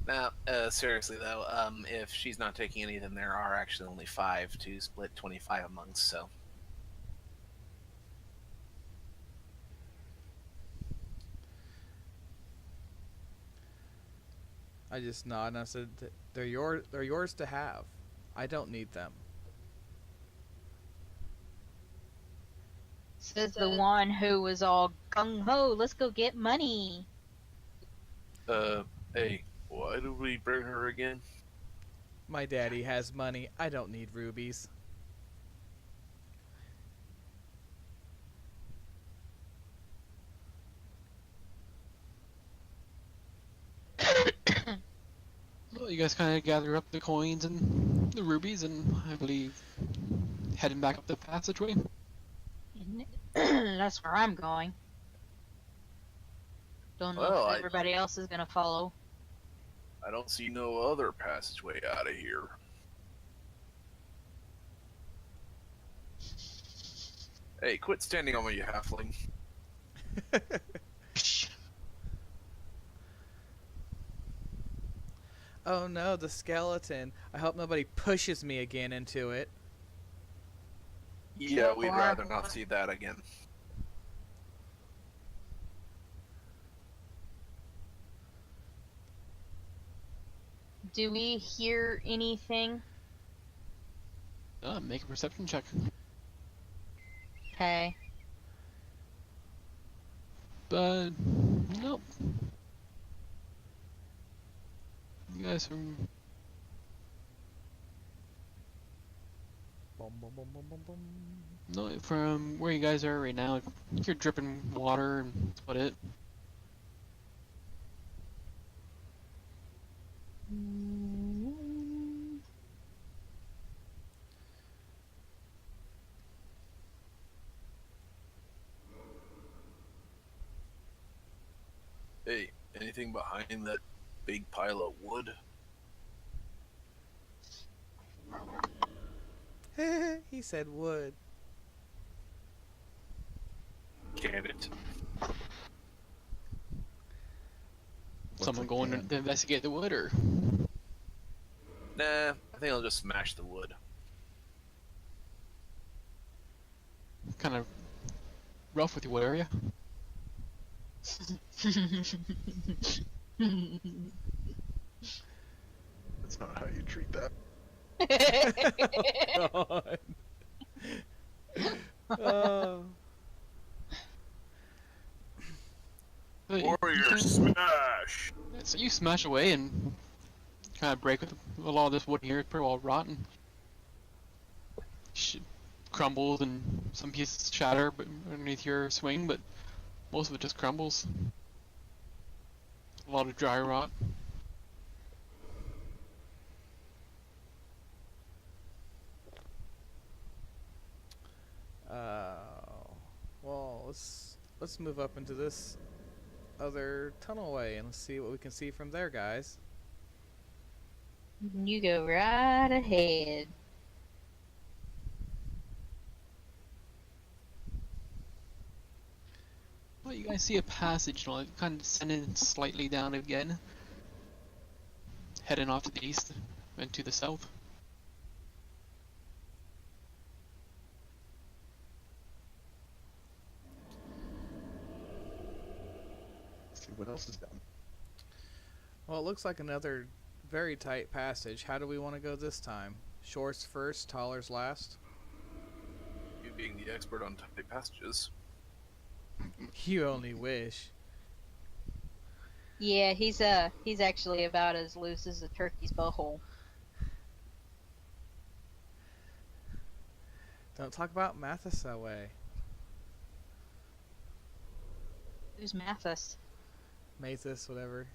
Now, seriously though, if she's not taking any, then there are actually only 5 to split 25 amongst, so. I just nod and I said, "They're yours to have. I don't need them." Says the one who was all gung ho, let's go get money. Hey, why did we bring her again? My daddy has money. I don't need rubies. well, you guys kind of gather up the coins and the rubies, and I believe heading back up the passageway. That's where I'm going. Don't know Well, if everybody else is gonna follow. I don't see no other passageway out of here. Hey, quit standing on me, you halfling. Oh no, the skeleton. I hope nobody pushes me again into it. Yeah, we'd rather not see that again. Do we hear anything? Make a perception check. Okay. But nope. You guys are Bum, bum, bum, bum, bum, bum. no from where you guys are right now. You're dripping water, and that's about it. Hey, anything behind that big pile of wood? He said wood. Can it? Someone a going can? to investigate the wood, or Nah, I think I'll just smash the wood. kind of rough with the wood area. That's not how you treat that. God. Oh. smash away and kind of break with a lot of this wood here. It's pretty well rotten. Crumbles and some pieces shatter underneath your swing, but most of it just crumbles. A lot of dry rot. Well, let's move up into this other tunnelway and let's see what we can see from there, guys. You go right ahead. Well, you guys see a passage, you know, kind of descending slightly down again, heading off to the east and to the south. Let's see what else is down. Well, it looks like another very tight passage. How do we want to go this time? Shorts first, tallers last? You being the expert on tight passages. You only wish. Yeah, he's actually about as loose as a turkey's butthole. Don't talk about Mathis that way. Who's Mathis? Mathis, whatever.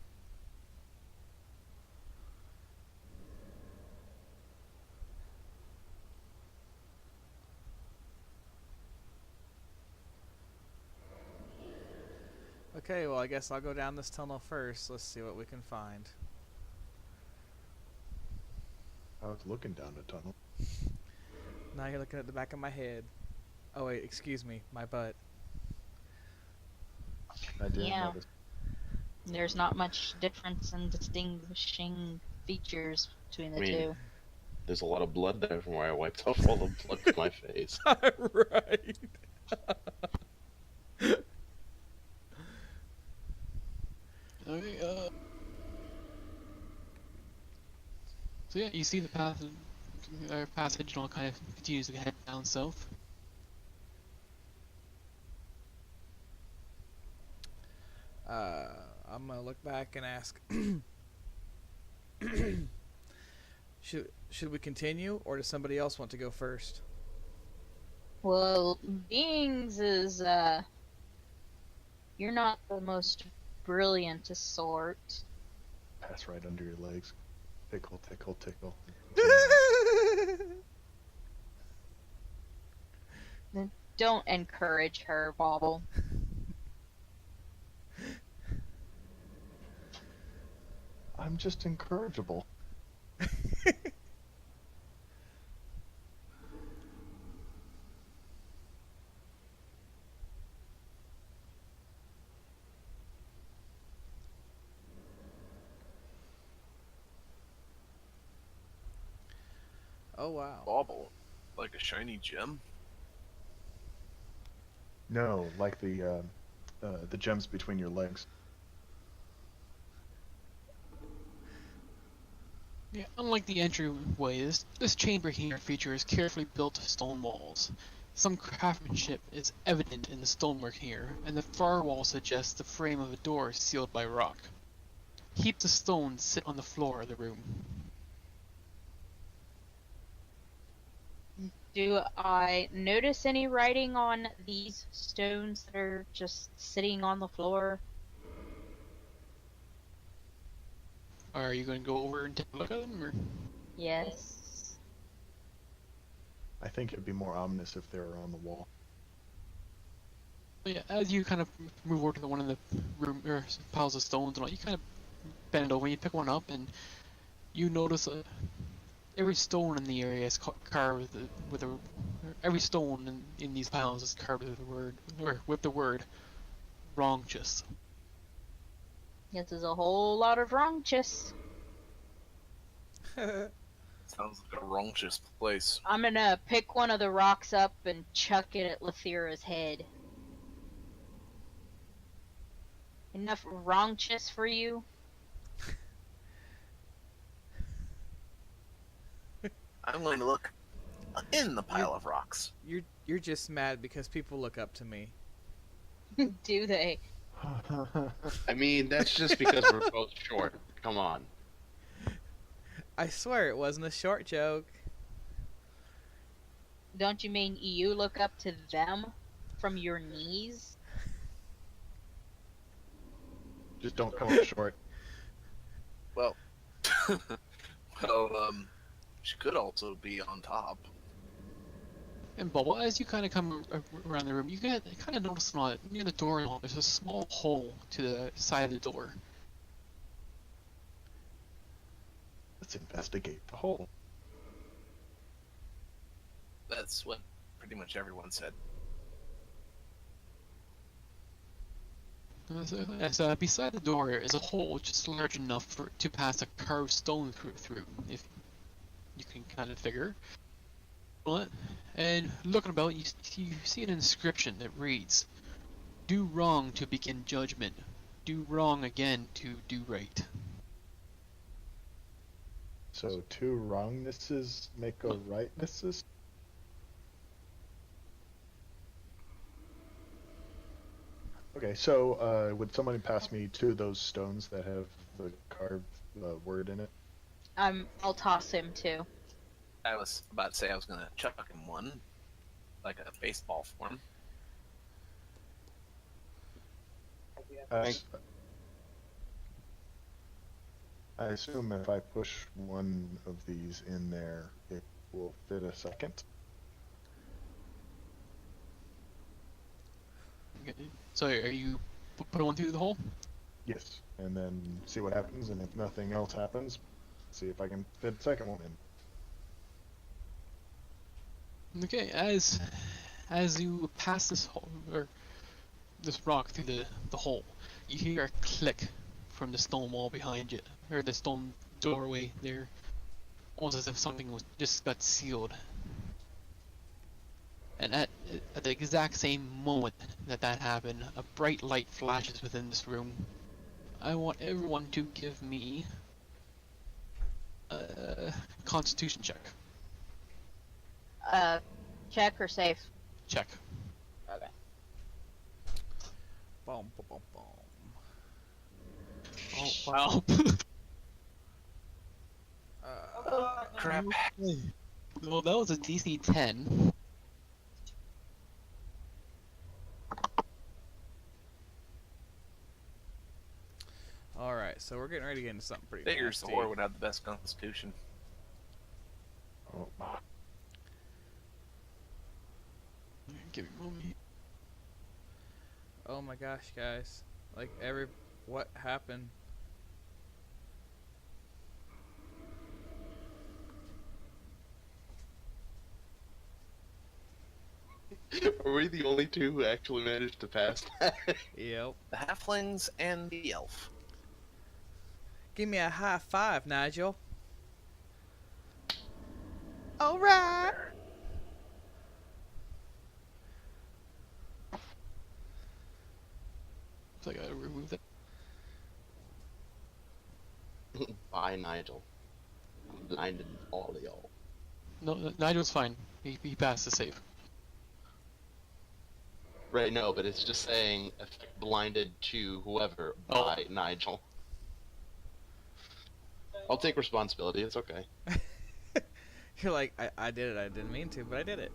Okay, well, I guess I'll go down this tunnel first. Let's see what we can find. I was looking down the tunnel. Now you're looking at the back of my head. Oh, wait, excuse me, my butt. I didn't Yeah. notice. There's not much difference in distinguishing features between the two. There's a lot of blood there from where I wiped off all the blood from my face. Right. Okay, so yeah, you see the passage and all kind of continues to head down south. I'm gonna look back and ask, should we continue, or does somebody else want to go first? Well, beings is, you're not the most brilliant sort. Pass right under your legs. Tickle, tickle, tickle. Don't encourage her, Bobble. I'm just incorrigible. Oh wow. Bauble. Like a shiny gem? No, like the gems between your legs. Yeah, unlike the entryway, this chamber here features carefully built stone walls. Some craftsmanship is evident in the stonework here, and the far wall suggests the frame of a door sealed by rock. Heaps of stones sit on the floor of the room. Do I notice any writing on these stones that are just sitting on the floor? Are you going to go over and take a look at them, or? Yes. I think it'd be more ominous if they were on the wall. Yeah, as you kind of move over to one of the room or piles of stones and all, you kind of bend over and you pick one up, and you notice every stone in the area is carved with a every stone in these piles is carved with the word "wrongchus." This is a whole lot of wrongchus. Sounds like a wrongtious place. I'm gonna pick one of the rocks up and chuck it at Lethira's head. Enough wrongchus for you? I'm going to look in the pile of rocks. You're just mad because people look up to me. Do they? I mean, that's just because we're both short. Come on. I swear it wasn't a short joke. Don't you mean you look up to them from your knees? Just don't come up short. Well, she could also be on top. And Bubble, as you kind of come around the room, you kind of notice near the door, there's a small hole to the side of the door. Let's investigate the hole. That's what pretty much everyone said. As beside the door is a hole just large enough to pass a carved stone through, if you can kind of figure. Well, and looking about, you see an inscription that reads, "Do wrong to begin judgment. Do wrong again to do right." So 2 wrongnesses make a rightnesses? Okay, so would somebody pass me 2 of those stones that have the carved word in it? I'll toss him too. I was about to say I was gonna chuck him one, like a baseball for him. I assume if I push one of these in there, it will fit a second. Okay. So are you putting one through the hole? Yes, and then see what happens, and if nothing else happens, see if I can fit a second one in. Okay, as you pass this hole, or this rock through the hole, you hear a click from the stone wall behind you, or the stone doorway there, almost as if something was just got sealed. And at the exact same moment that happened, a bright light flashes within this room. I want everyone to give me a Constitution check. Check or safe? Check. Okay. Boom, boom, boom, boom. Oh wow. Crap. Well, that was a DC 10. Alright, so we're getting ready to get into something pretty Figures the nasty. whore would have the best constitution. Oh, Give me a moment. Oh my gosh, guys. Like, what happened? Are we the only 2 who actually managed to pass that? Yep. The halflings and the elf. Give me a high five, Nigel. Alright! So I gotta remove that. Bye, Nigel. I'm blinded all of y'all. No, Nigel's fine. He passed the save. Right, no, but it's just saying effect blinded to whoever Oh. by Nigel. I'll take responsibility, it's okay. You're like, I did it. I didn't mean to, but I did it.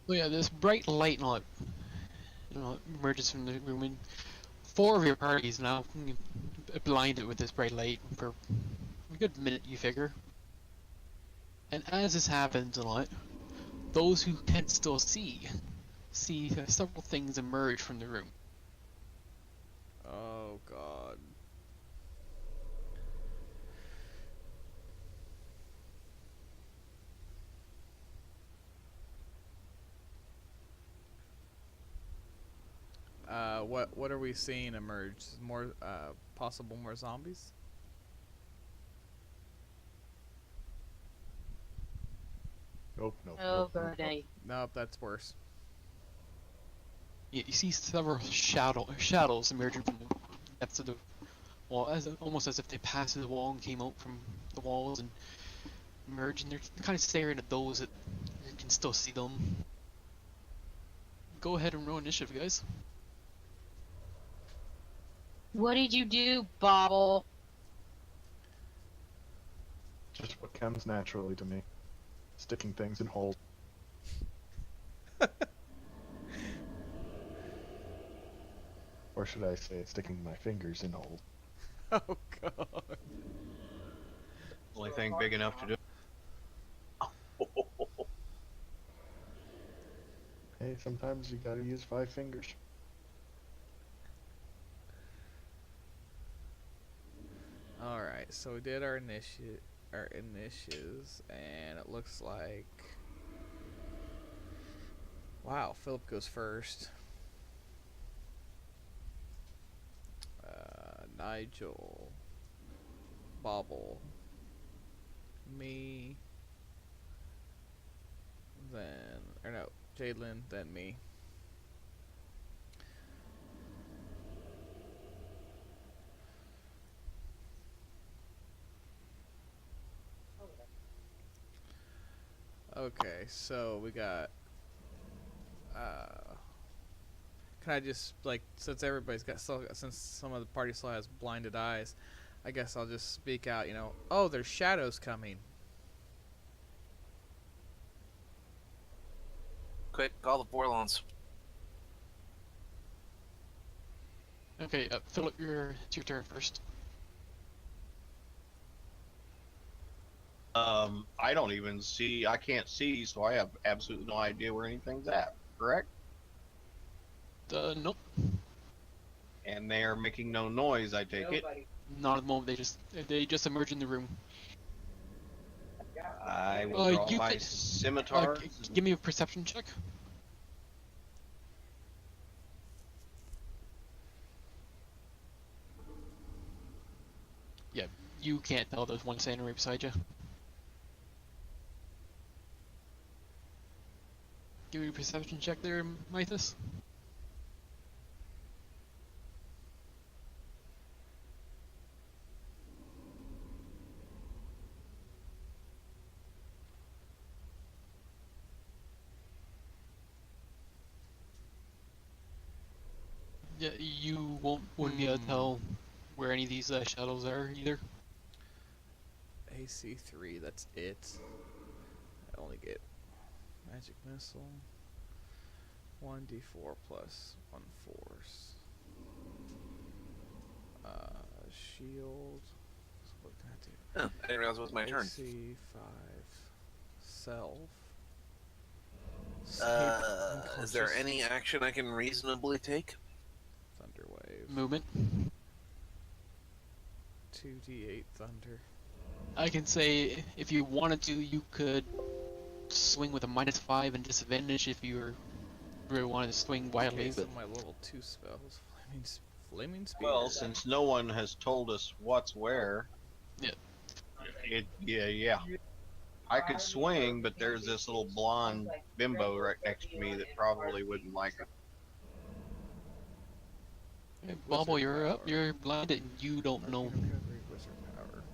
So yeah, this bright light emerges from the room, and 4 of your parties now blinded with this bright light for a good minute, you figure. And as this happens those who can still see several things emerge from the room. Oh god. What are we seeing emerge? More possible more zombies? nope, nope. Oh, nope, nope, nope. goody. Nope, that's worse. You see several shadows emerging from the depths of the wall, almost as if they passed through the wall and came out from the walls and emerged, and they're kind of staring at those that can still see them. go ahead and roll initiative, guys. What did you do, Bobble? Just what comes naturally to me. Sticking things in holes. Or should I say, sticking my fingers in holes. Oh god. Only thing big enough to do. Hey, sometimes you gotta use 5 fingers. All right, so we did our initiatives, and it looks like, wow, Philip goes first. Nigel, Bobble, me, Jadlin, then me. Okay, so we got. Can I just since everybody's since some of the party still has blinded eyes, I guess I'll just speak out. Oh, there's shadows coming. Quick, call the Borlons. Okay, Philip, it's your turn first. I don't even see. I can't see, so I have absolutely no idea where anything's at. Correct? Nope. And they are making no noise. I take it. Not at the moment. They just emerge in the room. I will draw my scimitar. Give me a perception check. Yeah, you can't tell there's one standing right beside you. Give me a perception check there, Mythus. Yeah, you wouldn't be able to tell where any of these shadows are either. AC 3, that's it. I only get magic missile. 1d4 plus 1 force. Shield. So what can I do? Oh, I didn't realize it was my turn. AC 5. Self. Is there any action I can reasonably take? Thunderwave. Movement. 2d8 thunder. I can say if you wanted to, you could swing with a -5 and disadvantage if you really wanted to swing wildly. Okay, so But my level 2 spells. Flaming Spear. Well, since no one has told us what's where. Yeah. Yeah. I could swing, but there's this little blonde bimbo right next to me that probably wouldn't like it. Hey, Bobble, you're up. You're blinded. You don't know. Recovery, wizard power.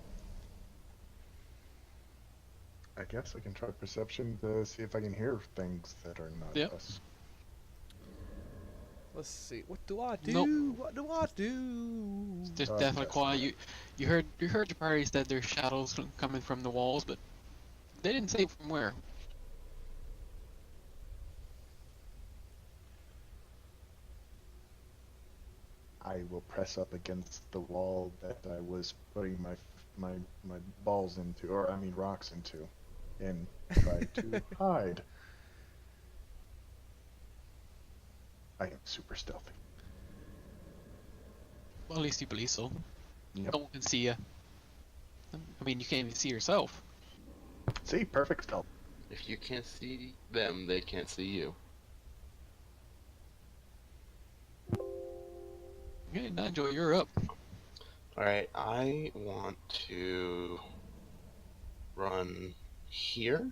I guess I can try perception to see if I can hear things that are not Yep. us. Let's see. What do I do? Nope. What do I do? There's Oh, definitely yes. quiet. You heard the party said there's shadows coming from the walls, but they didn't say from where. I will press up against the wall that I was putting my balls into, or I mean rocks into, and try to hide. I am super stealthy. Well, at least you believe so. Yep. No one can see you. I mean, you can't even see yourself. See, perfect stealth. If you can't see them, they can't see you. Okay, Nigel, you're up. Alright, I want to run here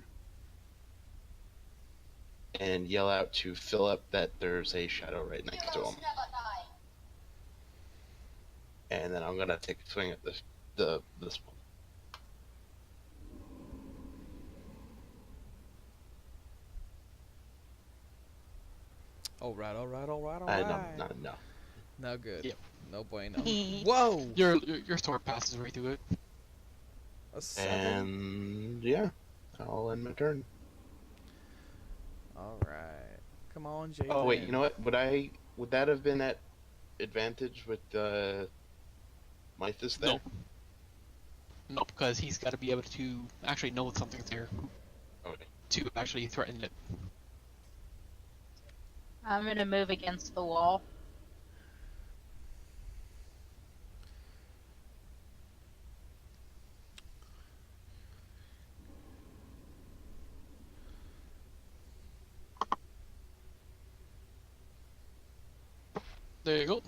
and yell out to Philip that there's a shadow right next to him. And then I'm gonna take a swing at this one. All right, all right, all right, all No, right. no. No good. Yep. No bueno. Whoa! Your sword passes right through it. A 7. And yeah, I'll end my turn. All right. Come on, Jay. Oh wait, you know what? Would that have been at advantage with Mythos there? No. No, because he's got to be able to actually know something's there Okay. to actually threaten it. I'm gonna move against the wall. There you go.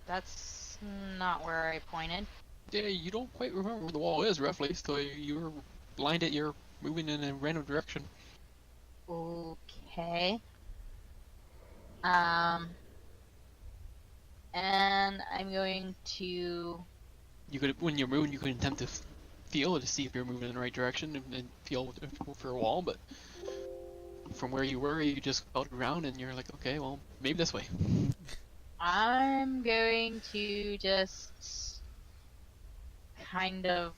That's not where I pointed. Yeah, you don't quite remember where the wall is roughly, so you're blinded. You're moving in a random direction. Okay. And I'm going to. You could, when you're moving, you could attempt to feel to see if you're moving in the right direction and feel for a wall, but from where you were, you just felt around and you're like, okay, well, maybe this way. I'm going to just kind of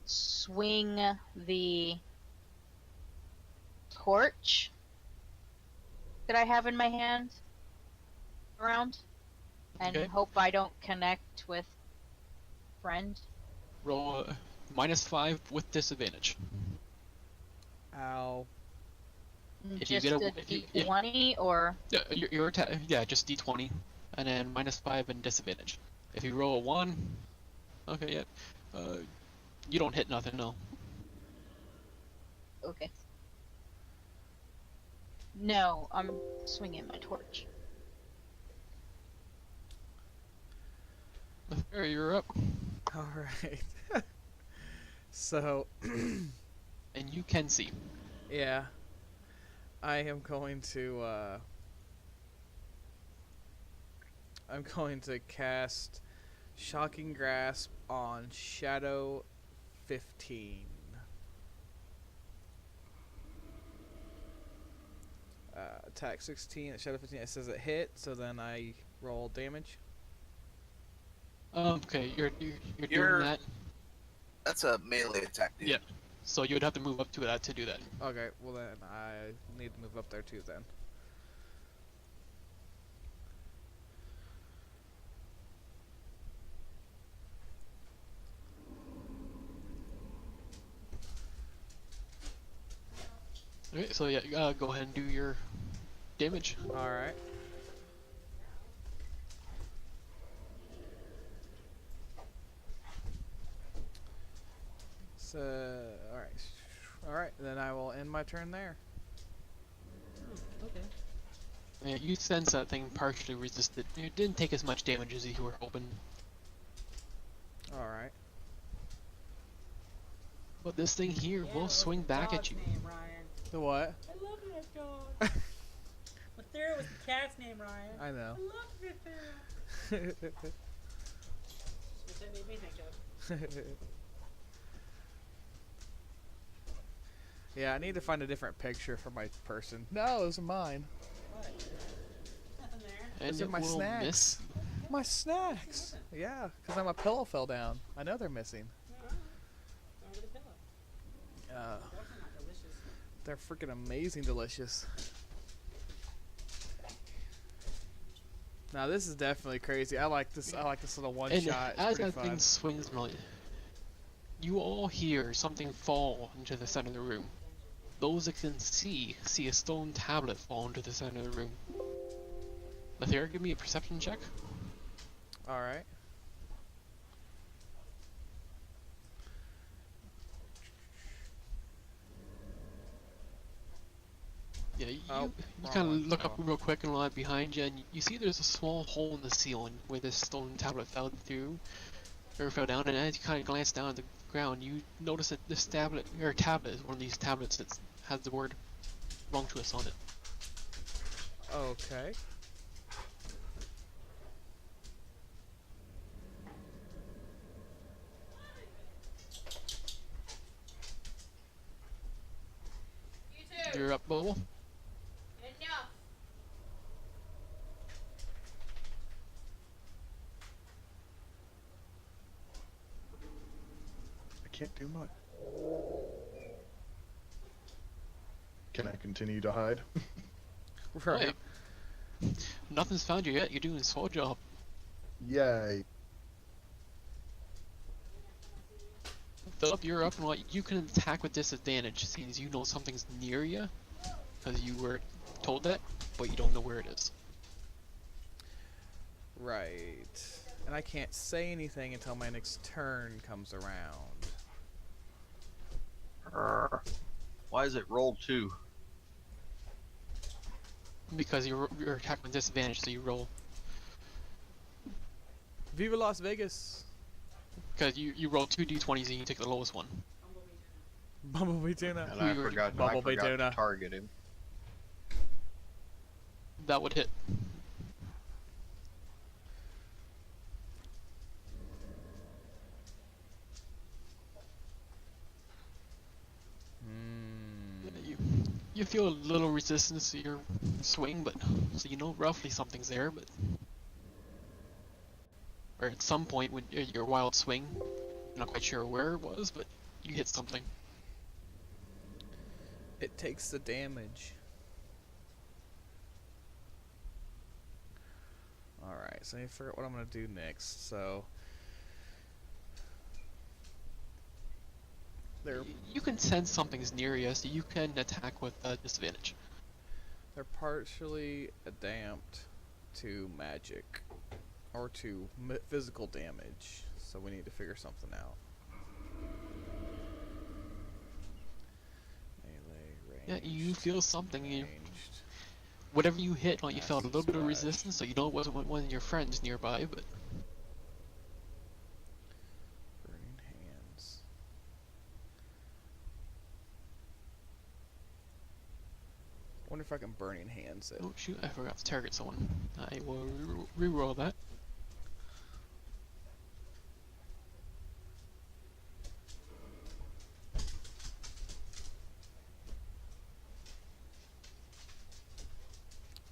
swing the torch that I have in my hand around and Okay. hope I don't connect with friend. Roll -5 with disadvantage. Ow. If you Just get a D20 or Yeah, your attack, yeah, just d20, and then -5 and disadvantage. If you roll a 1, okay, yeah, you don't hit nothing, no. okay. No, I'm swinging my torch. There, you're up, All right. So, and you can see. yeah. I am going to I'm going to cast Shocking Grasp on Shadow 15. Attack 16 at Shadow 15. It says it hit, so then I roll damage. Okay, you're You're- doing that, That's a melee attack, dude. Yeah. so you would have to move up to that to do that. Okay, well then I need to move up there too then. Okay, so yeah, go ahead and do your damage. All right. So, all right. All right, then I will end my turn there. Okay. Yeah, you sense that thing partially resisted. It didn't take as much damage as you were hoping, All right. but this thing here Yeah, will what's swing the back at dog's you. name, Ryan? The what? I love that dog. Mathera was the cat's name, Ryan. I know. I love Mathera. That's what that made me think of. Yeah, I need to find a different picture for my person. No, those are mine. What? Nothing there. And Those are it my will snacks. miss. My snacks. Yeah, because my pillow fell down. I know they're missing. No. Over the pillow. Uh, Those are not delicious. they're freaking amazing delicious. Now this is definitely crazy. I like this. I like this little one And shot. It's as pretty that fun. thing swings, you all hear something fall into the center of the room. Those that can see a stone tablet fall into the center of the room. Mathera, give me a perception check. All right. Yeah, you, Oh, you wrong kind one. of look up Oh. real quick and lie behind you, and you see there's a small hole in the ceiling where this stone tablet fell through, or fell down. And as you kind of glance down at the ground, you notice that this tablet is one of these tablets that has the word "wrongtwist" on it. Okay. you're up, Bubble. Enough. I can't do much. Can I continue to hide? Right. Nothing's found you yet. You're doing a swell job. Yay. Philip, you're up, and what you can attack with disadvantage, since you know something's near you, because you were told that, but you don't know where it is. Right. And I can't say anything until my next turn comes around. Why is it roll 2? Because you're attacking with disadvantage, so you roll. Viva Las Vegas! Because you roll 2 d20s and you take the lowest one. Bumblebee Tuna. And I Weird. forgot Bumblebee to tuna. target him. That would hit. Hmm. You feel a little resistance to your swing, but so you know roughly something's there, but or at some point when your wild swing, you're not quite sure where it was, but you hit something. It takes the damage. Alright, so I need to figure out what I'm going to do next. So, they're You can sense something's near you, so you can attack with disadvantage. partially adapt to magic or to physical damage. So we need to figure something out. Melee, Yeah, range, you feel something. ranged. Whatever you hit, you felt a little bit of Splash. resistance, so you know it wasn't one of your friends nearby, but Burning hands. I wonder if I can burning hands it. oh shoot, I forgot to target someone. I will re-roll that.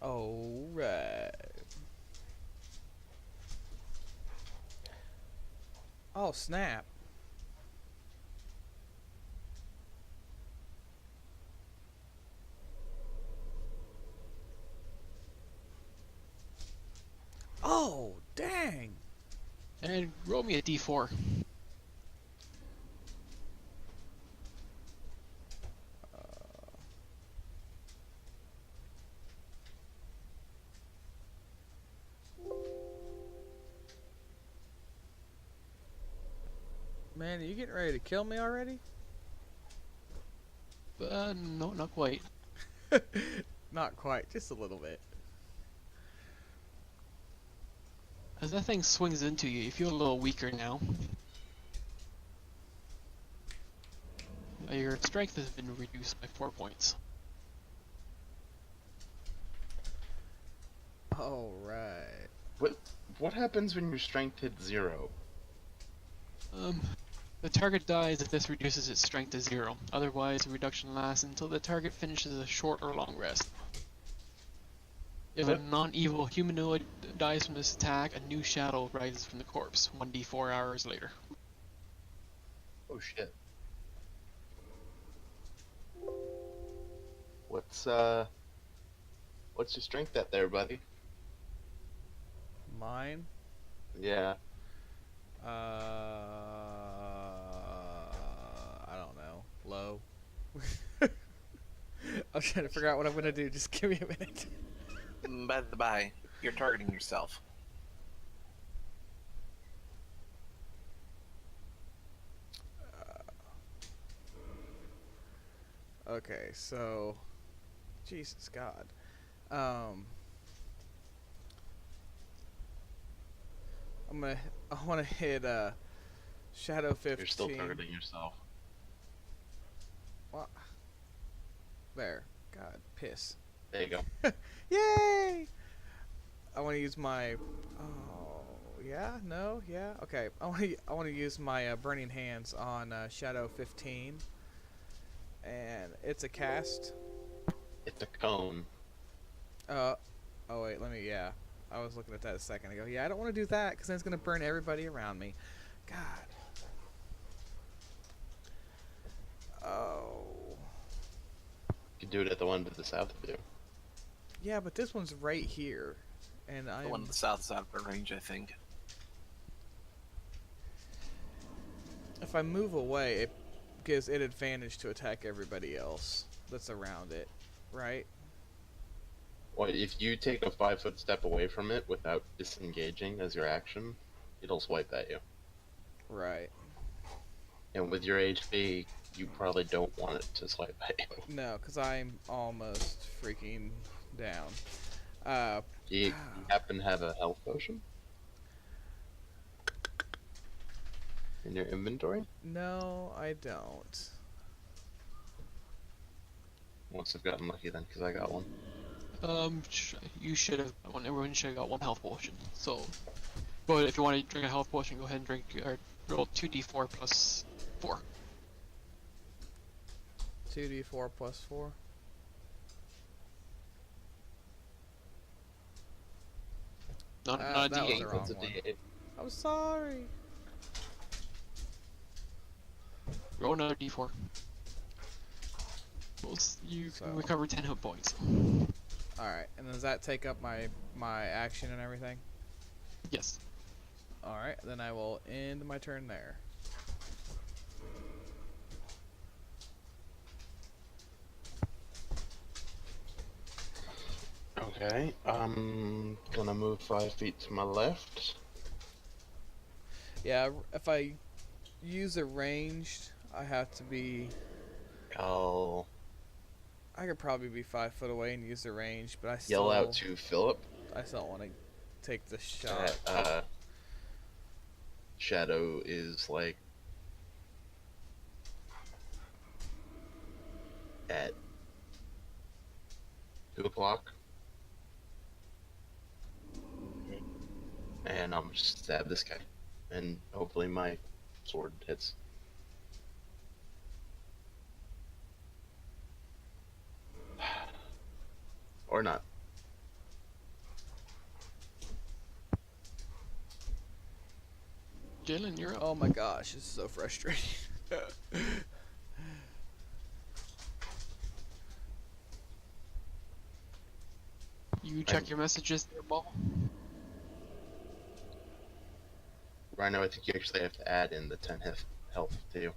Alright. Oh, snap. Oh, dang. And roll me a d4. Man, are you getting ready to kill me already? No, not quite. Not quite, just a little bit. As that thing swings into you, you feel a little weaker now. Your strength has been reduced by 4 points. Alright. What happens when your strength hits 0? The target dies if this reduces its strength to 0. Otherwise, the reduction lasts until the target finishes a short or long rest. If a What? non-evil humanoid dies from this attack, a new shadow rises from the corpse, 1d4 hours later. Oh shit. What's your strength at there, buddy? Mine? Yeah. I don't know. Low. I'm trying to figure out what I'm gonna do. Just give me a minute. By the by, you're targeting yourself. Okay, so Jesus God. I wanna hit Shadow 15. You're still targeting yourself. What? There. God, piss. There you go. Yay! I want to use my. Oh, yeah, no, yeah, okay. I want to use my burning hands on Shadow 15, and it's a cast. It's a cone. Oh wait, yeah. I was looking at that a second ago. Yeah, I don't want to do that because then it's going to burn everybody around me. God. Oh. You could do it at the one to the south of you. Yeah, but this one's right here. And The one to the south is out of range, I think. if I move away, it gives it advantage to attack everybody else that's around it, right? Well, if you take a 5-foot step away from it without disengaging as your action, it'll swipe at you. Right. And with your HP, you probably don't want it to swipe at you. No, because I'm almost freaking down. Do you happen to have a health potion in your inventory? No, I don't. Must have gotten lucky then, because I got one. You should have. Everyone should have got one health potion. So, but if you want to drink a health potion, go ahead and drink or roll 2d4 plus 4. 2d4 plus 4. Not a that was d8. the wrong That's a one. D8. I'm sorry. Roll another d4. You So- can recover 10 hit points. Alright, and does that take up my action and everything? Yes. Alright, then I will end my turn there. Okay, I'm gonna move 5 feet to my left. Yeah, if I use a ranged, I have to be... I'll I could probably be 5 foot away and use the range, but I yell still... out to Philip I still want to take the shot. that Shadow is like at 2 o'clock. And I'm just stab this guy. And hopefully my sword hits. Or not. Jalen, you're up. Oh my gosh, this is so frustrating. You check your messages there, Ball. Rhino, I think you actually have to add in the 10 health to you.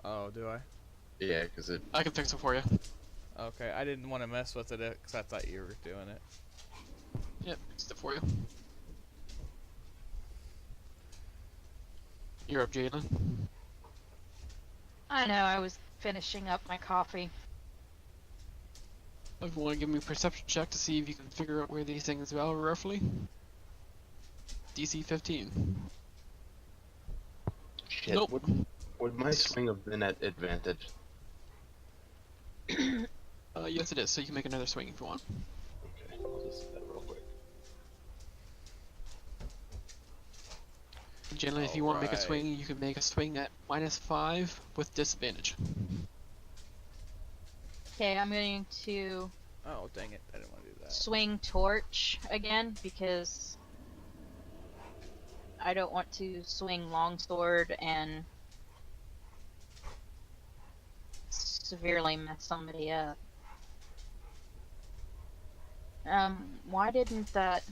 Oh, do I? Yeah, because it. I can fix it for you. Okay, I didn't want to mess with it because I thought you were doing it. Yep, fixed it for you. You're up, Jalen. I know, I was finishing up my coffee. If you want to give me a perception check to see if you can figure out where these things are roughly. DC 15. Shit. Nope. Would my swing have been at advantage? Yes, it is. So you can make another swing if you want. Okay, I'll just do that real quick. Jalen, if you want to make a Alright. swing, you can make a swing at -5 with disadvantage. Okay, I'm going to Oh, dang it. I didn't want to do that. swing torch again because I don't want to swing longsword and severely mess somebody up. Why didn't that...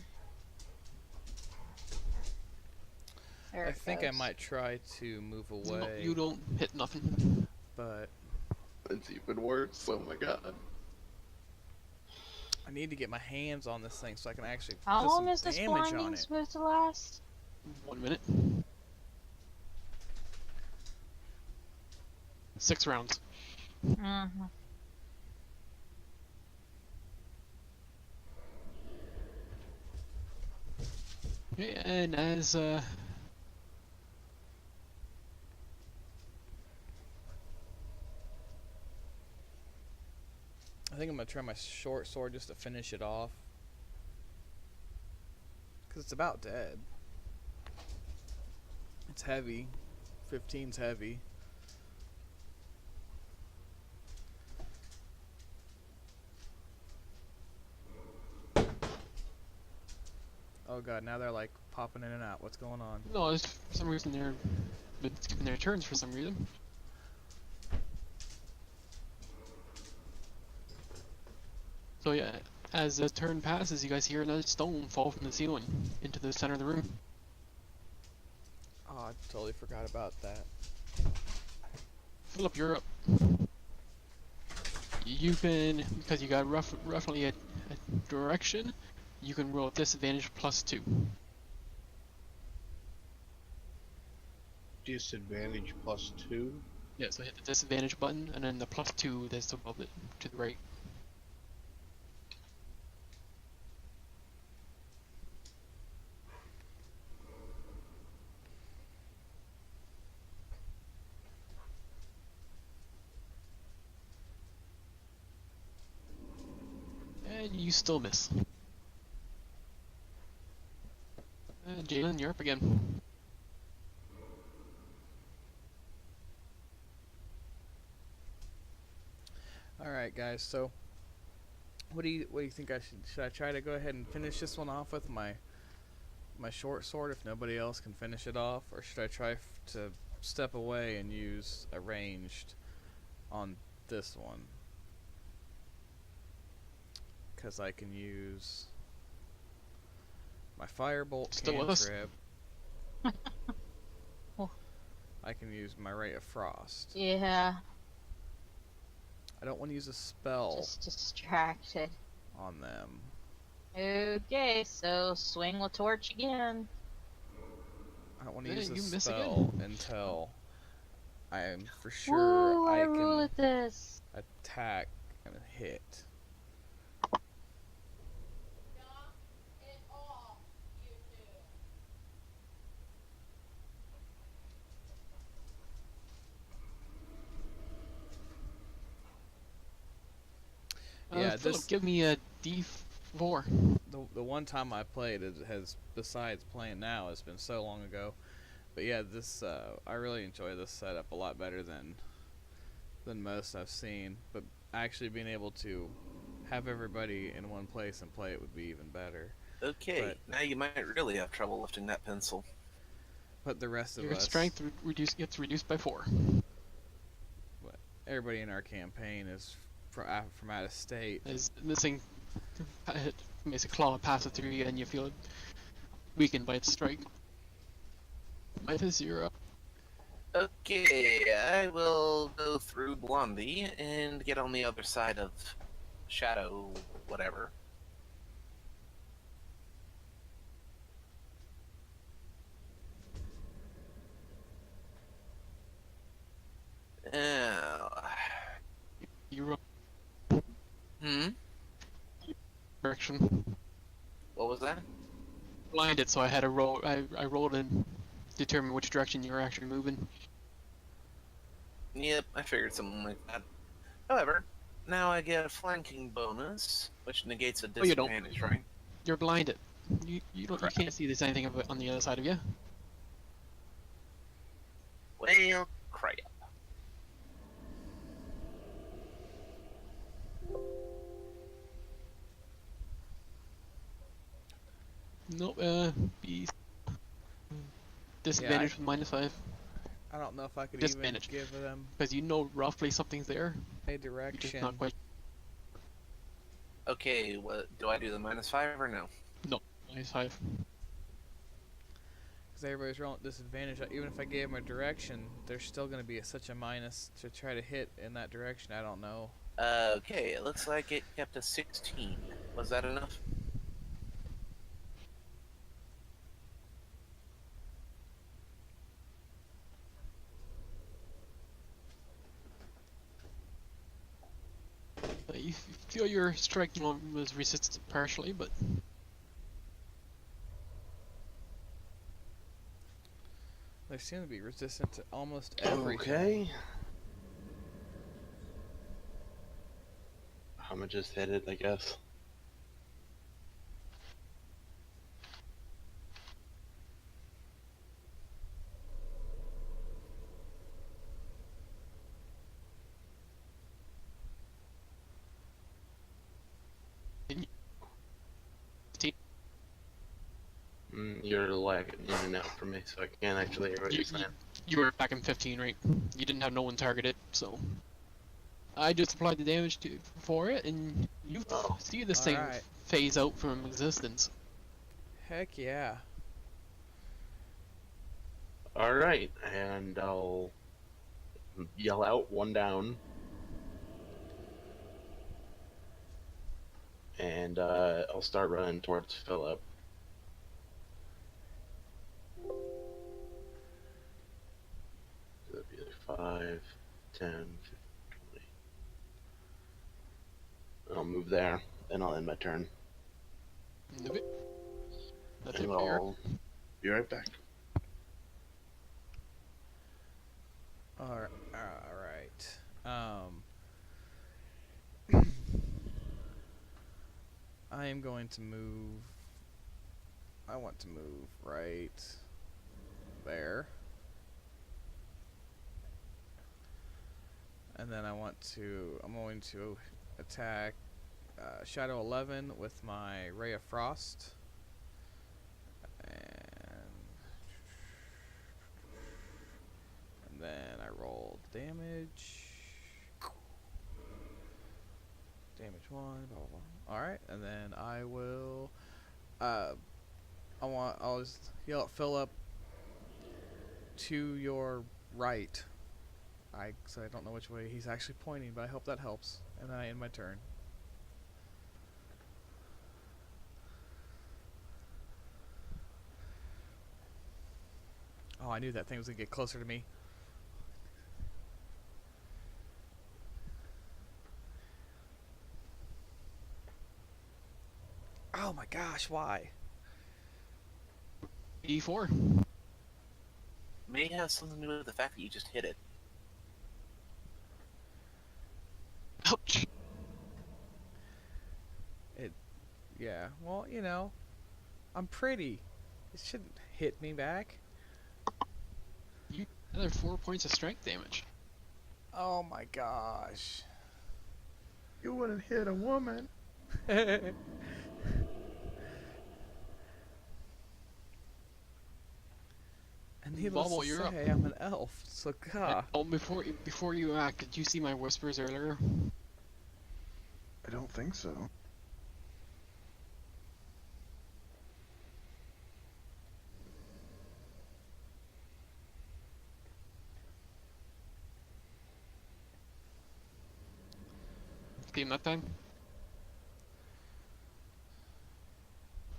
There I it think I goes. might try to move No, away, you don't hit nothing. but It's even worse. Oh my god. I need to get my hands on this thing so I can actually How put long some is this damage on blinding it. supposed to last? 1 minute. 6 rounds. Mm-hmm. Okay, and as I think I'm gonna try my short sword just to finish it off, cause it's about dead. It's heavy. 15's heavy. Oh god, now they're like popping in and out. What's going on? No, it's, for some reason they're been skipping their turns for some reason. So yeah, as the turn passes, you guys hear another stone fall from the ceiling into the center of the room. Oh, I totally forgot about that. Philip, you're up. You can, because you got roughly a direction, you can roll disadvantage +2. Disadvantage +2. Yeah, so hit the disadvantage button, and then the +2 that's above it, to the right. And you still miss. And Jalen, you're up again. All right, guys. So, what do you think I should I try to go ahead and finish this one off with my short sword if nobody else can finish it off, or should I try to step away and use a ranged on this one? Because I can use my firebolt Still with us? cantrip. Oh. I can use my Ray of Frost. Yeah, I don't want to use a spell just distracted. on them. Okay, so swing the torch again. I don't want to Hey, use you a miss spell again. until I am for Woo, sure I I rule can at this. attack and hit. Yeah, Philip, this give me a D4. the one time I played it has, besides playing now, it's been so long ago. But yeah, this I really enjoy this setup a lot better than most I've seen. But actually being able to have everybody in one place and play it would be even better. Okay, now you might really have trouble lifting that pencil. But the rest of Your us, strength gets reduced by 4. everybody in our campaign is from out of state. As this thing makes a claw passes through you, and you feel weakened by its strike. Mythos, you're up. Okay, I will go through Blondie and get on the other side of Shadow, whatever. Uh, You roll hmm? direction. What was that? Blinded, so I had to roll. I rolled and determine which direction you were actually moving. Yep, I figured something like that. However, now I get a flanking bonus, which negates a Oh, you don't. disadvantage, right? You're blinded. You Crap. can't see there's anything of it on the other side of you. Well, crap. Nope. Be disadvantage with -5 I don't know if I could even Disadvantage. give them because you know roughly something's there. a You're just direction. not quite. Okay, what do I do? The -5 or no? No, -5. Because everybody's rolling at disadvantage. Even if I gave them a direction, there's still going to be such a minus to try to hit in that direction. I don't know. Okay, it looks like it kept a 16. Was that enough? You feel your strike was resisted partially, but They seem to be resistant to almost everything. Okay. I'ma just hit it, I guess. You're lagging in and out for me, so I can't actually hear what You, you're you, saying. you were back in 15, right? You didn't have no one targeted, so I just applied the damage for it, and you Oh. see this thing Alright. phase out from existence. Heck yeah. Alright, and I'll yell out one down. And I'll start running towards Philip. That'd be like 5, 10, 15, 20. I'll move there, and I'll end my turn. Okay. That's it And for your... I'll be right back. Alright. I am going to move. I want to move right there. And then I'm going to attack Shadow 11 with my Ray of Frost. And then I roll damage. Damage 1, blah, blah, blah. Alright, and then I will I'll just yell at Philip to your right. So I don't know which way he's actually pointing, but I hope that helps. And then I end my turn. Oh, I knew that thing was gonna get closer to me. Oh my gosh, why? E4. May have something to do with the fact that you just hit it. Ouch. Yeah, well, you know, I'm pretty. It shouldn't hit me back. Another 4 points of strength damage. Oh my gosh. You wouldn't hit a woman. And needless Bobble, to you're up. say, I'm an elf, so god. Oh, before you act, did you see my whispers earlier? I don't think so. Team that time?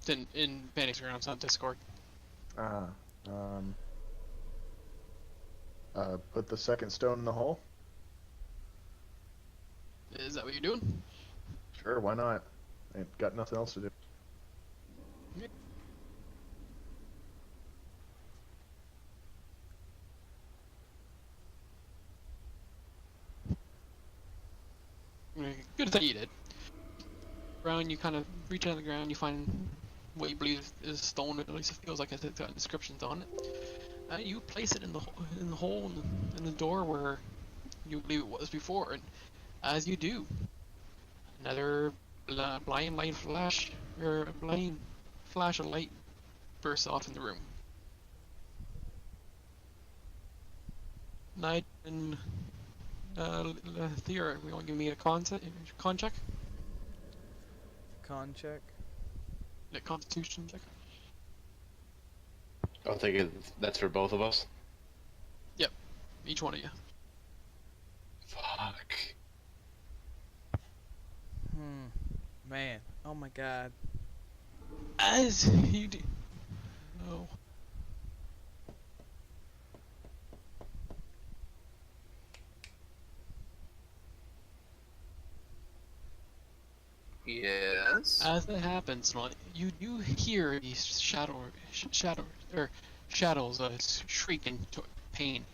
Then in Panic Grounds on Discord. Um, put the second stone in the hole? Is that what you're doing? Sure, why not? Ain't got nothing else to do. Good that you did. Ground, you kind of reach out of the ground, you find what you believe is stone, at least it feels like it's got inscriptions on it. You place it in the hole in the door where you believe it was before, and as you do, another blind light flash, or a blind flash of light bursts off in the room. Knight and Thea, we want to give me a con check? Con check. A constitution check? I'll take it. That's for both of us. Yep, each one of you. Fuck. Man, oh my god. As you do. Oh. Yes. As that happens, you do hear these shadows shriek in pain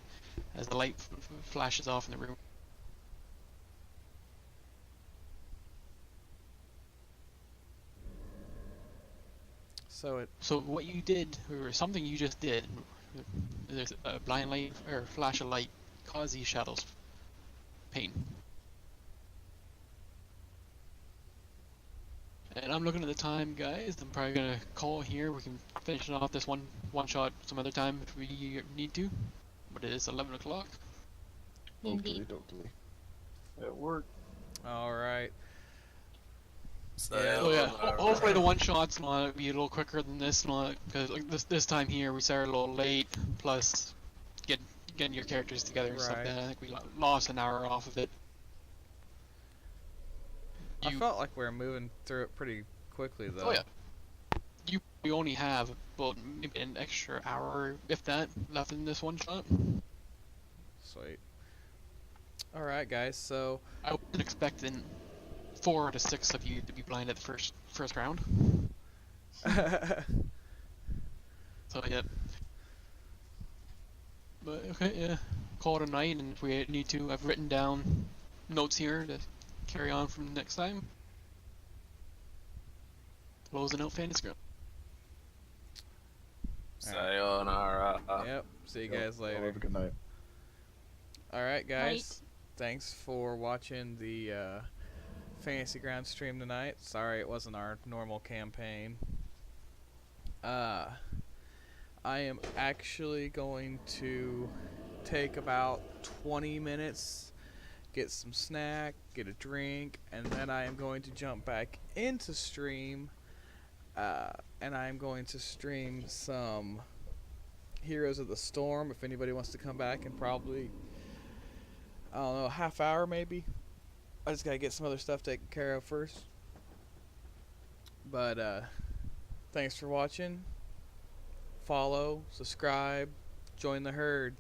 as the light flashes off in the room. So what you did, or something you just did, there's a blind light or flash of light cause these shadows pain. And I'm looking at the time, guys. I'm probably gonna call here. We can finishing off this one shot some other time if we need to. But it is 11 o'clock. Indeed. Oakley. At work. All right. So, Yeah. So yeah, hopefully the one shots will be a little quicker than this, because like this time here we started a little late. Plus, getting your characters together and stuff. Right. Like that. I think we lost an hour off of it. I felt like we were moving through it pretty quickly, though. Oh yeah. We only have about maybe an extra hour, if that, left in this one shot. Sweet. All right, guys. So I wasn't expecting 4 to 6 of you to be blind at the first round. So yeah. But okay, yeah. Call it a night, and if we need to, I've written down notes here to carry on from next time. Closing out Fantasy Ground. sayonara. yep. See you Yep, guys y'all later. Have a good night. All right, guys. Night. Thanks for watching the Fantasy Ground stream tonight. Sorry it wasn't our normal campaign. I am actually going to take about 20 minutes, get some snack, get a drink, and then I am going to jump back into stream. And I'm going to stream some Heroes of the Storm if anybody wants to come back in probably, I don't know, a half hour maybe. I just gotta get some other stuff taken care of first. But thanks for watching. Follow, subscribe, join the herd.